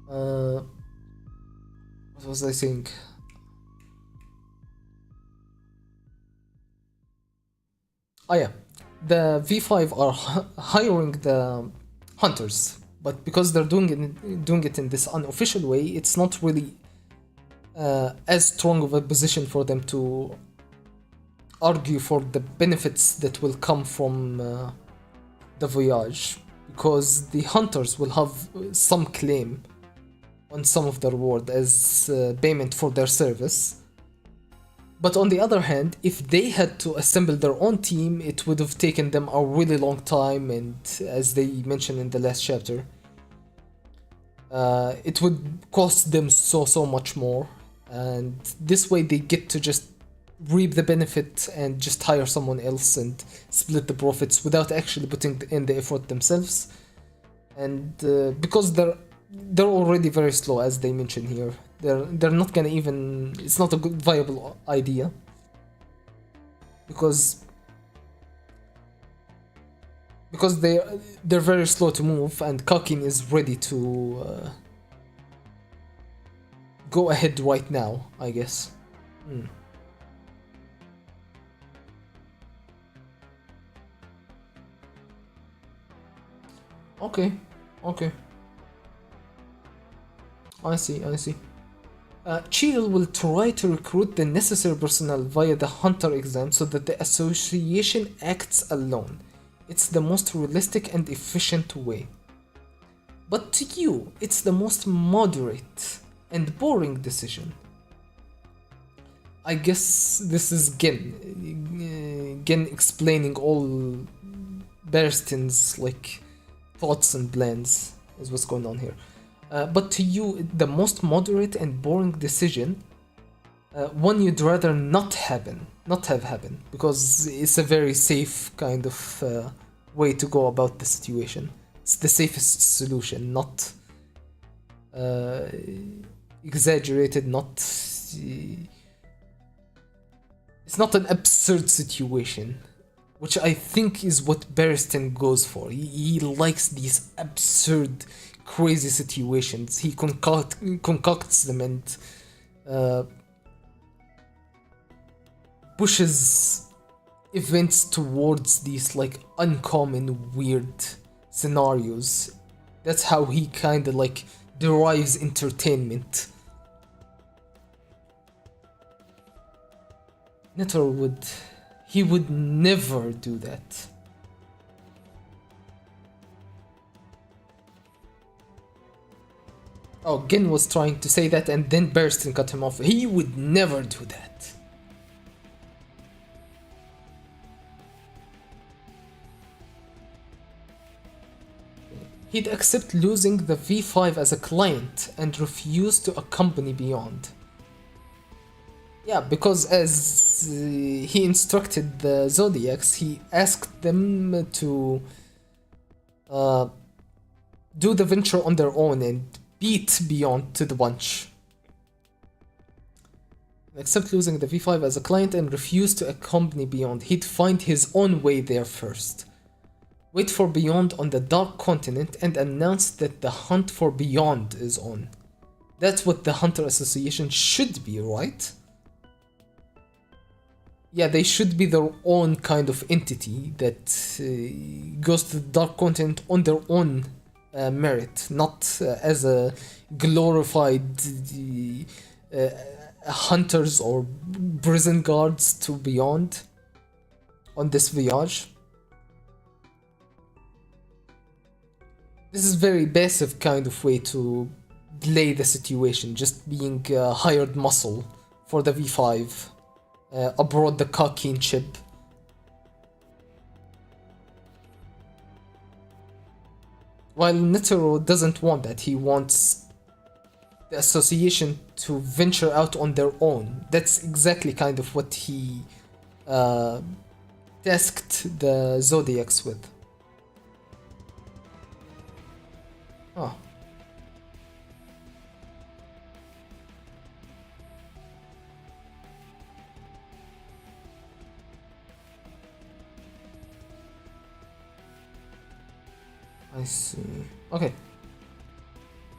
Uh, what was I saying? Oh yeah, the V5 are hiring the hunters, but because they're doing it in this unofficial way, it's not really as strong of a position for them to argue for the benefits that will come from the voyage, because the hunters will have some claim on some of the reward as payment for their service. But on the other hand, if they had to assemble their own team, it would have taken them a really long time, and as they mentioned in the last chapter, it would cost them so much more. And this way, they get to just reap the benefit and just hire someone else and split the profits without actually putting in the effort themselves. And because they're already very slow, as they mentioned here, they're not gonna even, it's not a good viable idea, because they're very slow to move, and Kakin is ready to go ahead right now, I guess. Okay, okay. I see, I see. Chiel will try to recruit the necessary personnel via the Hunter exam so that the association acts alone. It's the most realistic and efficient way. But to you, it's the most moderate and boring decision. I guess this is Gen explaining all Berstin's like thoughts and plans is what's going on here. But to you, the most moderate and boring decision, one you'd rather not have happen, because it's a very safe kind of way to go about the situation. It's the safest solution, not exaggerated, not. It's not an absurd situation, which I think is what Berestin goes for. He likes these absurd, crazy situations. He concocts them and pushes events towards these like uncommon, weird scenarios. That's how he kind of like derives entertainment. Nether he would never do that. Oh, Gin was trying to say that and then Berestin cut him off. He would never do that. He'd accept losing the V5 as a client and refuse to accompany beyond. Yeah, because as he instructed the Zodiacs, he asked them to do the venture on their own and beat Beyond to the bunch. Accept losing the V5 as a client and refuse to accompany Beyond. He'd find his own way there first. Wait for Beyond on the Dark Continent and announce that the hunt for Beyond is on. That's what the Hunter Association should be, right? Yeah, they should be their own kind of entity that goes to the Dark Continent on their own merit, not as a glorified hunters or prison guards to Beyond on this voyage. This is very basic kind of way to delay the situation, just being hired muscle for the V5 aboard the Kakin ship. While Netero doesn't want that, he wants the association to venture out on their own. That's exactly kind of what he tasked the Zodiacs with. Oh. I see. Okay.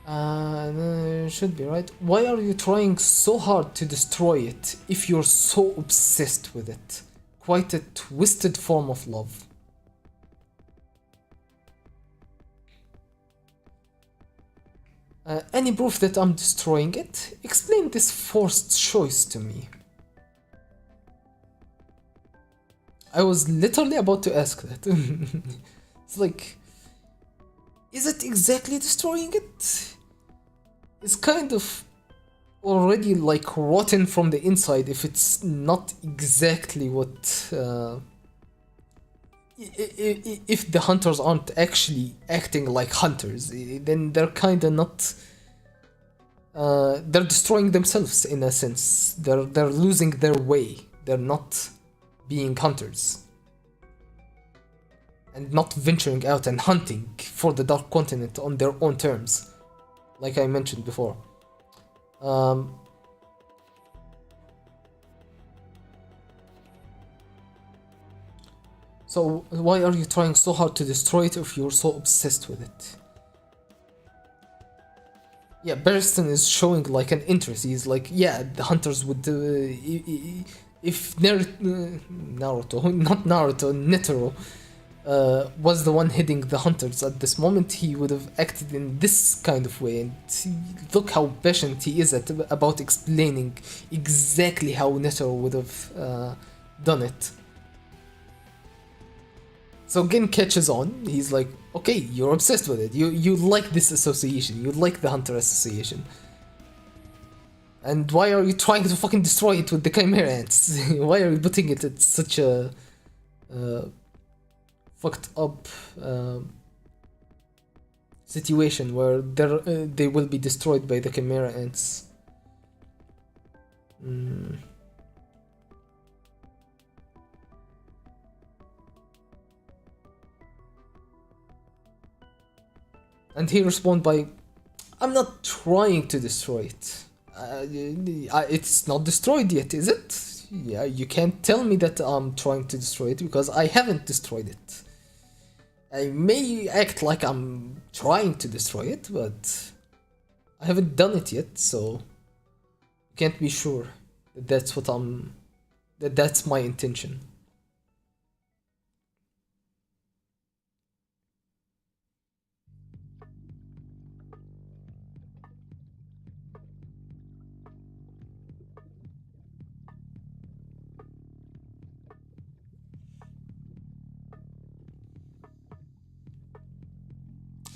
Should be right. Why are you trying so hard to destroy it if you're so obsessed with it? Quite a twisted form of love. Any proof that I'm destroying it? Explain this forced choice to me. I was literally about to ask that. It's like, is it exactly destroying it? It's kind of already like rotten from the inside if it's not exactly what if the hunters aren't actually acting like hunters, then they're kind of not they're destroying themselves in a sense. They're losing their way. They're not being hunters and not venturing out and hunting for the Dark Continent on their own terms, like I mentioned before. So why are you trying so hard to destroy it if you're so obsessed with it? Yeah, Barristan is showing like an interest. He's like, yeah, the hunters would if Naruto, not Naruto, Netero was the one heading the hunters at this moment, he would have acted in this kind of way. And look how passionate he is about explaining exactly how Netero would have done it. So Gin catches on. He's like, okay, you're obsessed with it. You like this association. You like the Hunter Association. And why are you trying to fucking destroy it with the Chimera Ants? Why are you putting it at such a fucked up situation where they will be destroyed by the Chimera Ants? And he responds by, I'm not trying to destroy it. It's not destroyed yet, is it? Yeah, you can't tell me that I'm trying to destroy it because I haven't destroyed it. I may act like I'm trying to destroy it, but I haven't done it yet, so you can't be sure that that's my intention.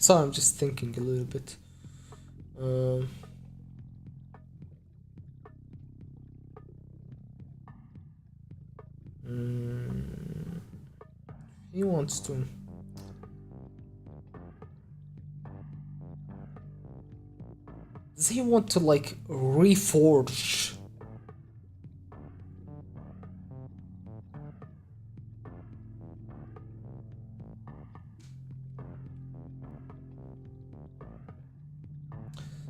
Sorry, I'm just thinking a little bit. He wants to. Does he want to like reforge?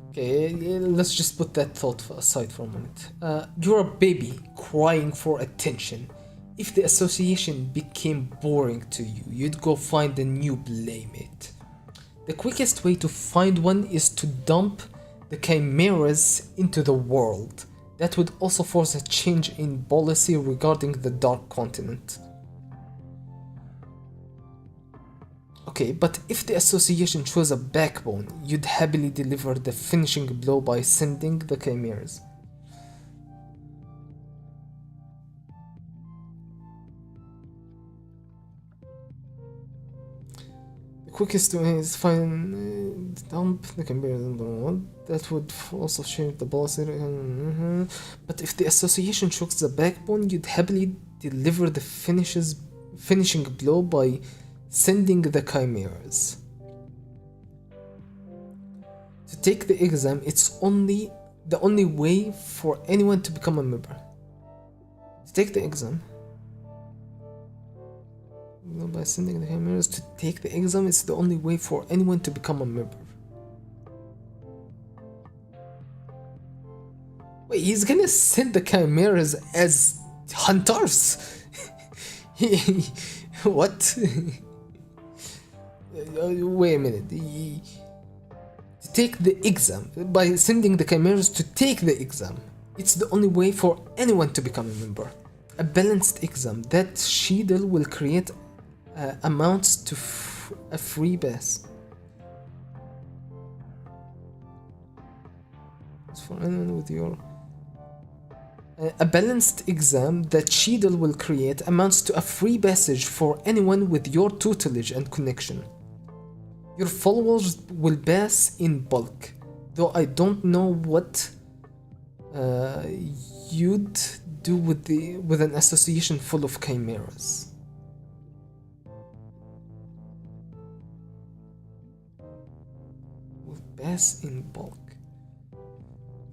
Okay, let's just put that thought aside for a moment. You're a baby crying for attention. If the association became boring to you, you'd go find a new playmate. The quickest way to find one is to dump the chimeras into the world. That would also force a change in policy regarding the Dark Continent. Okay, but if the association chose a backbone, you'd happily deliver the finishing blow by sending the chimeras. The quickest way is find dump the chimeras in the world. That would also change the policy. But if the association chose the backbone, you'd happily deliver the finishing blow by sending the chimeras. To take the exam, it's the only way for anyone to become a member. To take the exam, by sending the chimeras to take the exam, it's the only way for anyone to become a member. Wait, he's gonna send the chimeras as hunters? What? Wait a minute. To take the exam, by sending the chimeras to take the exam. It's the only way for anyone to become a member. A balanced exam that Sheedle will create amounts to a free pass. It's for anyone with your... a balanced exam that Sheedle will create amounts to a free passage for anyone with your tutelage and connection. Your followers will pass in bulk, though I don't know what you'd do with an association full of chimeras. Will pass in bulk.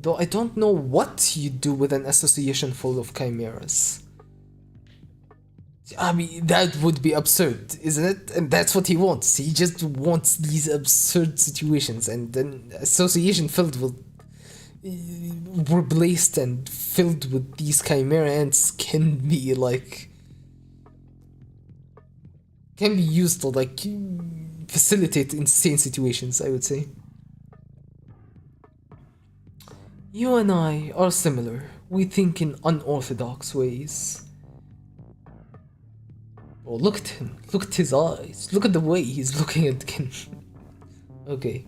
Though I don't know what you do with an association full of chimeras. I mean, that would be absurd, isn't it? And that's what he wants. He just wants these absurd situations, and an association filled with... replaced and filled with these chimera ants can be like... can be used to like facilitate insane situations, I would say. You and I are similar. We think in unorthodox ways. Oh, look at him. Look at his eyes. Look at the way he's looking at Kin. Okay.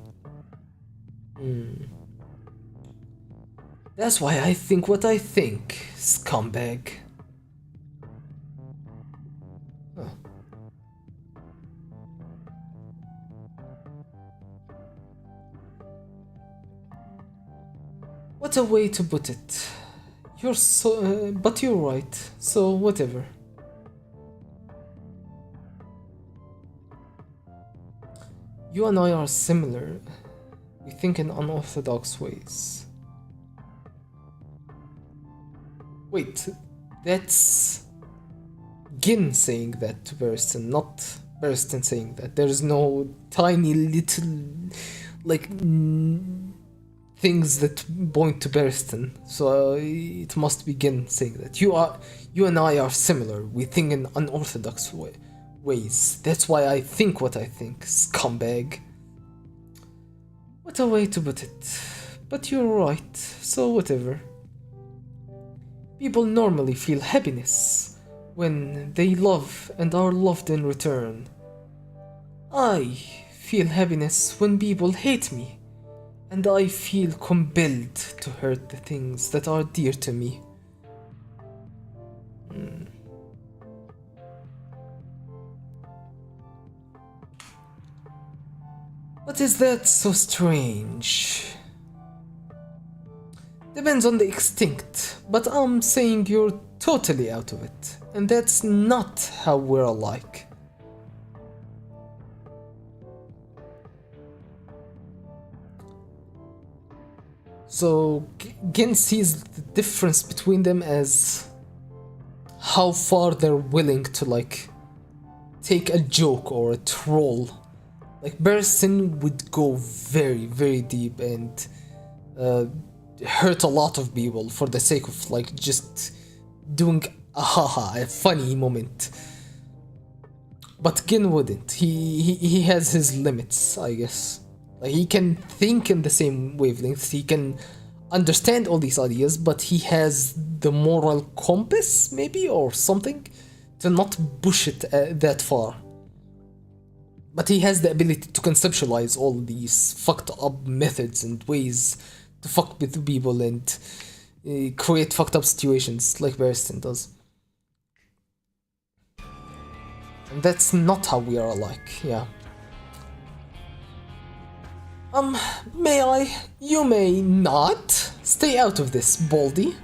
That's why I think what I think, scumbag. Huh. What a way to put it. You're so... but you're right, so whatever. You and I are similar. We think in unorthodox ways. Wait, that's... Gin saying that to Burston, not Burston saying that. There's no tiny little... like... things that point to Burston, so it must be Gin saying that. You and I are similar. We think in unorthodox ways. That's why I think what I think, scumbag. What a way to put it. But you're right, so whatever. People normally feel happiness when they love and are loved in return. I feel happiness when people hate me, and I feel compelled to hurt the things that are dear to me. But is that so strange? Depends on the extinct, but I'm saying you're totally out of it, and that's not how we're alike. So Gin sees the difference between them as how far they're willing to like take a joke or a troll. Like Burston would go very, very deep and hurt a lot of people for the sake of like just doing a funny moment. But Gin wouldn't. He has his limits, I guess. Like he can think in the same wavelengths, he can understand all these ideas, but he has the moral compass, maybe, or something, to not push it that far. But he has the ability to conceptualize all these fucked up methods and ways to fuck with people and create fucked up situations like Burston does. And that's not how we are alike, yeah. May I? You may not. Stay out of this, Baldy.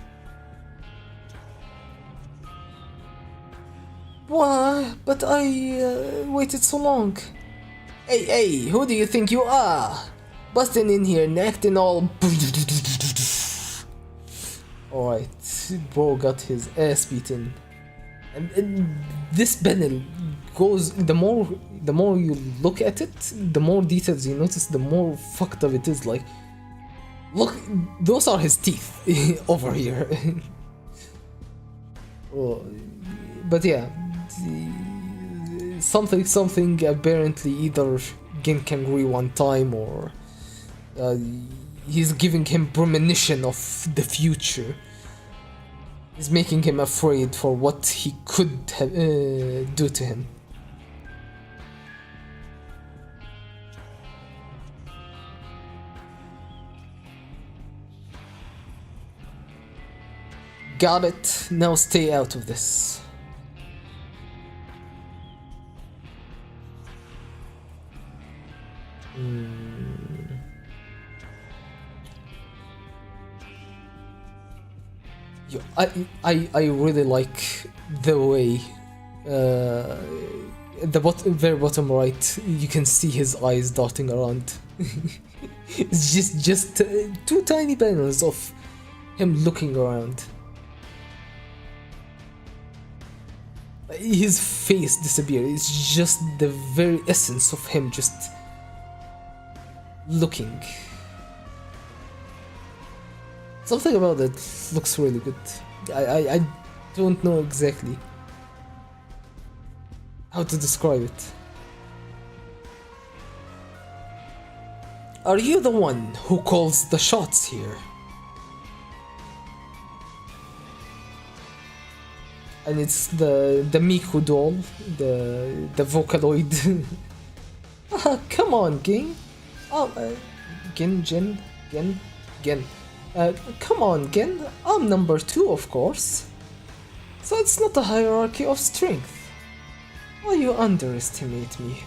Why? But I waited so long. Hey, who do you think you are? Busting in here and acting all... Alright, bro got his ass beaten. And this panel goes... The more you look at it, the more details you notice, the more fucked up it is. Like, look, those are his teeth over here. Oh, but yeah, something apparently either Gin can agree one time or Uh, he's giving him premonition of the future. He's making him afraid for what he could do to him. Got it. Now stay out of this. I really like the way very bottom right you can see his eyes darting around. It's just two tiny panels of him looking around. His face disappeared. It's just the very essence of him just looking. Something about it looks really good. I don't know exactly how to describe it. Are you the one who calls the shots here? And it's the Miku doll, the Vocaloid. Come on, Ging. Oh, Gen. Come on, Gen. I'm number 2, of course. So it's not a hierarchy of strength. Why you underestimate me?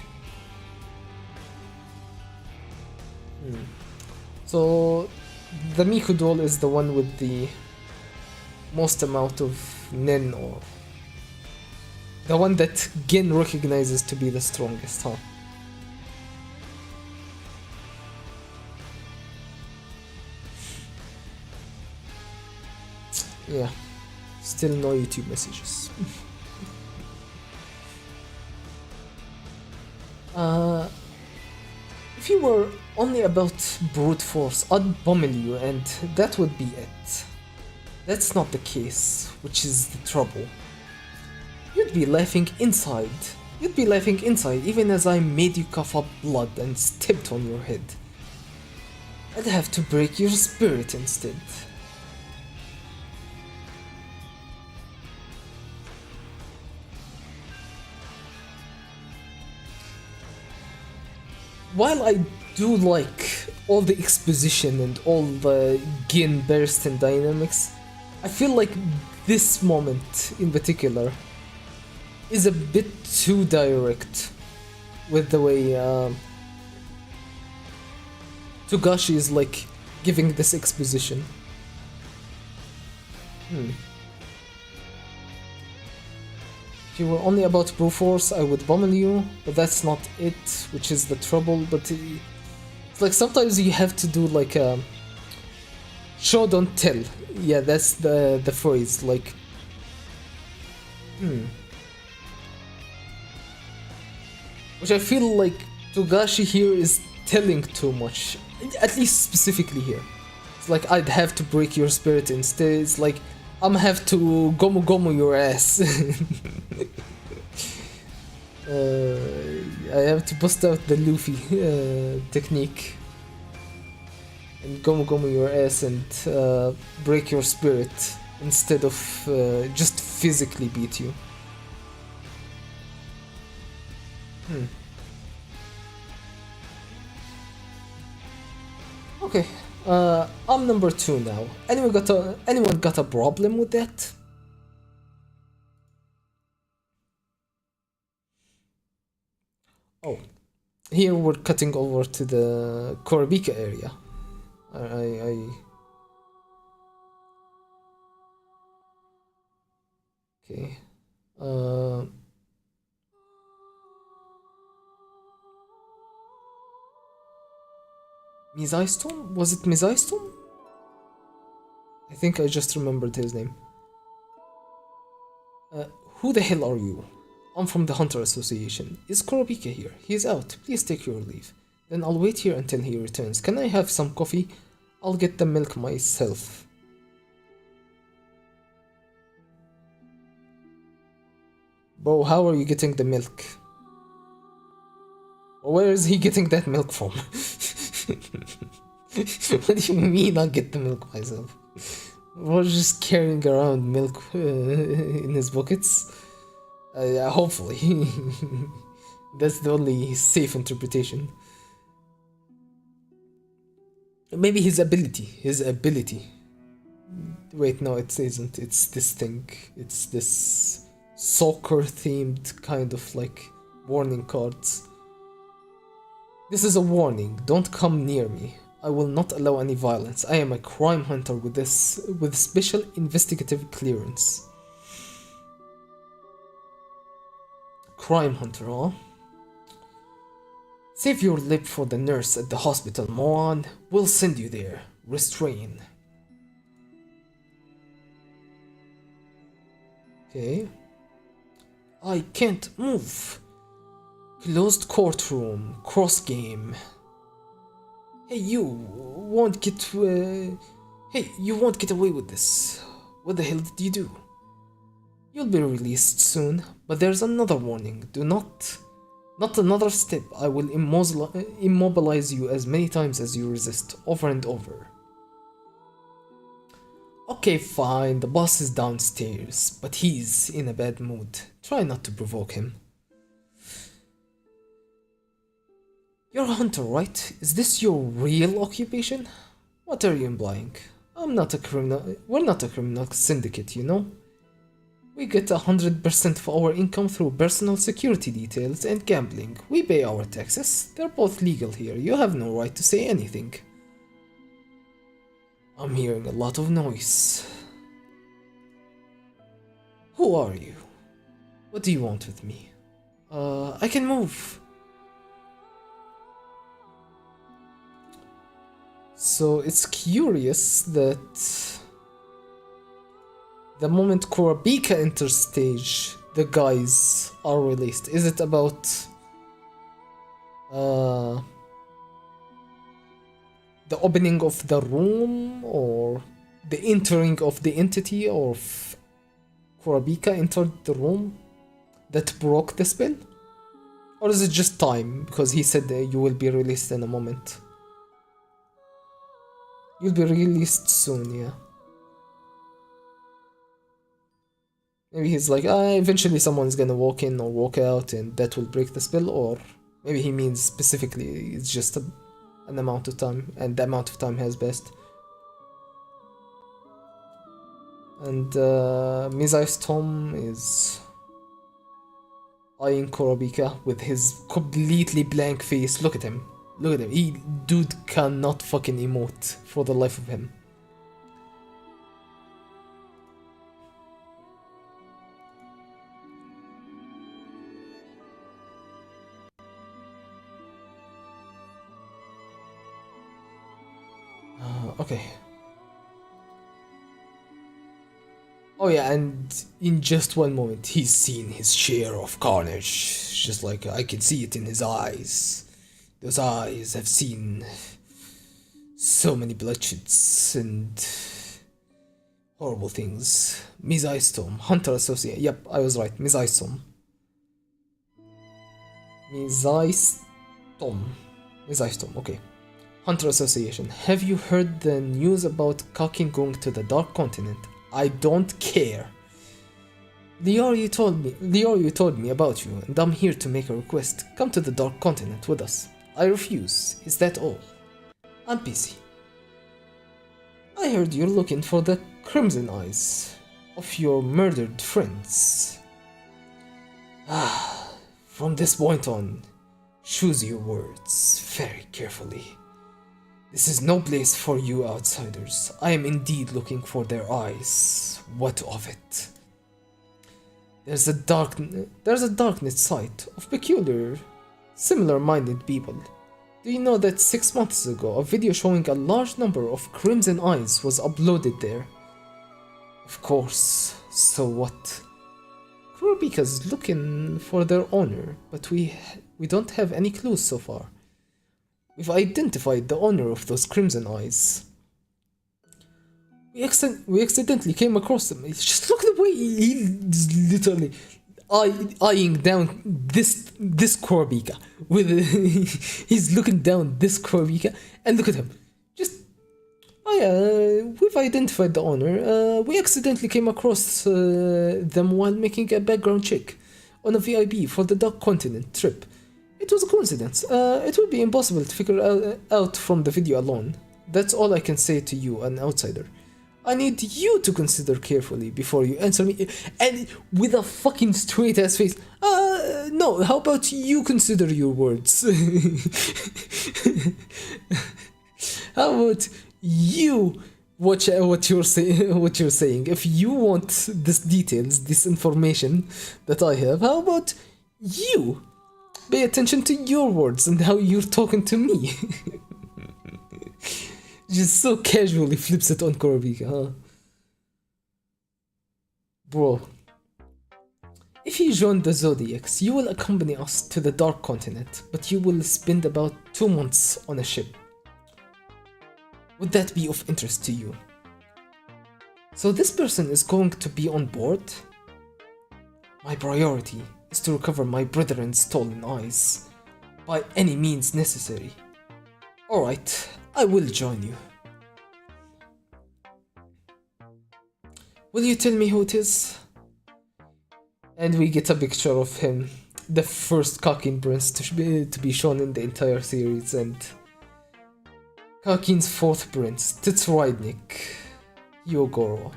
So the Miku doll is the one with the most amount of nen, or the one that Gen recognizes to be the strongest, huh? Yeah, still no YouTube messages. If you were only about brute force, I'd pummel you and that would be it. That's not the case, which is the trouble. You'd be laughing inside. You'd be laughing inside even as I made you cough up blood and stepped on your head. I'd have to break your spirit instead. While I do like all the exposition and all the Gin burst and dynamics, I feel like this moment in particular is a bit too direct with the way Togashi is like giving this exposition. If you were only about brute force, I would pummel you, but that's not it, which is the trouble. But it's like sometimes you have to do like a show don't tell. Yeah, that's the phrase. Like, which I feel like Togashi here is telling too much, at least specifically here. It's like I'd have to break your spirit instead. It's like I'm have to gomu gomu your ass. I have to bust out the Luffy technique and gomu gomu your ass and break your spirit instead of just physically beat you. Okay, I'm number 2 now. Anyone got a problem with that? Oh, here we're cutting over to the Korabika area. Okay. Mizaistom? Was it Mizaistom? I think I just remembered his name. Who the hell are you? I'm from the Hunter Association. Is Korabika here? He's out. Please take your leave. Then I'll wait here until he returns. Can I have some coffee? I'll get the milk myself. Bro, how are you getting the milk? Where is he getting that milk from? What do you mean I'll get the milk myself? We're just carrying around milk in his buckets. Hopefully. That's the only safe interpretation. Maybe his ability. His ability. Wait, no, it isn't. It's this thing. It's this soccer themed kind of like warning cards. This is a warning. Don't come near me. I will not allow any violence. I am a crime hunter with special investigative clearance. Crime hunter, huh? Save your lip for the nurse at the hospital, moron. We'll send you there. Restrain. Okay. I can't move. Closed courtroom. Cross game. Hey, you won't get. Hey, you won't get away with this. What the hell did you do? You'll be released soon, but there's another warning. Do not another step. I will immobilize you as many times as you resist, over and over. Okay, fine, the boss is downstairs, but he's in a bad mood. Try not to provoke him. You're a hunter, right? Is this your real occupation? What are you implying? I'm not a criminal. We're not a criminal syndicate, you know? We get 100% of our income through personal security details and gambling. We pay our taxes. They're both legal here. You have no right to say anything. I'm hearing a lot of noise. Who are you? What do you want with me? I can move. So it's curious that the moment Kurapika enters stage, the guys are released. Is it about the opening of the room, or the entering of the entity, or Kurapika entered the room that broke the spell? Or is it just time, because he said that you will be released in a moment? You'll be released soon, yeah. Maybe he's like, eventually someone's gonna walk in or walk out and that will break the spell, or maybe he means specifically it's just an amount of time, and the amount of time has passed. And Mizai's Tom is eyeing Kurapika with his completely blank face. Look at him. Look at him. Dude cannot fucking emote for the life of him. Okay. Oh yeah, and in just one moment, he's seen his share of carnage. Just like, I can see it in his eyes. Those eyes have seen so many bloodsheds and horrible things. Mizai Storm, Hunter Associate. Yep, I was right. Mizai Storm. Mizai Storm, okay. Hunter Association. Have you heard the news about Kakin going to the Dark Continent? I don't care. Leorio told me about you, and I'm here to make a request. Come to the Dark Continent with us. I refuse. Is that all? I'm busy. I heard you're looking for the Crimson Eyes of your murdered friends. From this point on, choose your words very carefully. This is no place for you outsiders. I am indeed looking for their eyes. What of it? There's a darknet site of peculiar, similar-minded people. Do you know that 6 months ago a video showing a large number of crimson eyes was uploaded there? Of course. So what? Kurapika's looking for their owner, but we don't have any clues so far. We've identified the owner of those crimson eyes. We accidentally came across him. Just look at the way he's literally eyeing down this Kurapika. He's looking down this Kurapika, and look at him. Just Oh yeah, we've identified the owner. We accidentally came across them while making a background check on a VIB for the Dark Continent trip. It was a coincidence. It would be impossible to figure out from the video alone. That's all I can say to you, an outsider. I need you to consider carefully before you answer me, and with a fucking straight ass face. No, how about you consider your words? How about you watch what you're saying? What you're saying? If you want these details, this information that I have, how about you pay attention to your words and how you're talking to me? Just so casually flips it on Korobika, huh? Bro. If you join the Zodiacs, you will accompany us to the Dark Continent, but you will spend about 2 months on a ship. Would that be of interest to you? So this person is going to be on board? My priority is to recover my brethren's stolen eyes, by any means necessary. Alright, I will join you. Will you tell me who it is? And we get a picture of him, the first Kakin prince to be shown in the entire series, and Kakin's 4th prince, Tsuridnik Hyogoro.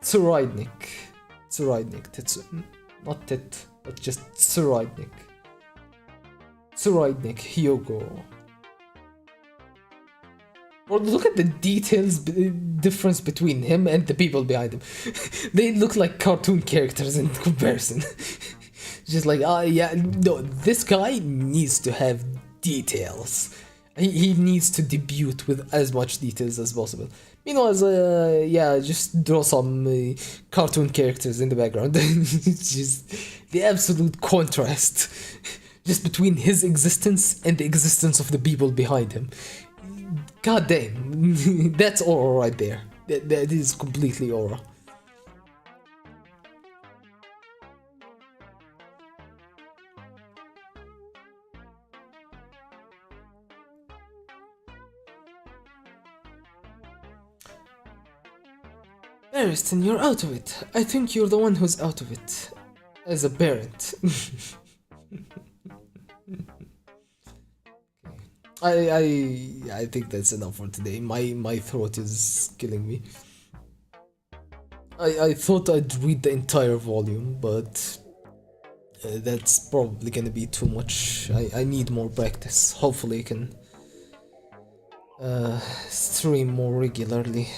Tsuridnik, not Tit, but just Tsuridnik Hyogoro. Or look at the details difference between him and the people behind him. They look like cartoon characters in comparison. Just like, yeah, no, this guy needs to have details. He needs to debut with as much details as possible. Meanwhile, yeah, just draw some cartoon characters in the background. It's just the absolute contrast just between his existence and the existence of the people behind him. God damn, that's aura right there. That is completely aura. Ariston, you're out of it. I think you're the one who's out of it. As a parent. I think that's enough for today. My throat is killing me. I thought I'd read the entire volume, but that's probably gonna be too much. I need more practice. Hopefully I can stream more regularly.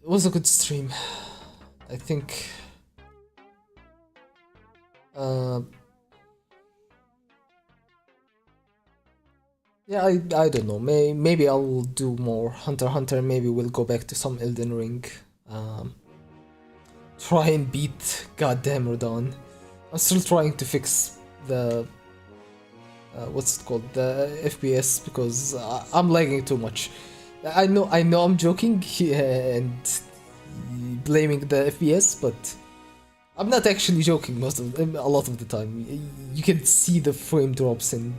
It was a good stream. I think yeah, I don't know. Maybe I'll do more Hunter x Hunter. Maybe we'll go back to some Elden Ring. Try and beat goddamn Rodon. I'm still trying to fix the what's it called, the FPS, because I'm lagging too much. I know I'm joking and blaming the FPS, but I'm not actually joking a lot of the time. You can see the frame drops, and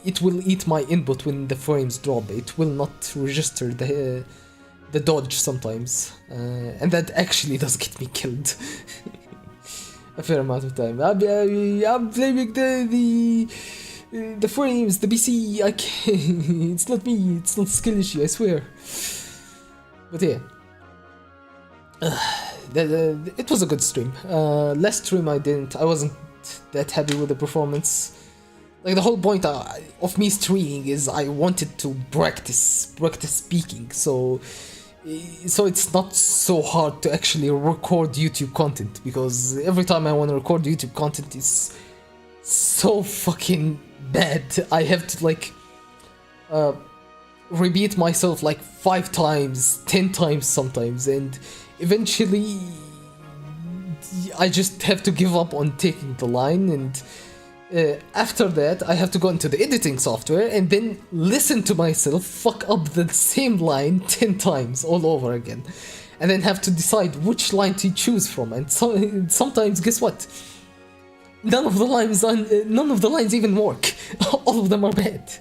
it will eat my input when the frames drop. It will not register the dodge sometimes, and that actually does get me killed a fair amount of time. I'm blaming the frames, the PC. I can't. It's not me. It's not skill issue, I swear. But yeah, it was a good stream. Last stream I wasn't that happy with the performance. Like, the whole point of me streaming is I wanted to practice speaking, so it's not so hard to actually record YouTube content, because every time I want to record YouTube content is so fucking bad. I have to like repeat myself like 5 times, 10 times sometimes, and eventually I just have to give up on taking the line, and after that I have to go into the editing software and then listen to myself fuck up the same line 10 times all over again, and then have to decide which line to choose from. And sometimes, guess what? None of the lines even work. All of them are bad.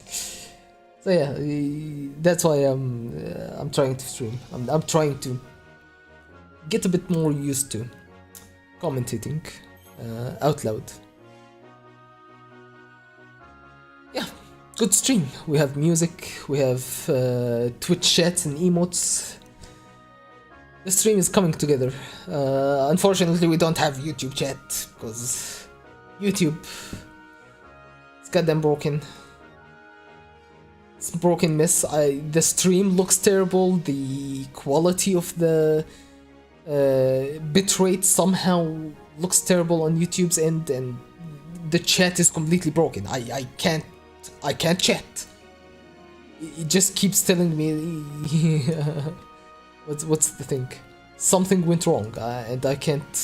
So yeah, that's why I'm trying to stream. I'm trying to get a bit more used to commentating out loud. Yeah, good stream. We have music, we have Twitch chats and emotes. The stream is coming together. Unfortunately, we don't have YouTube chat because YouTube is goddamn broken. It's a broken mess. The stream looks terrible. The quality of the bitrate somehow looks terrible on YouTube's end, and the chat is completely broken. I can't chat. It just keeps telling me what's the thing? Something went wrong, and I can't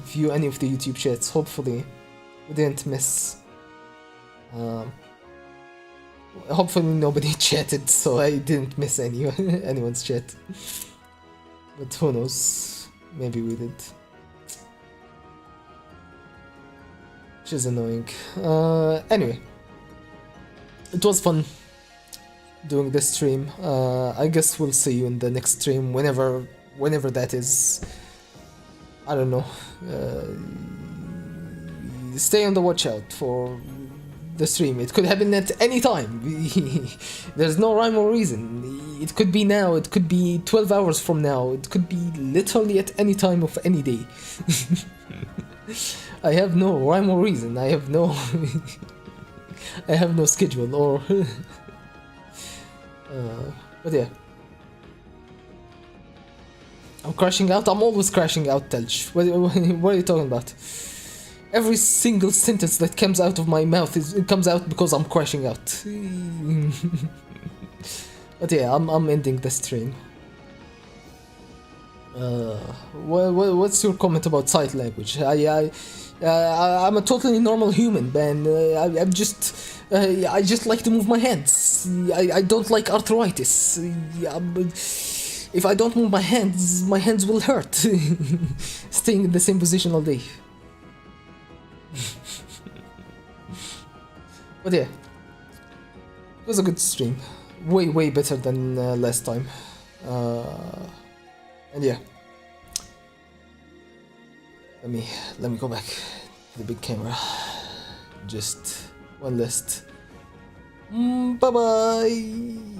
view any of the YouTube chats. Hopefully, we didn't miss. Hopefully nobody chatted, so I didn't miss anyone's chat. But who knows? Maybe we did. Which is annoying. Anyway, it was fun doing this stream. I guess we'll see you in the next stream, whenever that is. I don't know. Stay on the watch out for the stream. It could happen at any time. There's no rhyme or reason. It could be now, it could be 12 hours from now, it could be literally at any time of any day. I have no rhyme or reason. I have no I have no schedule or but yeah, I'm crashing out. I'm always crashing out, Telch. What are you talking about? Every single sentence that comes out of my mouth comes out because I'm crashing out. But yeah, I'm ending the stream. What's your comment about sight language? I'm a totally normal human, man. I just like to move my hands. I don't like arthritis. If I don't move my hands will hurt. Staying in the same position all day. But yeah, it was a good stream. Way better than last time. And yeah, let me go back to the big camera. Just one last. Bye bye.